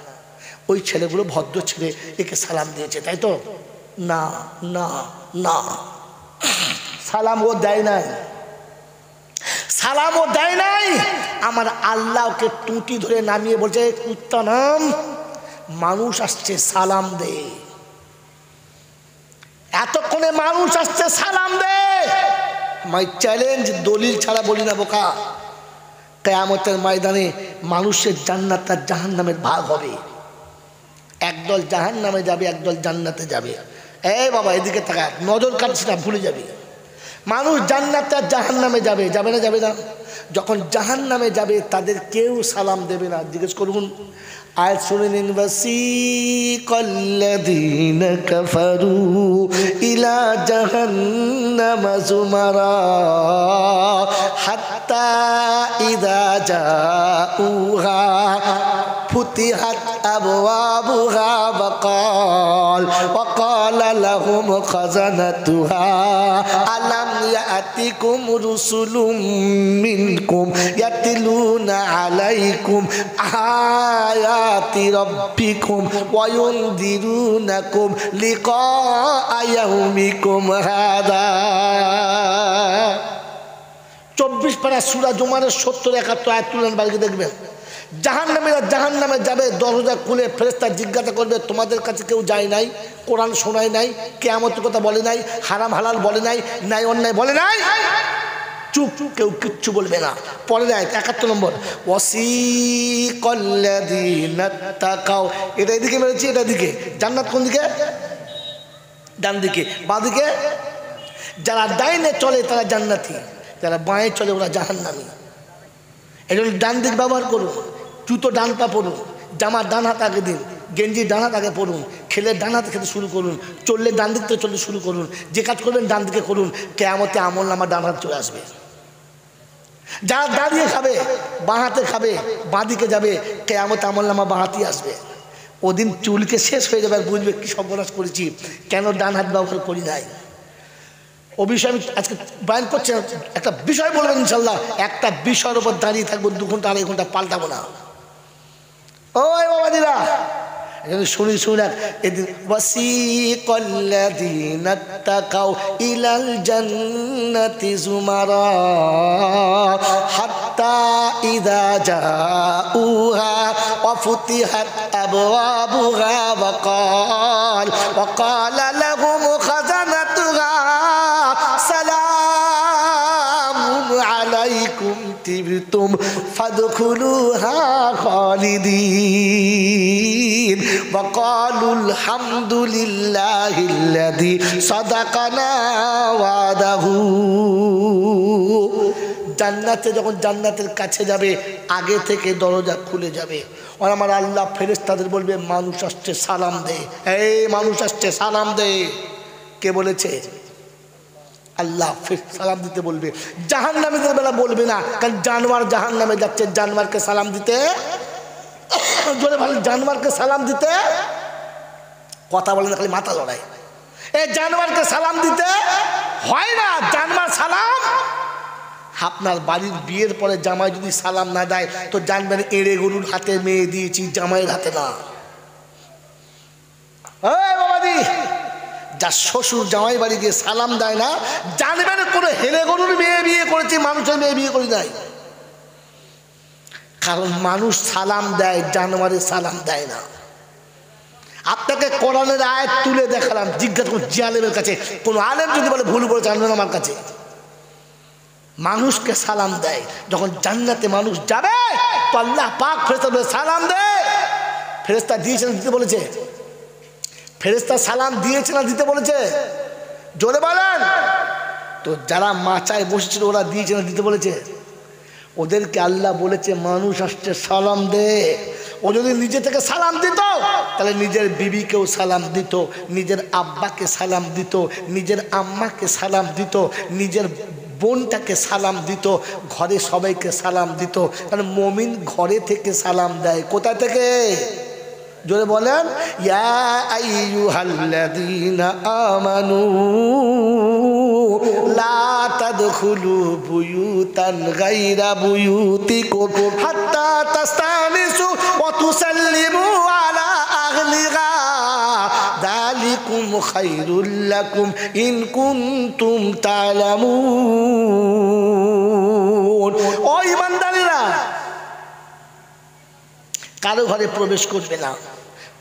Speaker 1: ওই ছেলেগুলো ভদ্র ছেলে, একে সালাম দিয়েছে, তাই তো? না না না, সালাম ও দেয় নাই, সালামও দেয় নাই। আমার আল্লাহ ওকে টুটি ধরে নামিয়ে বলছে, কুত্তা নাম, মানুষ আসছে সালাম দে। এতক্ষণে মানুষ আসছে সালাম দে। মাই চ্যালেঞ্জ, দলিল ছাড়া বলি না বোকা। কিয়ামতের ময়দানে মানুষের জান্নাত আর জাহান্নামের ভাগ হবে। একদল জাহান্নামে যাবে, একদল জান্নাতে যাবে। এই বাবা এদিকে তাকা, নজর কাটছিস না, ভুলে যাবি। মানুষ জান্নাতে আর জাহান্নামে যাবে, যাবে না? যাবে না। যখন জাহান্নামে যাবে তাদের কেউ সালাম দেবে না। জিজ্ঞেস করুন, আয়াত শুনে নিন। ওয়াসিকাল্লাযীনা কাফারু ইলা জাহান্নামা যুমারা হাত্তা ইযা জাউহা ফুতিহাত আবওয়াবুহা ওয়াকালা লাহুম খাজানাতুহা আলাম ইয়াতিকুম রুসুলুম মিনকুম ইয়াতলুনা আলাইকুম আয়াতি রাব্বিকুম ওয়া ইউনদিরুনাকুম লিকা ইয়াউমিকুম হাদা। 24 পারা সূরা জুমারের 70-71 আয়াত তুলেন, বাড়িতে দেখবেন। জাহান্নামীরা জাহান্নামে যাবে, দরজা খুলে ফেরেশতা জিজ্ঞাসা করবে, তোমাদের কাছে কেউ যায় নাই? কোরআন শোনায় নাই? কিয়ামতের কথা বলে নাই? হারাম হালাল বলে নাই? ন্যায় অন্যায় বলে নাই? চুপ, কেউ কিচ্ছু বলবে না। পরে দেয় 71 নম্বর, ওয়াসিকাল্লাযীনা তাকাও। এটা এদিকে মেরেছি, এটা দিকে। জান্নাত কোন দিকে? ডান দিকে। বাঁ দিকে? যারা ডাইনে চলে তারা জান্নাতি, যারা বাঁয়ে চলে ওরা জাহান্নামী। এই জন্য ডান দিক ব্যবহার করুন। জুতো ডান পা পরুন, জামা ডান হাত আগে দিন, গেঞ্জি ডান হাত আগে পরুন, খেলে ডান হাতে খেতে শুরু করুন, চললে ডান দিক থেকে চলতে শুরু করুন, যে কাজ করবেন ডান দিকে করুন। কিয়ামতে আমলনামা ডান হাত চলে আসবে। যারা দাঁড়িয়ে খাবে বাঁ হাতে খাবে, বাঁ দিকে যাবে, কিয়ামতে আমলনামা বাঁ হাতেই আসবে। ওদিন চুলকে শেষ হয়ে যাবে আর বুঝবে কি সর্বনাশ করেছি, কেন ডান হাত ব্যবহার করি নাই। ও বিষয়ে আমি আজকে বয়ান করছি। একটা বিষয় বলবেন ইনশাল্লাহ, একটা বিষয়ের উপর দাঁড়িয়ে থাকবো 2 ঘন্টা 2.5 ঘন্টা, পাল্টাবো না। ওই বাবাজিরা শুনি শুনেন, এদিন ওয়াসিকাল্লাযীনা তাকাও ইলাল জান্নাতি যুমারা হাত্তা ইযা জাউহা ওয়া ফুতিহাত আবওয়াবুহা ওয়াকালা লাহুম খাজানাতুহা সালামুন আলাইকুম তিবতুম ফাদখুলুহা খালিদিন وقالوا الحمد لله الذي صدقنا وعده। জান্নাতে যখন জান্নাতের কাছে যাবে আগে থেকে দরজা খুলে যাবে, আর আমার আল্লাহ ফেরেশতাদের বলবে মানুষ আসছে সালাম দে, এই মানুষ আসছে সালাম দে। কে বলেছে? আল্লাহ সালাম দিতে বলবে। জাহান্নামীদের বেলা বলবে না, কারণ জানোয়ার জাহান্নামে যাচ্ছে, জানোয়ারকে সালাম দিতে জোরে ভালো, জানোয়ারকে সালাম দিতে কথা বলে না, খালি মাথা লড়াই। এই জানোয়ারকে সালাম দিতে হয় না। জানোয়ার সালাম, আপনার বাড়ির বিয়ের পরে জামাই যদি সালাম না দেয় তো জানবেন এড়ে গরুর হাতে মেয়ে দিয়েছি, জামাইয়ের হাতে না। বাবাজি, যার শ্বশুর জামাই বাড়ি গিয়ে সালাম দেয় না, জানবেন কোনো হেলে গরুর মেয়ে বিয়ে করেছি, মানুষের মেয়ে বিয়ে করি নাই। কারণ মানুষ সালাম দেয়, জানোয়ারের সালাম দেয় না। আপনাকে কোরআনের আয়াত তুলে দেখালাম, জিজ্ঞাসা করুন যে আলেমের কাছে। কোন আলেম যদি বলে ভুল করে জানবেন আমার কাছে। মানুষকে সালাম দেয়, যখন জান্নাতে মানুষ যাবে তো আল্লাহ পাক ফেরেশতা বলে সালাম দে। ফেরেশতা দিয়েছেন দিতে বলেছে? ফেরেশতা সালাম দিয়েছে না দিতে বলেছে? জোরে বলেন তো। যারা মাচায় বসেছিল ওরা দিয়েছে না দিতে বলেছে? ওদেরকে আল্লাহ বলেছে মানুষ আসছে সালাম দে। ও যদি নিজে থেকে সালাম দিত তাহলে নিজের বিবিকেও সালাম দিত, নিজের আব্বাকে সালাম দিত, নিজের আম্মাকে সালাম দিত, নিজের বোনটাকে সালাম দিত, ঘরে সবাইকে সালাম দিত। কারণ মুমিন ঘরে থেকে সালাম দেয়। কোথা থেকে? জোরে বলেন, ইয়া আইয়ুহাল্লাযীনা আমানু লা তাদখুলু বুয়ুতান গায়রা বুয়ুতিকুম হাত্তা তাস্তানিসু ওয়া তুসাল্লিমু আলা আহলিহা যালিকুম খায়রুল লাকুম ইন কুনতুম তা'লামুন। ও ঈমানদারেরা, কারো ঘরে প্রবেশ করবে না,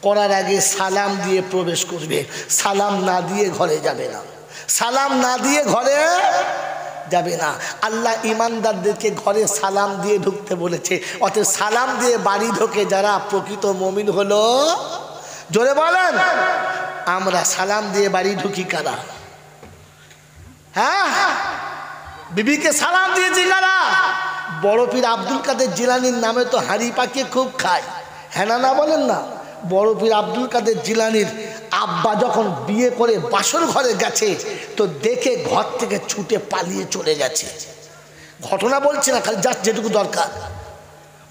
Speaker 1: করার আগে সালাম দিয়ে প্রবেশ করবে। সালাম না দিয়ে ঘরে যাবে না, সালাম না দিয়ে ঘরে যাবে না। আল্লাহ ইমানদারদেরকে ঘরে সালাম দিয়ে ঢুকতে বলেছে। অতএব সালাম দিয়ে বাড়ি ঢোকে যারা প্রকৃত মুমিন হলো। জোরে বলেন, আমরা সালাম দিয়ে বাড়ি ঢুকি কারা? হ্যাঁ, বিবিকে সালাম দিয়েছি কারা? বড় পীর আব্দুল কাদের জিলানির নামে তো হাঁড়ি পাকিয়ে খুব খায়, হ্যাঁ না বলেন না? বড় পীর আব্দুল কাদের জিলানির আব্বা যখন বিয়ে করে বাসর ঘরে গেছে তো দেখে ঘর থেকে ছুটে পালিয়ে চলে গেছে। ঘটনা বলছে না, খালি জাস্ট যেটুকু দরকার।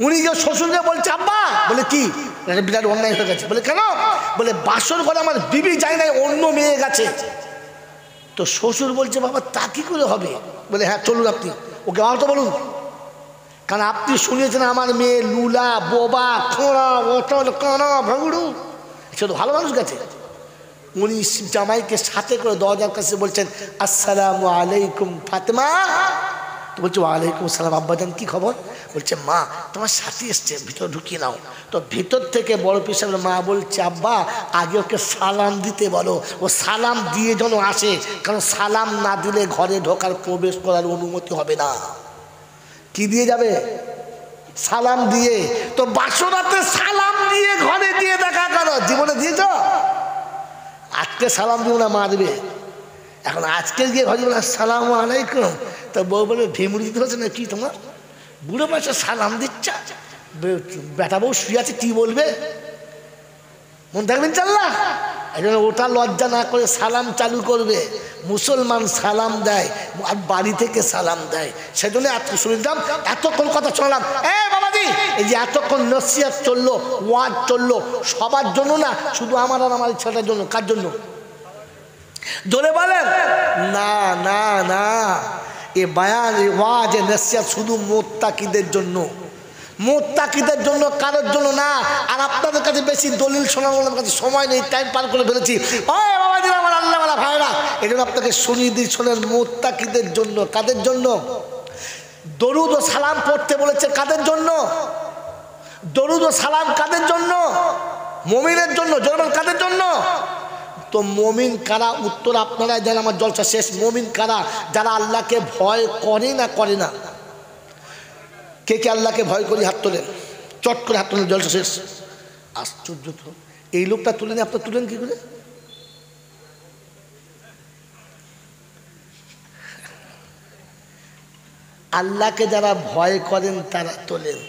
Speaker 1: উনি যে শ্বশুরকে বলছে, আব্বা, বলে কি বিরাট অন্যায় হয়ে গেছে। বলে কেন? বলে বাসর ঘরে আমার বিবি যায় নাই, অন্য মেয়ে গেছে। তো শ্বশুর বলছে, বাবা তা কি করে হবে? বলে হ্যাঁ চলুন আপনি ওকে তো বলুন, কারণ আপনি শুনেছেন আমার মেয়ে লুলা, বোবা, খোঁড়া, ওটল, কানা, ভাঙড়ু, সে তো ভালো মানুষ গেছে। উনি জামাইকে সাথে করে দরজার কাছে বলছেন, আসসালামু আলাইকুম ফাতেমা। তো বলছে ওয়ালাইকুম আসসালাম আব্বাজান, কি খবর? বলছে মা তোমার সাথী এসছে, ভিতর ঢুকিয়ে নাও। তো ভিতর থেকে বড় পীর সাহেবের মা বলছে, আব্বা আগে ওকে সালাম দিতে বলো, ও সালাম দিয়ে যেন আসে, কারণ সালাম না দিলে ঘরে ঢোকার প্রবেশ করার অনুমতি হবে না। কি দিয়ে যাবে? সালাম দিয়ে। তো বাসরাতে সালাম দিয়ে ঘরে দিয়ে দেখা করো। জীবনে দিয়েছ? আজকে সালাম দিব না, মারবে। এখন আজকে গিয়ে ঘরে বলে আসসালামু আলাইকুম, তো বউ বলবে ভেমুড়ি দিতে হচ্ছে না কি তোমার? বুড়ো বয়সে সালাম দিচ্ছা, বেটা বউ শুয়ে আছে, কি বলবে? মন থাকবেন চাল্লা। এই জন্য ওটা লজ্জা না করে সালাম চালু করবে। মুসলমান সালাম দেয় আর বাড়ি থেকে সালাম দেয়। সেজন্য এত শুনলাম, এতক্ষণ কথা শোনালাম। বাবাজি, এই যে এতক্ষণ নসিহত চললো, ওয়াজ চললো, সবার জন্য না, শুধু আমার আর আমার ইচ্ছাটার জন্য। কার জন্য? জোরে বলেন না। না না, এ বায়ান, এ ওয়াজ, এ নসিহত শুধু মুত্তাকিদের জন্য, মুত্তাকিদের জন্য, কারোর জন্য না। আর আপনাদের কাছে বেশি দলিল শোনানোর আমার কাছে সময় নেই, টাইম পার করে ফেলেছি। ওই বাবাজি, আমার আল্লাহওয়ালা ভাইরা, এই জন্য আপনাকে শুনিয়ে দিই, শোনেন, মুত্তাকিদের জন্য। কাদের জন্য? দরুদ ও সালাম পড়তে বলেছে কাদের জন্য? দরুদ ও সালাম কাদের জন্য? মুমিনের জন্য। জোরে কাদের জন্য? তো মুমিন কারা? উত্তর আপনারা জানেন, আমার জলসা শেষ। মুমিন কারা? যারা আল্লাহকে ভয় করে না, করে না। কে কে আল্লাহকে ভয় করি? হাত তোলেন, চট করে হাত তোলেন, জলসা শেষ। আশ্চর্য তো, এই লোকটা তুলেন, আপনার তুলেন কি করে? আল্লাহকে যারা ভয় করেন তারা তোলেন।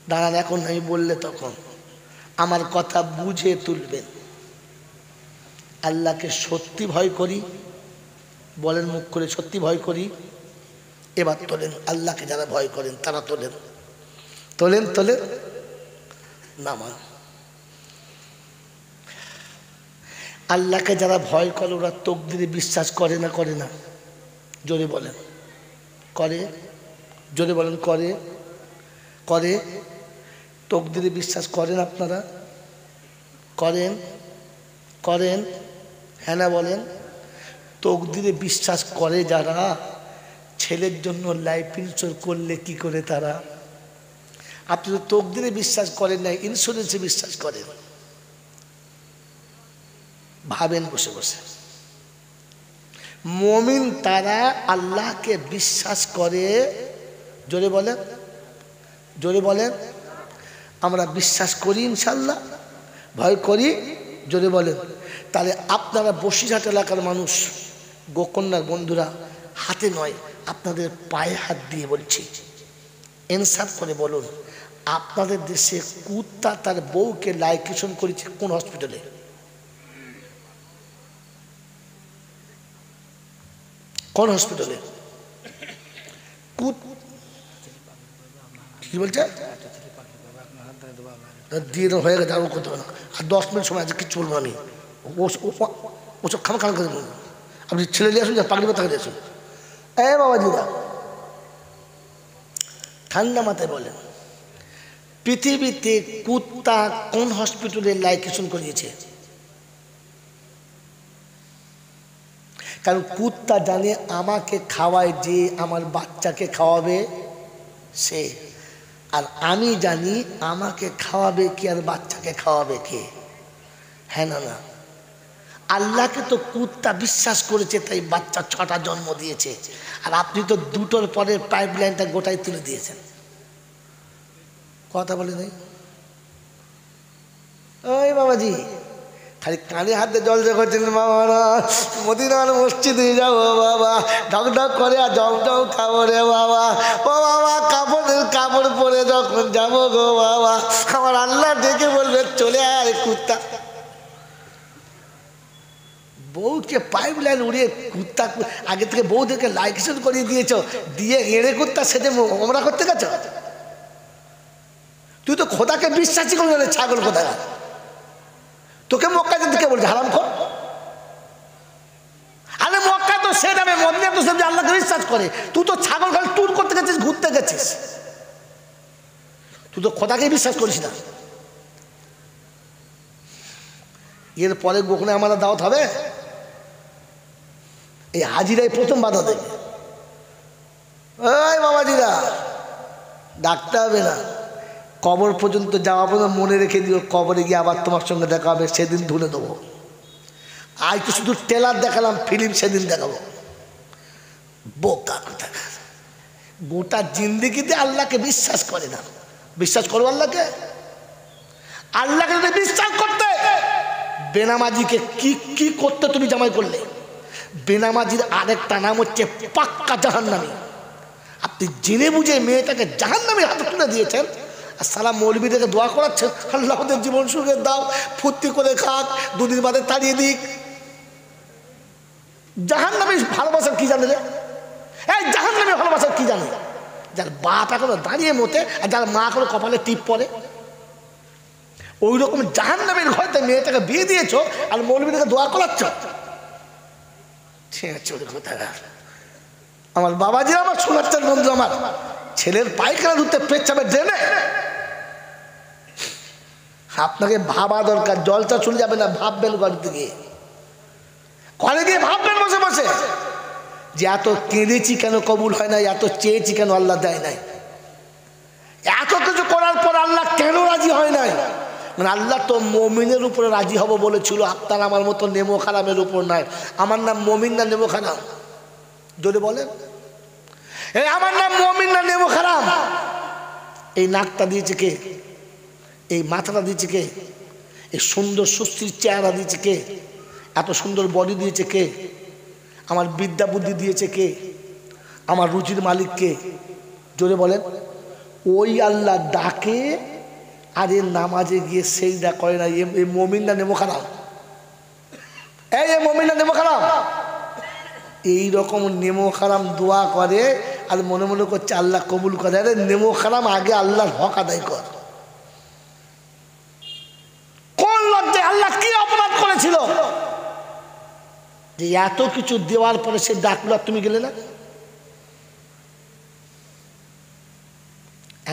Speaker 1: দাঁড়ান, এখন আমি বললে তখন আমার কথা বুঝে তুলবেন। আল্লাহকে সত্যি ভয় করি, বলেন মুখ করে, সত্যি ভয় করি। এবার তোলেন, আল্লাহকে যারা ভয় করেন তারা তোলেন, তোলেন, তোলেন, নামান। আল্লাহকে যারা ভয় করে ওরা তকদিরে বিশ্বাস করে না, করে না? জোরে বলেন, করে? জোরে বলেন, করে? করে? তকদিরে বিশ্বাস করেন আপনারা? করেন? করেন? হ্যাঁ না বলেন? তকদিরে বিশ্বাস করে যারা, ছেলের জন্য লাইফ ইন্স্যুরেন্স করলে কি করে তারা? আপনি তো তকদিরে বিশ্বাস করেন না, ইন্স্যুরেন্সে বিশ্বাস করেন। ভাবেন বসে বসে। মুমিন তারা আল্লাহকে বিশ্বাস করে। জোরে বলেন, জোরে বলেন। আমরা বিশ্বাস করি ইনশাল্লাহ, ভয় করি। জোরে বলেন। তাহলে আপনারা বসিরহাট এলাকার মানুষ, গোকন্যার বন্ধুরা, হাতে নয় আপনাদের পায়ে হাত দিয়ে বলছি, ইনসাফ করে বলুন, আপনাদের দেশে কুত্তা তার বউকে লাইকেশন করেছে কোন হসপিটালে? কোন হসপিটালে? কি বলছে? দিয়ে হয়ে গেছে, আর করতে পারে না। আর 10 মিনিট সময় আছে, কিচ্ছু বলবো আমি। ওসব খাম খান করে বলবো। আপনি ছেলে দিয়ে আসুন, পাগড়ি পাতা দিয়ে আসুন। বাবাজিরা, ঠান্ডা মাথায় বলেন, পৃথিবীতে কুত্তা কোন হসপিটালে লাইকেশন করিয়েছে? কারণ কুত্তা জানে আমাকে খাওয়ায় যে আমার বাচ্চাকে খাওয়াবে সে, আর আমি জানি আমাকে খাওয়াবে কি আর বাচ্চাকে খাওয়াবে কে। হ্যাঁ না? না, আল্লাহকে তো কুত্তা বিশ্বাস করেছে, তাই বাচ্চা 6টা জন্ম দিয়েছে, আর আপনি তো 2টোর পরে পাইপ লাইনটা গোটাই তুলে দিয়েছেন। কথা বলে নাই? ওই বাবাজি খালি কানে হাতে জল করছেন, বাবা মদিনার মসজিদে যাবো বাবা, ঢক ঢক করে আর জল জল খাবো রে বাবা। ও বাবা, কাপড় পরে যখন যাবো গো বাবা, আমার আল্লাহ ডেকে বলবে চলে আয় কুত্তা। বউকে পাইপ লাইন উড়িয়ে কুত্তা, আগে থেকে বউদেরকে লাইকেশন করিয়ে দিয়েছ, দিয়ে এড়ে কুত্তা সেজে ওমরা করতে গেছ। তুই তো খোদাকে বিশ্বাসই করবি না, ছাগল খোদা। তোকে মক্কা যেতে কে বলছে হারাম কর? আরে মক্কা তো সে যাবে, মদিনা তো সে আল্লাহকে বিশ্বাস করে। তুই তো ছাগল খালি ট্যুর করতে গেছিস, ঘুরতে গেছিস, তুই তো খোদাকে বিশ্বাস করিস না। এর পরে গোখনে আমাদের দাওয়াত হবে, এই হাজিরাই প্রথম বাধা দেবে। ওই বাবাজিরা, ডাকতে হবে না, কবর পর্যন্ত যাওয়া পর্যন্ত মনে রেখে দিও, কবরে গিয়ে আবার তোমার সঙ্গে দেখা হবে, সেদিন ধুলে দেবো। আজ তো শুধু ট্রেলার দেখালাম, ফিল্ম সেদিন দেখাবো। বোকা কথা, গোটা জিন্দিগিতে আল্লাহকে বিশ্বাস করে না। বিশ্বাস করো আল্লাহকে? আল্লাহকে যদি বিশ্বাস করতে, বেনামাজিকে কি কি করতে তুমি জামাই করলে? বেনামাজির আরেকটা নাম হচ্ছে পাক্কা জাহান্নামী। আপনি জেনে বুঝে মেয়েটাকে জাহান্নামীর হাতে তুলে দিয়েছেন, আর সারা মৌলবীদেরকে দোয়া করাচ্ছেন, আল্লাহ ওদের জীবন সুখে দাও, ফুর্তি করে খাক, 2 দিন বাদে তাড়িয়ে দিক। জাহান্নামীর ভালোবাসার কি জানে রে? এই জাহান্নামীর ভালোবাসার কি জানে? যার বাপ এখনো দাঁড়িয়ে মতে, আর যার মা এখনো কপালে টিপ পরে, ওই রকম জাহান্নামীর ঘরেতে মেয়েটাকে বিয়ে দিয়েছ, আর মৌলবীদেরকে দোয়া করাচ্ছ। আমার বাবাজি, আমার শোনাচ্ছেন বন্ধু, আমার ছেলের পায়খানা ধুতে পেচ্ছাপের ড্রেনে, আপনাকে ভাবা দরকার। জলটা চলে যাবে না, ভাববেন ঘরেতে গিয়ে, ঘরে গিয়ে ভাববেন বসে বসে যে এত কেঁদেছি কেন কবুল হয় নাই, এত চেয়েছি কেন আল্লাহ দেয় নাই, এত কিছু করার পর আল্লাহ কেন রাজি হয় নাই। মানে আল্লাহ তো মমিনের উপরে রাজি হব বলেছিল, আপনার আমার মতো নেমো খারামের উপর নয়। আমার নাম মমিন না নেমো খারাম? জোরে বলেন, আমার নাম মমিন না নেমো খারাম? এই নাকটা দিয়েছে কে? এই মাথাটা দিয়েছে কে? এই সুন্দর সুস্থির চেহারা দিয়েছে কে? এত সুন্দর বডি দিয়েছে কে? আমার বিদ্যা বুদ্ধি দিয়েছে কে? আমার রুচির মালিক কে? জোরে বলেন। ওই আল্লাহ ডাকে, আর এর নামাজে গিয়ে সেইদা করে না। এই মমিন না নেমো খারাম? এই মমিন না নেমো খারাম? এইরকম নেমো খারাম দোয়া করে, আর মনে মনে করছে আল্লাহ কবুল করে। আরে নেমো খারাম, আগে আল্লাহর হক আদায় কর। কোন লজ্জায়? আল্লাহ কি অপরাধ করেছিল যে এত কিছু দেওয়ার পরে সে ডাকলো আর তুমি গেলে না?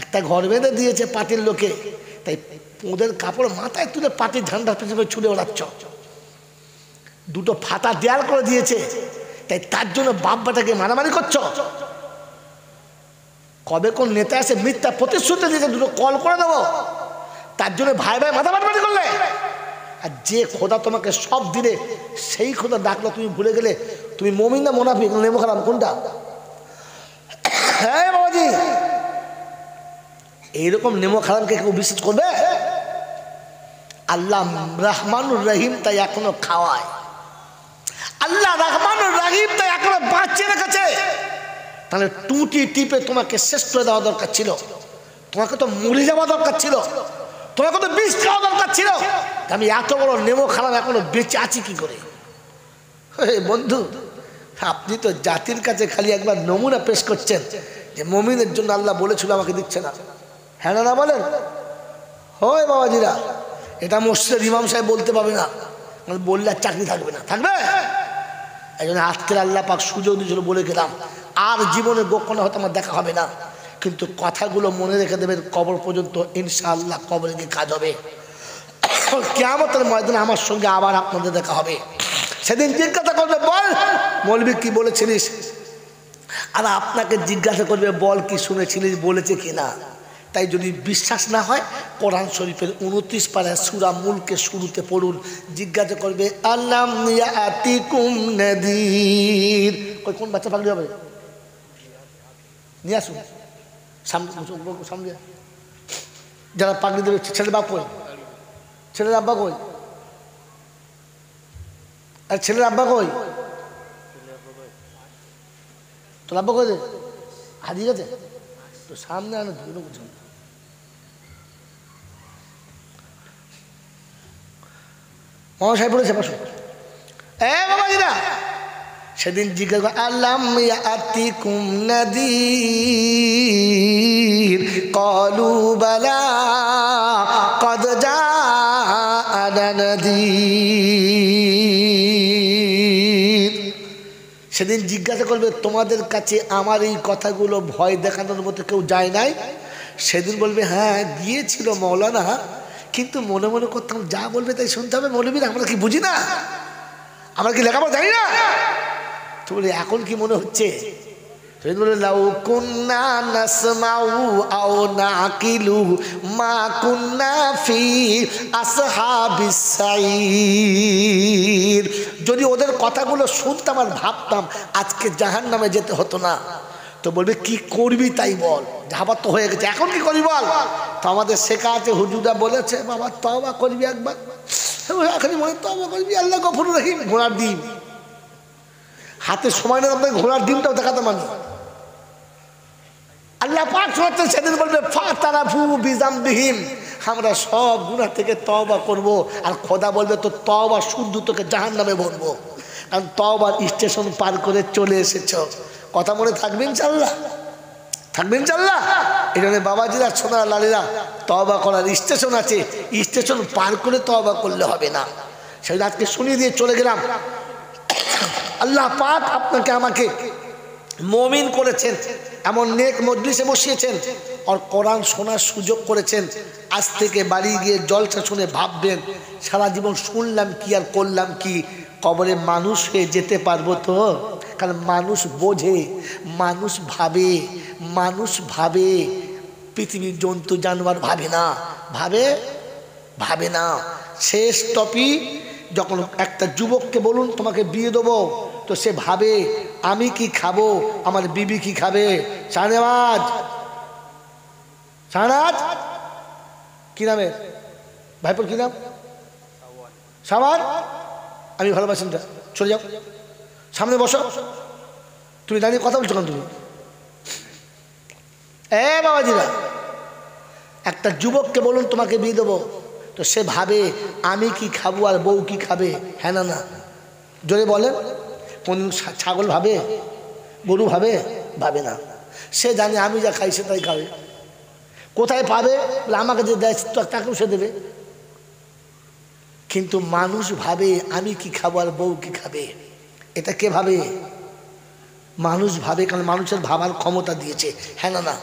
Speaker 1: একটা ঘর বেঁধে দিয়েছে পার্টির লোকে, তাই ওদের কাপড় মাথায় তুলে পার্টির ঝান্ডার পিছনে ছুড়ে ওড়াচ্ছ। 2টো ফাতা দেয়াল করে দিয়েছে, তাই তার জন্য বাপ বেটাকে মারামারি করছ। কবে কোন নেতা এসে মিথ্যা প্রতিশ্রুতি দিয়েছে 2টো কল করে দেবো, তার জন্য ভাই ভাই মাথা মারামারি করলে। আর যে খোদা তোমাকে সব দিলে, সেই খোদা ডাকলো তুমি ভুলে গেলে। তুমি মুমিন না মুনাফিক না নেমো খারাম, কোনটা? হ্যাঁ বাবাজি, এইরকম নেমো খারামকে কেউ বিশ্বাস করবে? আল্লাহ রহমানুর রহিম, তাই এখনো খাওয়ায়। আল্লাহ রহমানুর রহিম, তাই এখনো বাঁচিয়ে রেখেছে। তাহলে টুটি টিপে তোমাকে শেষ করে দেওয়া দরকার ছিল, তোমাকে তো মরে যাওয়া দরকার ছিল, তোমাকে তো বিষ খাওয়া দরকার ছিল। আমি এত বড় নেমো খারাপ এখনো বেঁচে আছি কি করে? বন্ধু, আপনি তো জাতির কাছে খালি একবার নমুনা পেশ করছেন যে মুমিনের জন্য আল্লাহ বলেছিল আমাকে দিচ্ছে না। হ্যাঁ না বলেন? হয় বাবাজিরা, এটা মসজিদের ইমাম সাহেব বলতে পারবে না, বললে আর চাকরি থাকবে না, থাকবে? এই জন্য আজকের আল্লাহ পাক সুযোগ দিয়েছিল, বলে গেলাম আর জীবনে গোপনে হয়তো আমার দেখা হবে না, কিন্তু কথাগুলো মনে রেখে দেবেন কবর পর্যন্ত, ইনশাআল্লাহ কবরে গিয়ে কাজ হবে। কিয়ামতের ময়দানে আমার সঙ্গে আবার আপনাদের দেখা হবে। সেদিন জিজ্ঞাসা করবে, বল মৌলবি কি বলেছিলিস, আর আপনাকে জিজ্ঞাসা করবে বল কি শুনেছিলিস, বলেছে কিনা। তাই যদি বিশ্বাস না হয় কোরআন শরীফের 29 পারায় সূরা মুলকে শুরুতে পড়ুন। জিজ্ঞাসা করবে আল্লাম ইয়াতিকুম নাদির, কোন বাচ্চা পাগড়ি হবে নিয়ে আসুন সামনে, যারা পাগড়ি দেবে ছেলের বাপ কই, ছেলের আব্বা কই, আর ছেলের আব্বা কই, তোর আব্বা কই হারিয়ে গেছে তো সামনে আনে ধুলো বুঝুন। মহান সাহেব বলেছে পাশে, এ বাবাজিরা সেদিন জিজ্ঞাসা আল্লাম ইয়াতিকুম নাদির ক্বালু বালা ক্বাদ জাআনা নাদির। সেদিন জিজ্ঞাসা করবে তোমাদের কাছে আমার এই কথাগুলো ভয় দেখানোর মতো কেউ যায় নাই? সেদিন বলবে হ্যাঁ গিয়েছিল মৌলানা, কিন্তু মনে মনে করতাম যা বলবে তাই শুনতে হবে। মৌলবীরা আমরা কি বুঝি না, আমরা কি লেখাপড়া জানি না? তো বলে এখন কি মনে হচ্ছে? বলে লাউ কুন্না নাসমাউ আও নাকিলু মা কুন্না ফি আসহাবিস সাইর। যদি ওদের কথাগুলো শুনতাম আর ভাবতাম আজকে জাহান্নামে যেতে হতো না। তো বলবে কি করবি তাই বল, যাবার তো হয়ে গেছে, এখন কি করবি বল। তো আমাদের শেখা আছে, হুজুরা বলেছে বাবা তওবা করবি একবার, এখনই মনে তওবা করবি, আল্লাহ গফুর রহিম। ঘোড়ার ডিম হাতে সময় না, আপনাকে ঘোড়ার ডিমটাও দেখাতে মানে। আল্লাহ পাক শোনাচ্ছেন সেদিন বলবে ফাতারাফু বিজামবিহিম, আমরা সব গুনাহ থেকে তওবা করব। আর খোদা বলবে তো তওবা শুদ্ধ তোকে জাহান্নামে ভরবো, কারণ তওবার স্টেশন পার করে চলে এসেছো। কথা মনে থাকবে ইনশাআল্লাহ, থাকবে ইনশাআল্লাহ। এই জন্য বাবাজিরা সোনার লালীরা তওবা করার স্টেশন আছে, স্টেশন পার করে তওবা করলে হবে না। সেটা আজকে শুনিয়ে দিয়ে চলে গেলাম। আল্লাহ পাক আপনাকে আমাকে মুমিন করেছেন, এমন নেক মজলিসে বসিয়েছেন, আর কোরআন শোনার সুযোগ করেছেন। আজ থেকে বাড়ি গিয়ে জলসা শুনে ভাববেন সারা জীবন শুনলাম কি আর করলাম কি, কবরে মানুষ হয়ে যেতে পারবো তো? কারণ মানুষ বোঝে, মানুষ ভাবে, মানুষ ভাবে, পৃথিবীর জন্তু জানোয়ার ভাবে না, ভাবে না। শেষ টপিক যখন একটা যুবককে বলুন তোমাকে বিয়ে দেবো, তো সে ভাবে আমি কি খাবো, আমার বিবি কি খাবে। শাহনাজ কি নামে ভাইপোর কি নাম? সাওয়ার। আমি ভালোবাসি, চলে যাও সামনে বসো। তুমি দাঁড়িয়ে কথা বলছো কেন? তুমি বাবাজিরা একটা যুবককে বলুন তোমাকে বিয়ে দেবো, তো সে ভাবে আমি কি খাবো আর বউ কি খাবে। হ্যাঁ না না জোরে বলেন। কোন ছাগল ভাবে, গরু ভাবে না। সে জানে আমি যা খাই সে তাই খাবে। কোথায় পাবে? আমাকে যে দেয় তাকেও সে দেবে। কিন্তু মানুষ ভাবে আমি কি খাবো আর বউ কি খাবে। এটা কে ভাবে? মানুষ ভাবে, কারণ মানুষের ভাবার ক্ষমতা দিয়েছে। হ্যাঁ না না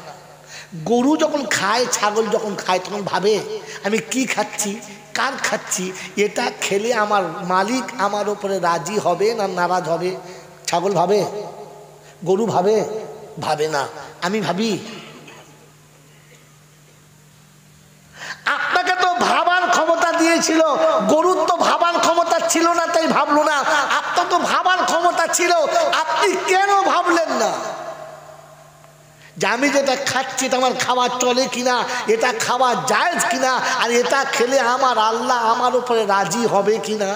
Speaker 1: গরু যখন খায়, ছাগল যখন খায়, তখন ভাবে আমি কি খাচ্ছি, কার খাচ্ছি, এটা খেলে আমার মালিক আমার ওপরে রাজি হবে না নারাজ হবে। ছাগল ভাবে, গরু ভাবে না। আমি ভাবি। আপনাকে তো ভাবার ক্ষমতা দিয়েছিল, গরুর তো ভাবার ক্ষমতা ছিল না তাই ভাবলো না। আপনার তো ভাবার ক্ষমতা ছিল, আপনি কেন ভাবলেন না যে আমি যেটা খাচ্ছি এটা আমার খাওয়া চলে কিনা, এটা খাওয়া জায়েজ কিনা, আর এটা খেলে আমার আল্লাহ আমার উপরে রাজি হবে কিনা।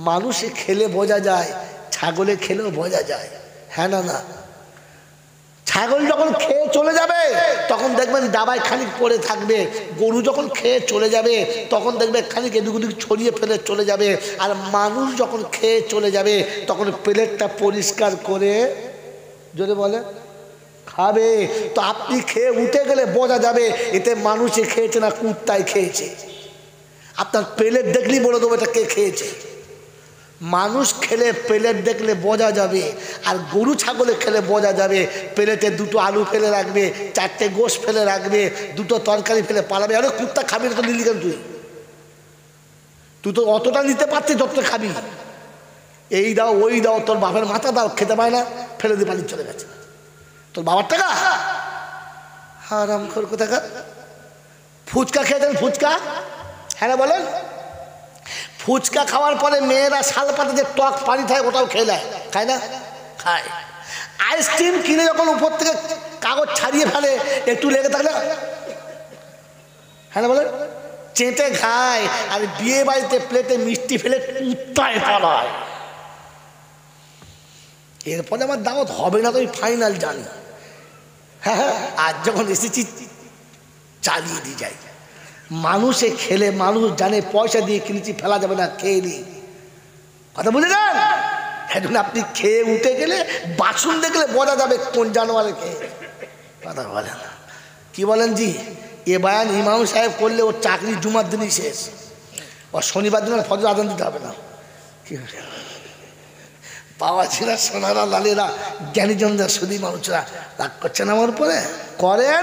Speaker 1: মানুষে খেলে বোঝা যায়, ছাগলে খেলেও বোঝা যায়। হ্যাঁ না না, ছাগল যখন খেয়ে চলে যাবে তখন দেখবেন ডাবায় খানিক পড়ে থাকবে, গরু যখন খেয়ে চলে যাবে তখন দেখবে খানিক এদিক ওদিক ছড়িয়ে ফেলে চলে যাবে, আর মানুষ যখন খেয়ে চলে যাবে তখন প্লেটটা পরিষ্কার করে যদি বলে খাবে। তো আপনি খেয়ে উঠে গেলে বোঝা যাবে এতে মানুষে খেয়েছে না কুত্তায় খেয়েছে। আপনার প্লেট দেখলেই বলে দেবো এটা কে খেয়েছে। মানুষ খেলে প্লেট দেখলে বোঝা যাবে, আর গরু ছাগলে খেলে বোঝা যাবে। প্লেটে দুটো আলু ফেলে রাখবে, চারটে গোশ ফেলে রাখবে, দুটো তরকারি ফেলে পালাবে। আরে কুত্তা খাবি না তো নিলি কেন তুই? তুই তো অতটা নিতে পারছিস যতটা খাবি। এই দাও ওই দাও, তোর বাপের মাথা দাও, খেতে পায় না, ফেলে দিয়ে পানি চলে গেছে। তোর বাবার টাকা হারাম খোর কোথাকার। ফুচকা খেয়েছেন? ফুচকা, হ্যাঁ না বলেন? ফুচকা খাওয়ার পরে মেয়েরা শাল পাতে যে টক পানি থাকে ওটাও খেয়ে নেয়, খায় না? খায়। আইসক্রিম কিনে যখন উপর থেকে কাগজ ছাড়িয়ে ফেলে একটু লেগে থাকলে, হ্যাঁ না বলেন, চেটে খায়। আর বিয়ে বাড়িতে প্লেটে মিষ্টি ফেলে কুত্তায় পালায়। এরপরে আমার দাওয়াত হবে না তো আমি ফাইনাল জানি। হ্যাঁ হ্যাঁ, আজ যখন এসেছি চালিয়ে দিয়ে যাই। মানুষে খেলে মানুষ জানে পয়সা দিয়ে কিনেছি, ফেলা যাবে না, খেয়ে নি। কথা বুঝে যান? এখন আপনি খেয়ে উঠে গেলে বাসন দেখলে বোঝা যাবে কোন জানোয়ারে খেয়ে। কথা বলেন কি বলেন জি? এ বয়ান ইমাম সাহেব করলে ওর চাকরি জুমার দিনই শেষ, ও শনিবার দিন ফজর আজান দিতে হবে না। কি পাওয়া ছিল সোনারা লালেরা জ্ঞানীজনরা শুধু মানুষরা রাগ করছেন আমার উপরে। করেন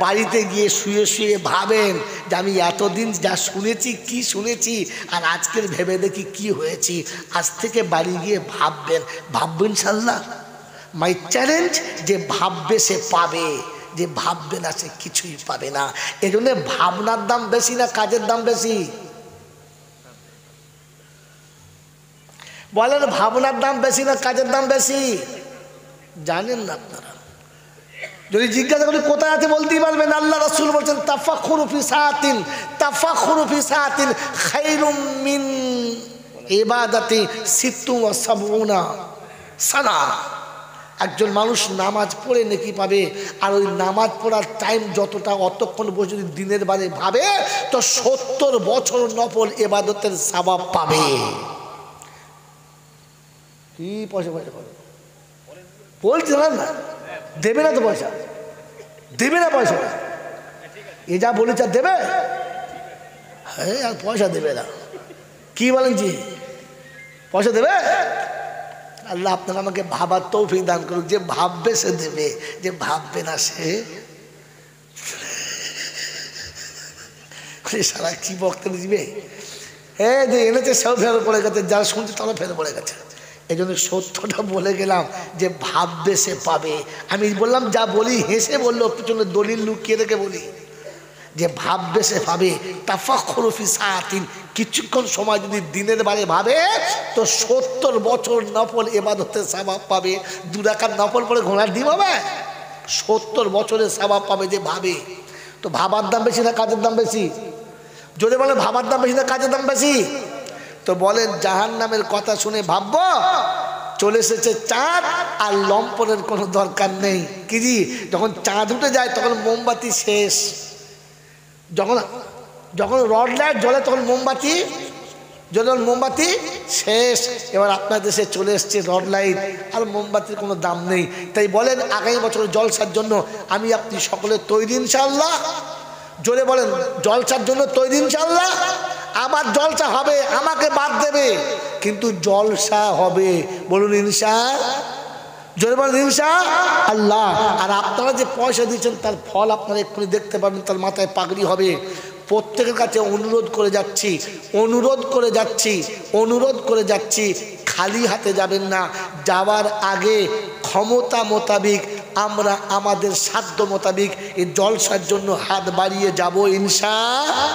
Speaker 1: বাড়িতে গিয়ে শুয়ে শুয়ে ভাবেন যে আমি এতদিন যা শুনেছি কি শুনেছি আর আজকের ভেবে দেখি কি হয়েছি। আজ থেকে বাড়ি গিয়ে ভাববেন, ভাববেন ইনশাল্লাহ। মাই চ্যালেঞ্জ, যে ভাববে সে পাবে, যে ভাববে না সে কিছুই পাবে না। এই জন্য ভাবনার দাম বেশি না কাজের দাম বেশি? বলেন ভাবনার দাম বেশি না কাজের দাম বেশি? জানেন না আপনারা? যদি জিজ্ঞাসা করি কোথায় আছে বলতেই পারবেন। আল্লাহ রাসূল বলছেন তাফাখুরু ফি সাআতিন, তাফাখুরু ফি সাআতিন খায়রুম মিন ইবাদাতি ৭৭ সানা। একজন মানুষ নামাজ পড়ে নাকি পাবে, আর ওই নামাজ পড়ার টাইম যতটা অতক্ষণ বসে যদি দিনের বারে ভাবে তো ৭০ বছর নফল ইবাদতের সওয়াব পাবে। কি পয়সা পয়সা বলছে না? দেবে না তো পয়সা, দেবে না পয়সা। এ যা বলেছে দেবে, হ্যাঁ আর পয়সা দেবে না। কি বলেন জি? পয়সা দেবে? আল্লাহ আপনারা আমাকে ভাবার তৌফিক দান করুক। যে ভাববে সে দেবে, যে ভাববে না সে সারা কি বক্তব্য দিবে। হ্যাঁ যে এনেছে সেও ফেলে পড়ে গেছে, যারা শুনছে তারা ফেলে পড়ে গেছে। এই জন্য সত্যটা বলে গেলাম যে ভাববে সে পাবে। আমি বললাম যা বলি হেসে বললো, পিছনে দলিল লুকিয়ে রেখে বলি যে ভাববে সে পাবে। তাফাখুরু ফি সাআতিন, কিছুক্ষণ সময় যদি দিনের বারে ভাবে তো ৭০ বছর নফল ইবাদতের সওয়াব পাবে। ২ রাকাত নফল পড়ে ঘোড়ার ডিম হবে, ৭০ বছরের সওয়াব পাবে যে ভাবে। তো ভাবার দাম বেশি না কাজের দাম বেশি? যদি বলে ভাবার দাম বেশি না কাজের দাম বেশি, তো বলেন জাহান্নামের কথা শুনে ভাববো চলে এসেছে চাঁদ আর লম্পনের কোনো দরকার নেই। কি জি? যখন চাঁদ উঠে যায় তখন মোমবাতি শেষ, যখন যখন রড লাইট জ্বলে তখন মোমবাতি জ্বলে, মোমবাতি শেষ। এবার আপনার দেশে চলে এসছে রড লাইট, আর মোমবাতির কোনো দাম নেই। তাই বলেন আগামী বছর জলসার জন্য আমি আপনি সকলে তৈরি ইনশাআল্লাহ? জোরে বলেন জলসার জন্য তৈরি ইনশাআল্লাহ? আমার জলসা হবে, আমাকে বাদ দেবে কিন্তু জলসা হবে। বলুন ইনশাআল্লাহ, জোরে বলেন ইনশাআল্লাহ। আর আপনারা যে পয়সা দিচ্ছেন তার ফল আপনারা এক্ষুনি দেখতে পাবেন, তার মাথায় পাগড়ি হবে। প্রত্যেকের কাছে অনুরোধ করে যাচ্ছি, অনুরোধ করে যাচ্ছি, অনুরোধ করে যাচ্ছি, খালি হাতে যাবেন না। যাওয়ার আগে ক্ষমতা মোতাবিক আমরা আমাদের সাধ্য মোতাবিক এই জলসার জন্য হাত বাড়িয়ে যাব ইনশাআল্লাহ।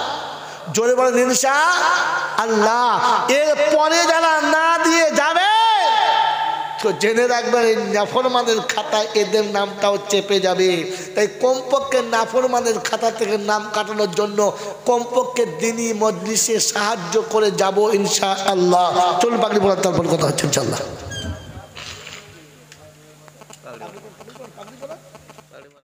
Speaker 1: জোরে বলেন ইনশাআল্লাহ। এরপরে যারা না দিয়ে যাবে তো জেনে রাখবেন এই নাফরমানের খাতায় এদের নামটাও চেপে যাবে। তাই কমপক্ষে নাফরমানের খাতা থেকে নাম কাটানোর জন্য কমপক্ষে দিনই মজলিসে সাহায্য করে যাব ইনশাআল্লাহ। চলুন পাগড়ি পরার তারপর কথা হচ্ছে ইনশাআল্লাহ।